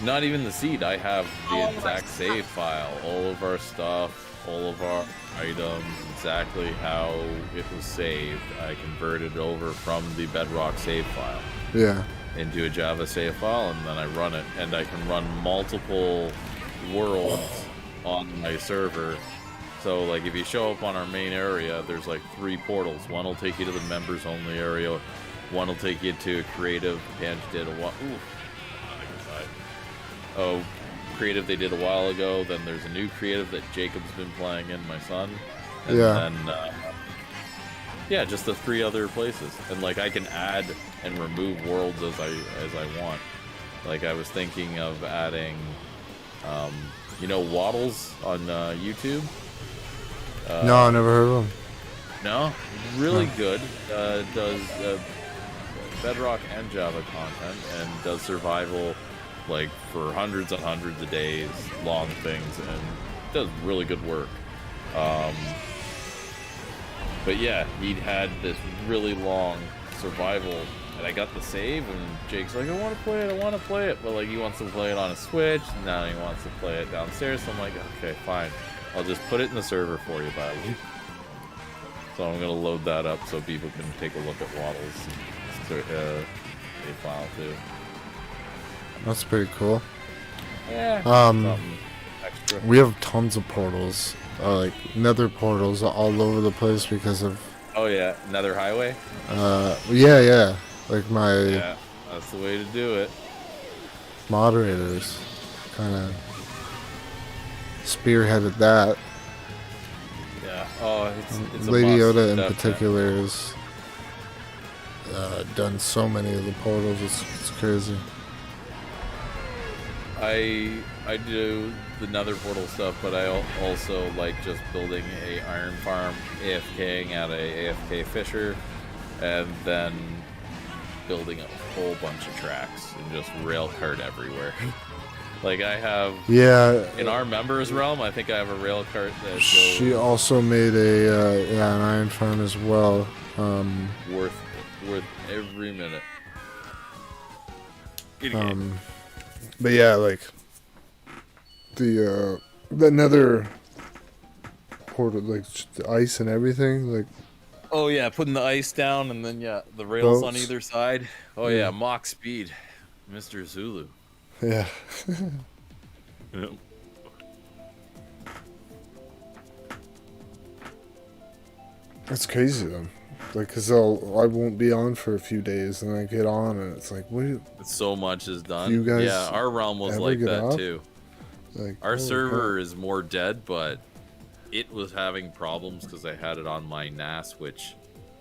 Not even the seed. I have the exact save file, all of our stuff, all of our items, exactly how it was saved. I converted it over from the Bedrock save file. Yeah. Into a Java save file, and then I run it, and I can run multiple worlds on my server. So like if you show up on our main area, there's like 3 portals. One will take you to the members only area, one will take you to creative. Pange did a while. Oh, creative they did a while ago. Then there's a new creative that Jacob's been playing in, my son. And then yeah, just the 3 other places. And like I can add and remove worlds as I want. Like I was thinking of adding you know Waddles on YouTube? No, I never heard of him. No? Really good. Does Bedrock and Java content, and does survival like for hundreds and hundreds of days, long things, and does really good work. But yeah, he'd had this really long survival, and I got the save, and Jake's like, I want to play it, but like he wants to play it on a Switch, and now he wants to play it downstairs, so I'm like, okay, fine. I'll just put it in the server for you, buddy. So I'm going to load that up so people can take a look at Waddle's a file too. That's pretty cool. Yeah. Extra. We have tons of portals, like nether portals all over the place because of. Oh yeah, Nether Highway. Yeah. Like my. Yeah, that's the way to do it. Moderators, kind of spearheaded that. Yeah. Oh, it's Lady a must, Yoda in definitely. particular is done so many of the portals. It's crazy. I do the Nether portal stuff, but I also like just building a iron farm, AFKing at a AFK Fisher, and then building a whole bunch of tracks and just rail cart everywhere. Like I have, in our members realm, I think I have a rail cart that goes. She also made an iron farm as well. Worth every minute. But yeah, like the Nether portal, like the ice and everything, like. Oh yeah, putting the ice down and then the rails on Boats. either side. Oh yeah, Mach speed, Mr. Zulu. Yeah. Yep. That's crazy though. Like, cause I won't be on for a few days, and I get on, and it's like, what? Do you, So much is done. You guys yeah, our realm was ever like get that off? too. like Our holy server crap. is more dead, but it was having problems because I had it on my NAS, which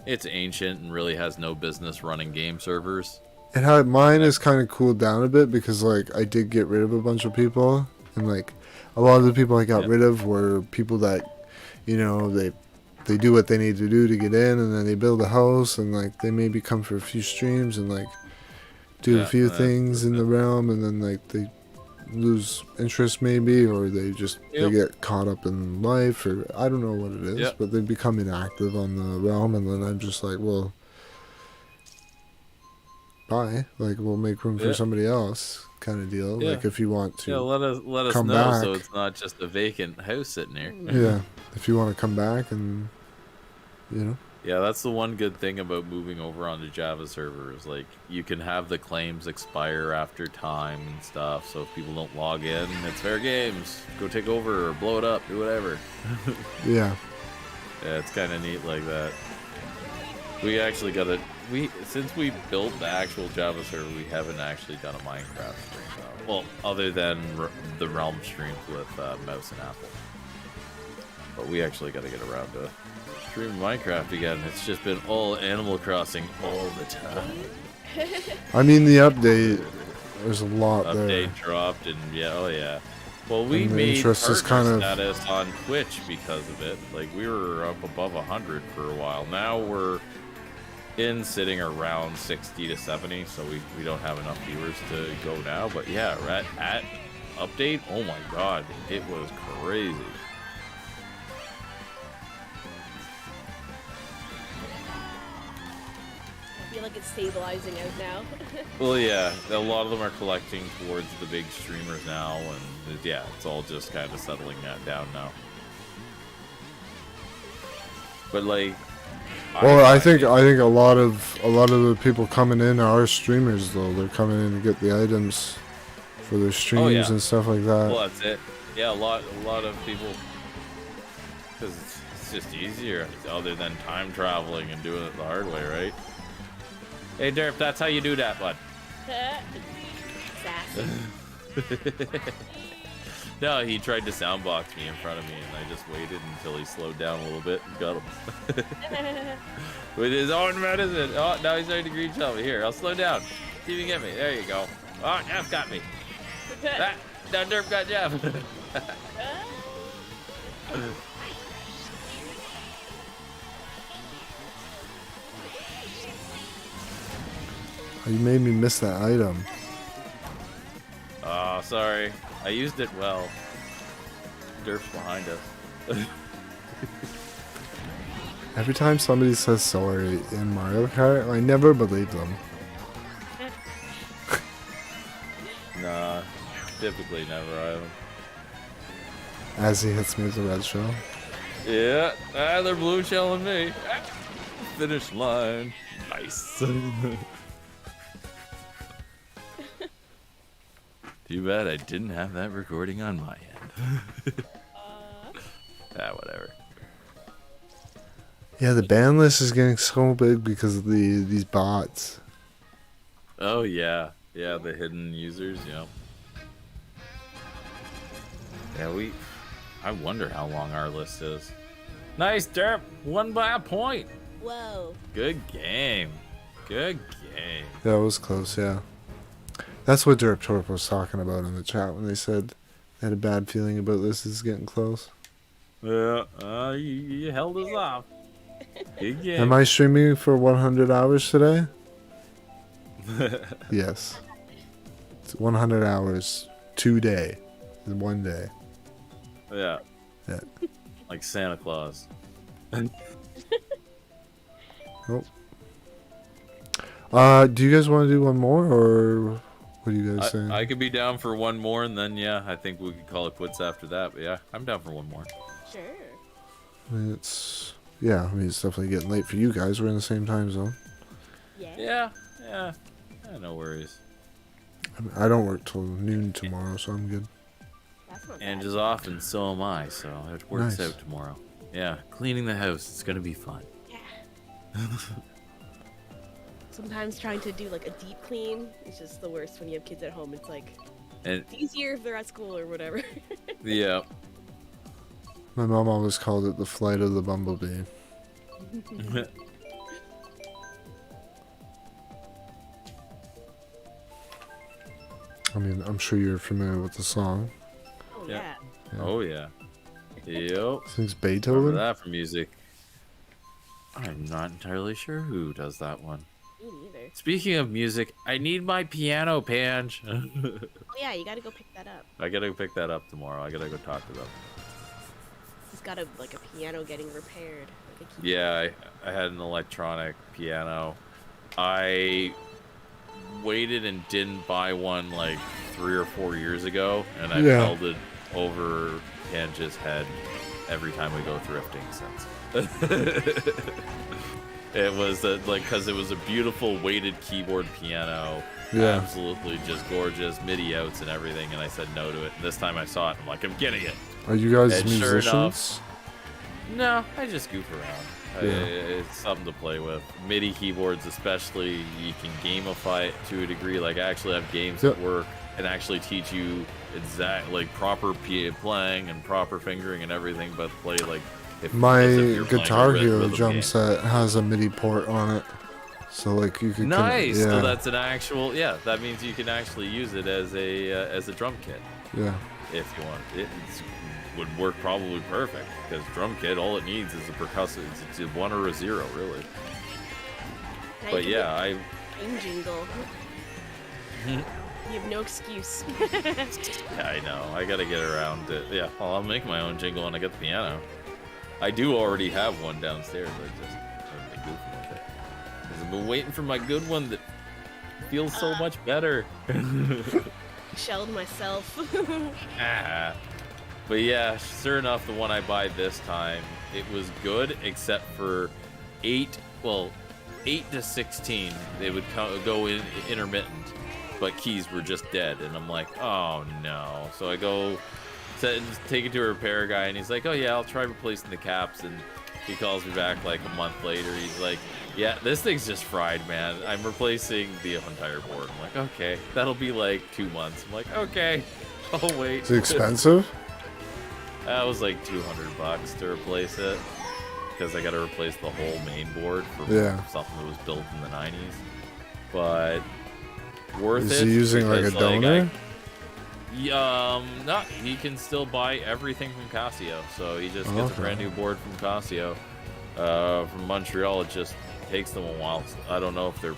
it's ancient and really has no business running game servers. It had mine is kind of cooled down a bit because like I did get rid of a bunch of people, and like a lot of the people I got rid of were people that, you know, they do what they need to do to get in, and then they build a house, and like they maybe come for a few streams and like do a few things in the realm, and then like they lose interest maybe, or they just they get caught up in life, or I don't know what it is, but they become inactive on the realm, and then I'm just like, well, bye, like we'll make room for somebody else, kind of deal. Like if you want to let us come know back, so it's not just a vacant house sitting here. Yeah, if you want to come back, and you know. Yeah, that's the one good thing about moving over onto Java servers. Like, you can have the claims expire after time and stuff, so if people don't log in, it's fair games. Go take over or blow it up, do whatever. Yeah, it's kind of neat like that. We actually got since we built the actual Java server, we haven't actually done a Minecraft stream, though. Well, other than the Realm streams with Mouse and Apple. But we actually got to get around to streaming Minecraft again. It's just been all Animal Crossing all the time. I mean the update, there's a lot there. Update dropped and well, we And the made interest is partner kind of- status on Twitch because of it. Like, we were up above 100 for a while. Now we're sitting around 60 to 70, so we don't have enough viewers to go now. But yeah, at update, oh my god, it was crazy. I feel like it's stabilizing out now. Well, yeah, a lot of them are collecting towards the big streamers now, and it's all just kind of settling that down now. But like, well, I think a lot of the people coming in are streamers though. They're coming in to get the items for their streams and stuff like that. Well, that's it. Yeah, a lot of people, because it's just easier other than time traveling and doing it the hard way, right? Hey, Derp, that's how you do that, bud. Sassy. No, he tried to soundbox me in front of me, and I just waited until he slowed down a little bit and got him. With his own medicine. Oh, now he's starting to green shell me. Here, I'll slow down. See if you can get me. There you go. Oh, Jeff got me. Now Derp got Jeff. Oh, you made me miss that item. Oh, sorry. I used it well. Derp's behind us. Every time somebody says sorry in Mario Kart, I never believe them. Nah, typically never. I don't. As he hits me with the red shell. Yeah, they're blue shelling me. Finish line. Nice. Too bad I didn't have that recording on my end. Whatever. Yeah, the ban list is getting so big because of these bots. Oh yeah, the hidden users. Yeah. Yeah, I wonder how long our list is. Nice, Derp. Won by a point. Whoa. Good game. Good game. Yeah, it was close, yeah. That's what Derp Torp was talking about in the chat when they said they had a bad feeling about this is getting close. Yeah, you held us off. Good game. Am I streaming for 100 hours today? Yes. It's 100 hours today. One day. Yeah. Yeah. Like Santa Claus. Nope. Do you guys want to do one more, or what are you guys saying? I could be down for one more, and then yeah, I think we could call it quits after that. But yeah, I'm down for one more. Sure. I mean, it's definitely getting late for you guys. We're in the same time zone. Yeah. Yeah, no worries. I don't work till noon tomorrow, so I'm good. That's not And bad. is off, and so am I. So it works Nice. out tomorrow. Yeah, cleaning the house. It's gonna be fun. Yeah. Sometimes trying to do like a deep clean is just the worst when you have kids at home. It's like And it's easier if they're at school or whatever. yeah. My mom always called it the flight of the bumblebee. I mean, I'm sure you're familiar with the song. Oh Yeah. yeah. Oh yeah. Yep. Sings Remember Beethoven. that for music. I'm not entirely sure who does that one. Me neither. Speaking of music, I need my piano, Pange. Oh yeah, you gotta go pick that up. I gotta pick that up tomorrow. I gotta go talk to them. He's got a piano getting repaired. Like a key- Yeah, I had an electronic piano. I waited and didn't buy one like 3 or 4 years ago, and I've Yeah. held it over Pange's head every time we go thrifting since. It was because it was a beautiful weighted keyboard piano. Yeah. Absolutely just gorgeous, MIDI outs and everything, and I said no to it. And this time I saw it, I'm like, I'm getting it. Are you guys And sure musicians? No, I just goof around. Yeah. It's something to play with. MIDI keyboards, especially, you can gamify it to a degree. Like, I actually have games Yep. at work and actually teach you proper playing and proper fingering and everything, but play like My as if you're playing a Guitar Hero rhythm drum game. set has a MIDI port on it, so like you could. Nice. Yeah. So that's an actual. Yeah, that means you can actually use it as a drum kit Yeah. if you want. It would work probably perfect because drum kit, all it needs is a percussive. It's a 1 or a 0, really. Now you But can yeah, make a game jingle. You have no excuse. Yeah, I know. I gotta get around it. Yeah, well, I'll make my own jingle when I get the piano. I do already have one downstairs. I just haven't been goofing with it. 'Cause I've been waiting for my good one that feels so much better. Shelled myself. Ah. But yeah, sure enough, the one I buy this time, it was good except for 8 to 16. They would go in intermittent, but keys were just dead, and I'm like, oh no. So I go take it to a repair guy, and he's like, oh yeah, I'll try replacing the caps. And he calls me back like a month later. He's like, yeah, this thing's just fried, man. I'm replacing the entire board. I'm like, okay, that'll be like 2 months. I'm like, okay, I'll wait. Is it expensive? That was like $200 to replace it, because I got to replace the whole main board for something that was built in the 90s. But worth it. Is he using like a because, donor? No, he can still buy everything from Casio. So he just gets a Okay. brand new board from Casio. From Montreal, it just takes them a while. I don't know if they're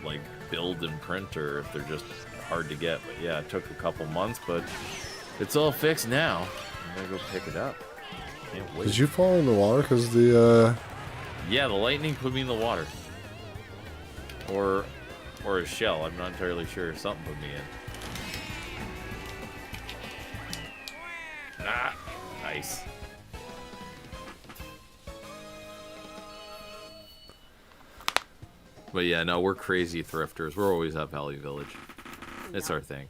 like build and print or if they're just hard to get. But yeah, it took a couple months, but it's all fixed now. I'm gonna go pick it up. Can't wait. Did you fall in the water? Cause the Yeah, the lightning put me in the water. Or a shell. I'm not entirely sure. Something put me in. Ah, nice. But yeah, no, we're crazy thrifters. We're always at Valley Village. It's our thing.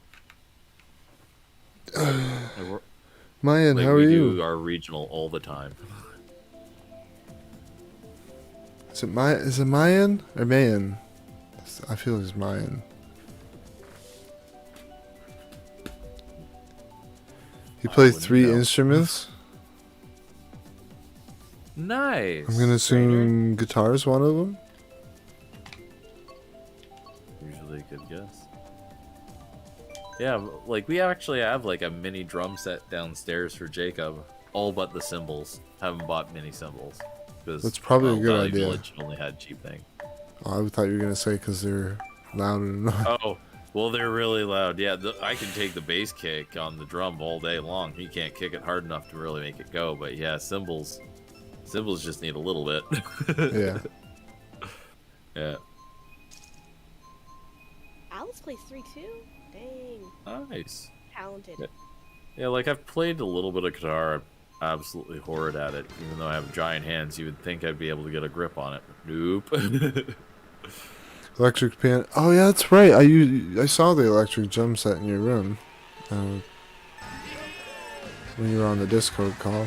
Mayan, Like, how are we you? do our regional all the time. Is it Mayan or Mayan? I feel it's Mayan. He plays wouldn't 3 know. instruments. Nice. I'm gonna assume guitar is one of them. Yeah, like we actually have like a mini drum set downstairs for Jacob, all but the cymbals. Haven't bought mini cymbals because That's probably a good Valley idea. Village only had cheap thing. Oh, I thought you were gonna say because they're loud and annoying. Oh, well, they're really loud. Yeah, I can take the bass kick on the drum all day long. He can't kick it hard enough to really make it go. But yeah, cymbals just need a little bit. Yeah. Yeah. Alice plays 3 too. Dang, Nice. talented. Yeah, like I've played a little bit of guitar. I'm absolutely horrid at it. Even though I have giant hands, you would think I'd be able to get a grip on it. Nope. Electric piano. Oh yeah, that's right. I saw the electric drum set in your room when you were on the Discord call.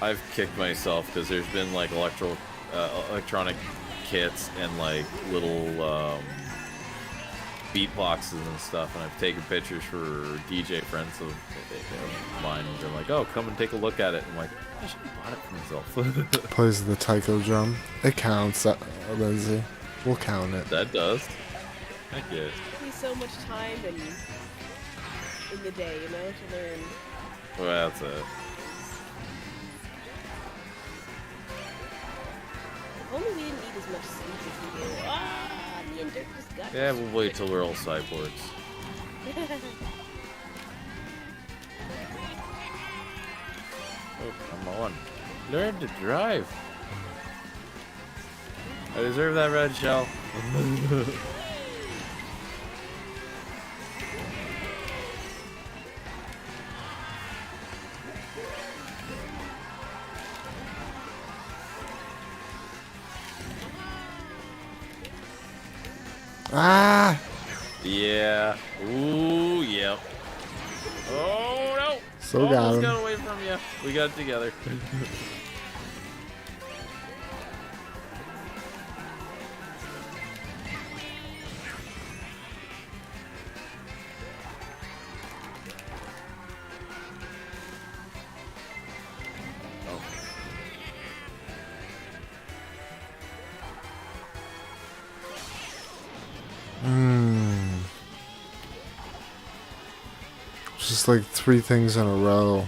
I've kicked myself because there's been like electronic kits and like little beat boxes and stuff, and I've taken pictures for DJ friends of mine, and they're like, "Oh, come and take a look at it." I'm like, I should have bought it for myself. Plays the taiko drum. It counts, Lindsay. We'll count it. That does. Heck yeah. Takes so much time in the day, you know, to learn. Well, that's it. If only we didn't eat as much sleep as we do. Ah, me and Dirk just got. Yeah, we'll wait till we're all cyborgs. Oh, come on. Learn to drive. I deserve that red shell. Ah! Yeah. Ooh, yep. Oh, no. So got Almost him. got away from you. We got it together. Just like 3 things in a row.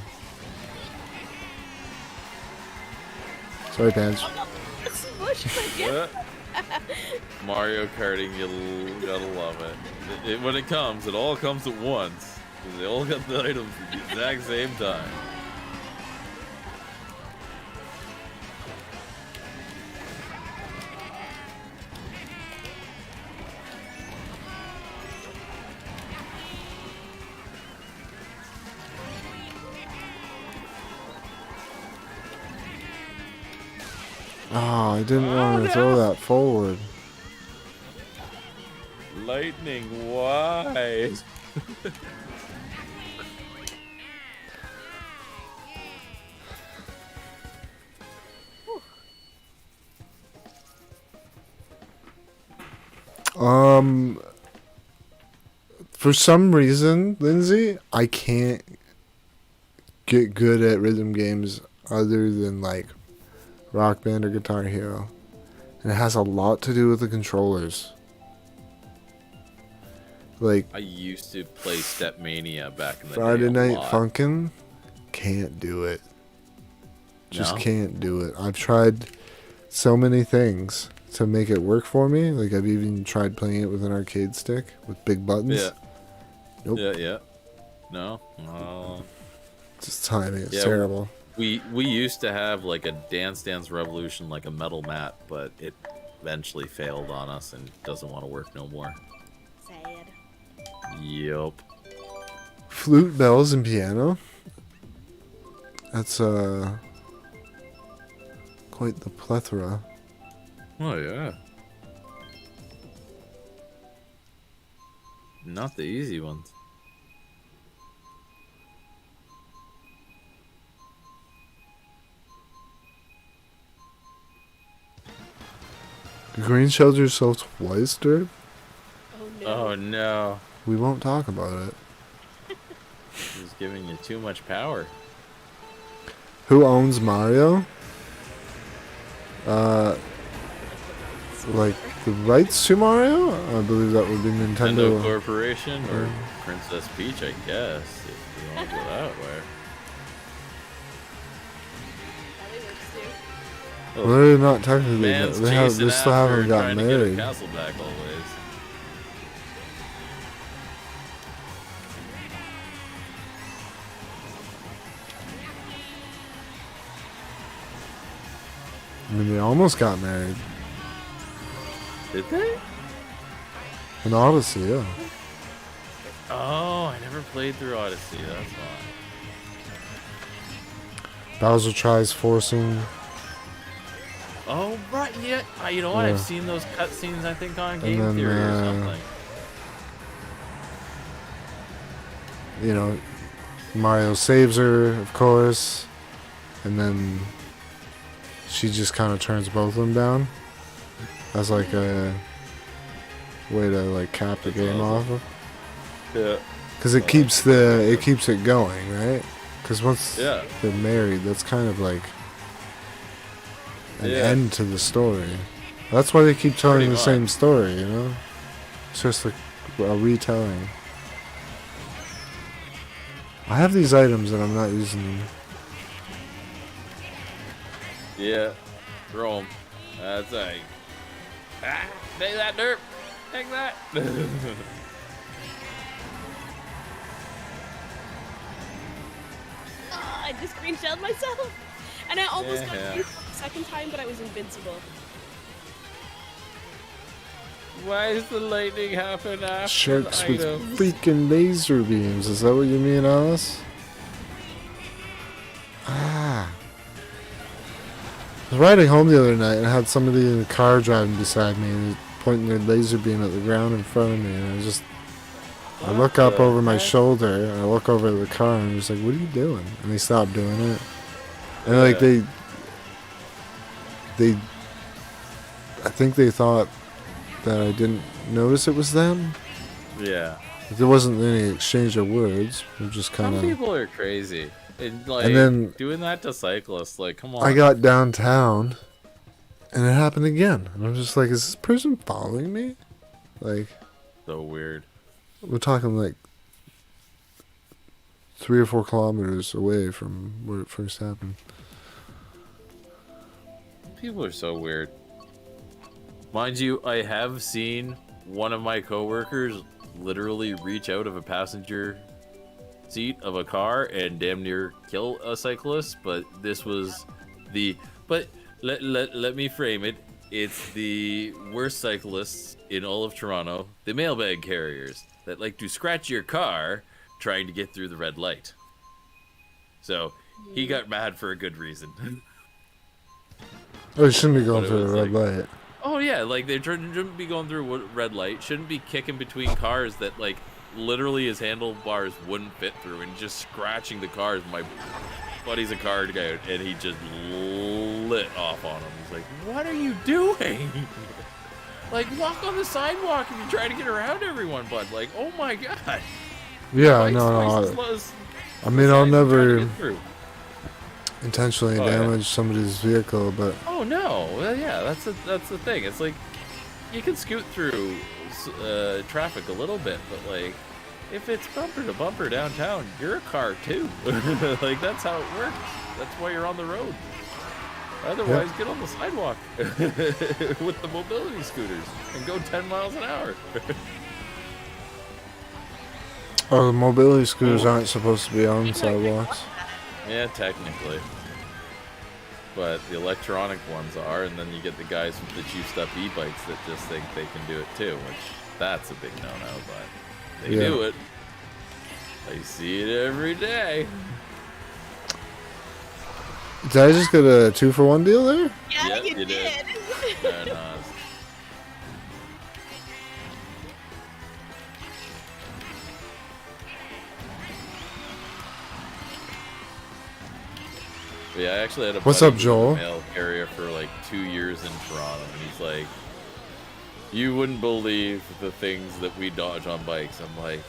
Sorry, Pants. Mario Karting, you gotta love it. When it comes, it all comes at once. 'Cause they all got the items at the exact same time. Oh, I didn't want to throw that forward. Lightning, why? For some reason, Lindsay, I can't get good at rhythm games other than like Rock Band or Guitar Hero. And it has a lot to do with the controllers. Like I used to play Stepmania back in the Friday day. Night Funkin', can't do it. Just No? can't do it. I've tried so many things to make it work for me. Like I've even tried playing it with an arcade stick with big buttons. Yeah. Nope. Yeah. No. Just timing. It's Yeah, terrible. We used to have like a Dance Dance Revolution, like a metal mat, but it eventually failed on us and doesn't want to work no more. Sad. Yup. Flute, bells, and piano. That's quite the plethora. Oh yeah. Not the easy ones. The green shelled yourself twice, Dirk? Oh no. Oh no. We won't talk about it. He's giving you too much power. Who owns Mario? Like the rights to Mario. I believe that would be Nintendo Nintendo. Corporation or Princess Peach, I guess, if you want to go that way. Probably works too. Oh, Well, they're not technically. man's They chasing still after haven't got trying to get a married. castle back always. I mean, they almost got married. Did they? In Odyssey, yeah. Oh, I never played through Odyssey, that's why. Bowser tries forcing. Oh, right, yeah. You know what? Yeah. I've seen those cutscenes, I think, on Game then, Theory or something. You know, Mario saves her, of course, and then she just kind of turns both of them down as like a way to like cap the That's game awesome. off of. Yeah. Because it keeps it going, right? Because once Yeah. they're married, that's kind of like an Yeah. end to the story. That's why they keep telling Pretty the much. same story, you know? It's just like a retelling. I have these items and I'm not using them. Yeah. Rome. That's right. Ah, take that, derp. Take that. I just green shelled myself. And I almost got Yeah. green shelled the second time, but I was invincible. Why is the lightning happen after Sharks the with items? freaking laser beams. Is that what you mean, Alice? Ah. I was riding home the other night and I had somebody in a car driving beside me and pointing their laser beam at the ground in front of me. And I look up over my shoulder and I look over at the car and I'm just like, what are you doing? And they stopped doing it. And like Yeah. I think they thought that I didn't notice it was them. Yeah. There wasn't any exchange of words. We just kind Some of. people are crazy. And, like, And then- doing that to cyclists, like, come on. I got downtown, and it happened again. And I'm just like, is this person following me? Like, So weird. we're talking like 3 or 4 kilometers away from where it first happened. People are so weird. Mind you, I have seen one of my coworkers literally reach out of a passenger seat of a car and damn near kill a cyclist, but this was let me frame it. It's the worst cyclists in all of Toronto, the mailbag carriers that like to scratch your car trying to get through the red light. So he got mad for a good reason. Oh, you shouldn't be going But it through was the red light. Oh yeah, like they shouldn't be going through red light. Shouldn't be kicking between cars that like literally his handlebars wouldn't fit through, and just scratching the cars. My buddy's a car guy, and he just lit off on him. He's like, "What are you doing? Like walk on the sidewalk if you're trying to get around everyone, bud. Like, oh my god." Yeah, Twice no. as low as I mean, I'll signs you're trying to never get through. intentionally Oh, yeah. damage somebody's vehicle, but Oh no! Well, yeah, that's the thing. It's like you can scoot through traffic a little bit, but like if it's bumper to bumper downtown, you're a car too. Like that's how it works. That's why you're on the road. Otherwise, get on the sidewalk with the mobility scooters and go 10 miles an hour. oh, the mobility scooters aren't supposed to be on sidewalks. Yeah, technically. But the electronic ones are, and then you get the guys with the juiced up e-bikes that just think they can do it too, which that's a big no-no, but they Yeah. do it. I see it every day. Did I just get a 2-for-1 deal there? Yeah, Yep, you you did. Very nice. Yeah, I actually had a What's buddy up, who was a Joel? mail carrier for like 2 years in Toronto, and he's like, "You wouldn't believe the things that we dodge on bikes." I'm like,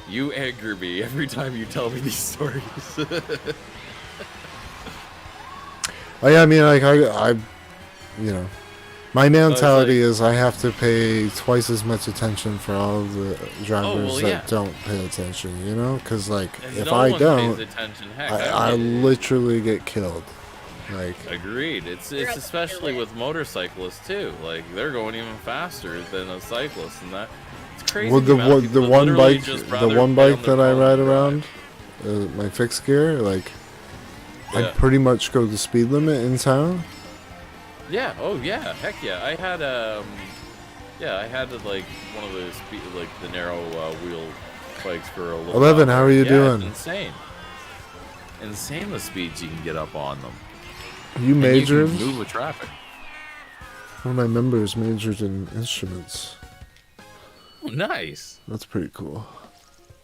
"You anger me every time you tell me these stories." Oh yeah, I mean, like I, you know, My mentality is I have to pay twice as much attention for all the drivers well, that yeah. don't pay attention, you know? Because, like, And if no I one don't, pays attention. Heck, I literally get killed. Like, agreed. It's especially with motorcyclists too. Like they're going even faster than a cyclist, and that it's crazy. well, the amount of people that literally just the rather one get on bike their that I phone ride and around, drive. my fixed gear, like, I Yeah. pretty much go the speed limit in town. Yeah. Oh yeah. Heck yeah. I had like one of those like the narrow wheel bikes for a little. 11, while how there. are you Yeah, doing? It's insane. Insane the speeds you can get up on them. You And majored? you can move with traffic. One of my members majored in instruments. Oh, nice. That's pretty cool.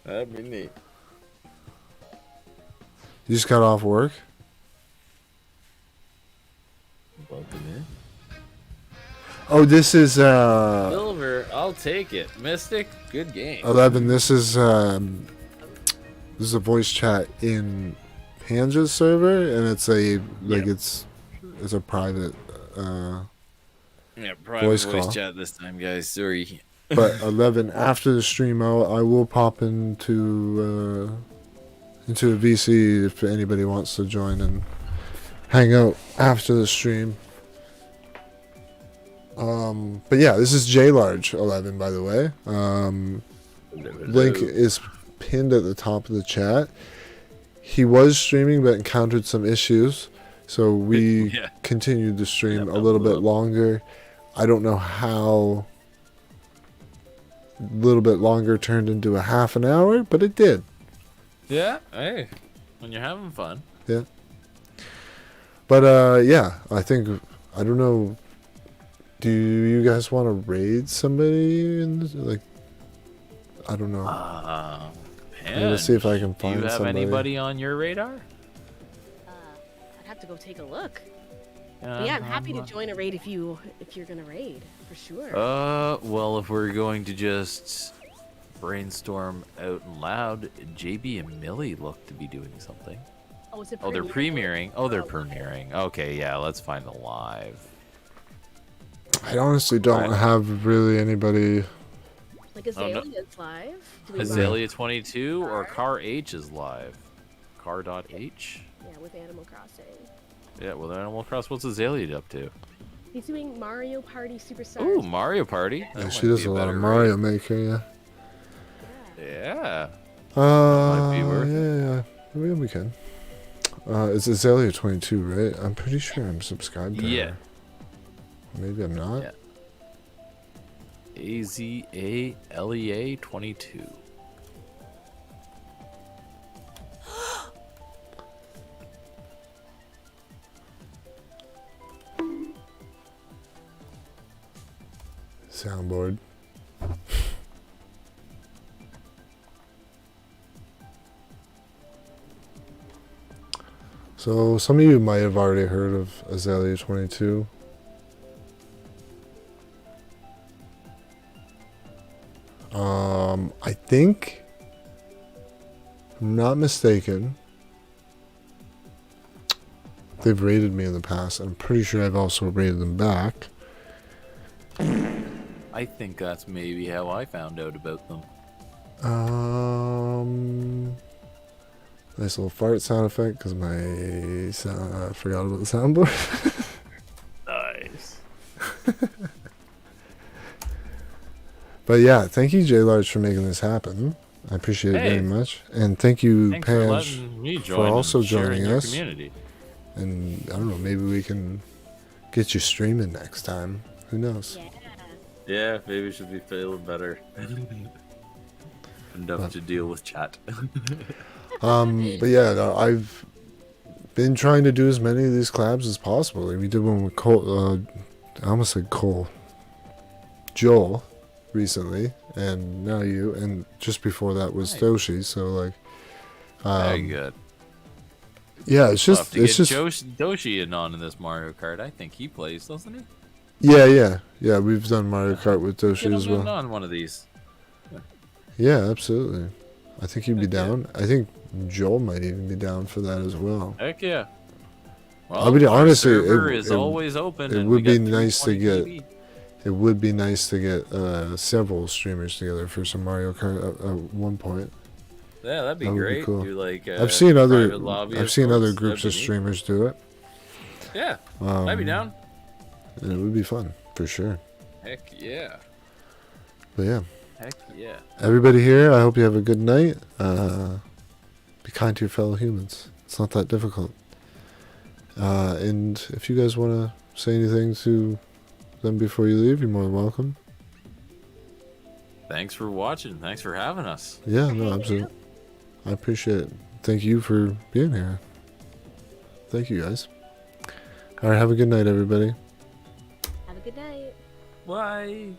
That'd be neat. You just got off work? Welcome in. Oh, this is Silver, I'll take it. Mystic, good game. 11. This is a voice chat in Panja's server, and it's a like it's a private Yeah, private voice voice call. chat this time, guys. Sorry. But 11, after the stream, I will pop into a VC if anybody wants to join and hang out after the stream. But yeah, this is JLarge 11, by the way. Link is pinned at the top of the chat. He was streaming but encountered some issues, so we Yeah. continued the stream a little bit longer. I don't know how a little bit longer turned into a half an hour, but it did. Yeah, hey, when you're having fun. Yeah. But yeah, I think, I don't know, do you guys want to raid somebody in this, like, I don't know. I'm gonna see if I can Do find you have somebody. anybody on your radar? I'd have to go take a look. But yeah, I'm happy to join a raid if you're gonna raid for sure. Well, if we're going to just brainstorm out and loud, JB and Millie look to be doing something. Oh, is it Oh, they're premiering? premiering. Oh, they're premiering. Okay, yeah, let's find a live. I honestly don't have really anybody. Like Oh, no. Azalea's live. Do we Azalea 22 or Car H is live. Car.h? Yeah, with Animal Crossing. Yeah, well, Animal Cross, what's Azalea up to? He's doing Mario Party Superstars. Ooh, Mario Party. That Yeah, might she does be a lot better of raid. Mario Maker, yeah. Yeah. Might be worth yeah, yeah, we can. It's Azalea 22, right? I'm pretty sure I'm subscribed to Yeah. her. Maybe I'm not. Yeah. AZALEA 22. Soundboard. So some of you might have already heard of Azalea 22. I think, if I'm not mistaken, they've raided me in the past. I'm pretty sure I've also raided them back. I think that's maybe how I found out about them. Nice little fart sound effect because my sound, I forgot about the soundboard. Nice. But yeah, thank you, J Large, for making this happen. I appreciate it Hey. very much, and thank you, Thanks for Panj, letting me join for and also sharing joining your us. community. And I don't know, maybe we can get you streaming next time. Who knows? Yeah. Yeah, maybe we should be feeling better. Enough to deal with chat. But yeah, no, I've been trying to do as many of these collabs as possible. Like we did one with Cole, I almost said Cole, Joel, recently, and now you, and just before that was Nice. Doshi. So like, Very good. yeah, it's We'll just, have to it's get just, Doshi in on in this Mario Kart. I think he plays, doesn't he? yeah. We've done Mario Kart with Doshi Get as him in well. on one of these. Yeah, absolutely. I think he'd be Heck yeah. down. I think Joel might even be down for that as well. Heck yeah. Well, I mean, our honestly, server is always open. it and would we be got nice to 320 get- TV. It would be nice to get several streamers together for some Mario Kart at one point. Yeah, that'd be That would be great. cool. Do like I've seen other private lobby I've of seen other sorts. groups of That'd be neat. streamers do it. Yeah, I'd be down. And it would be fun for sure. Heck yeah. But yeah, Heck yeah. everybody here, I hope you have a good night. Be kind to your fellow humans. It's not that difficult. And if you guys want to say anything to them before you leave, you're more than welcome. Thanks for watching. Thanks for having us. Yeah, no, absolutely. I appreciate it. Thank you for being here. Thank you, guys. All right, have a good night, everybody. Have a good night. Bye.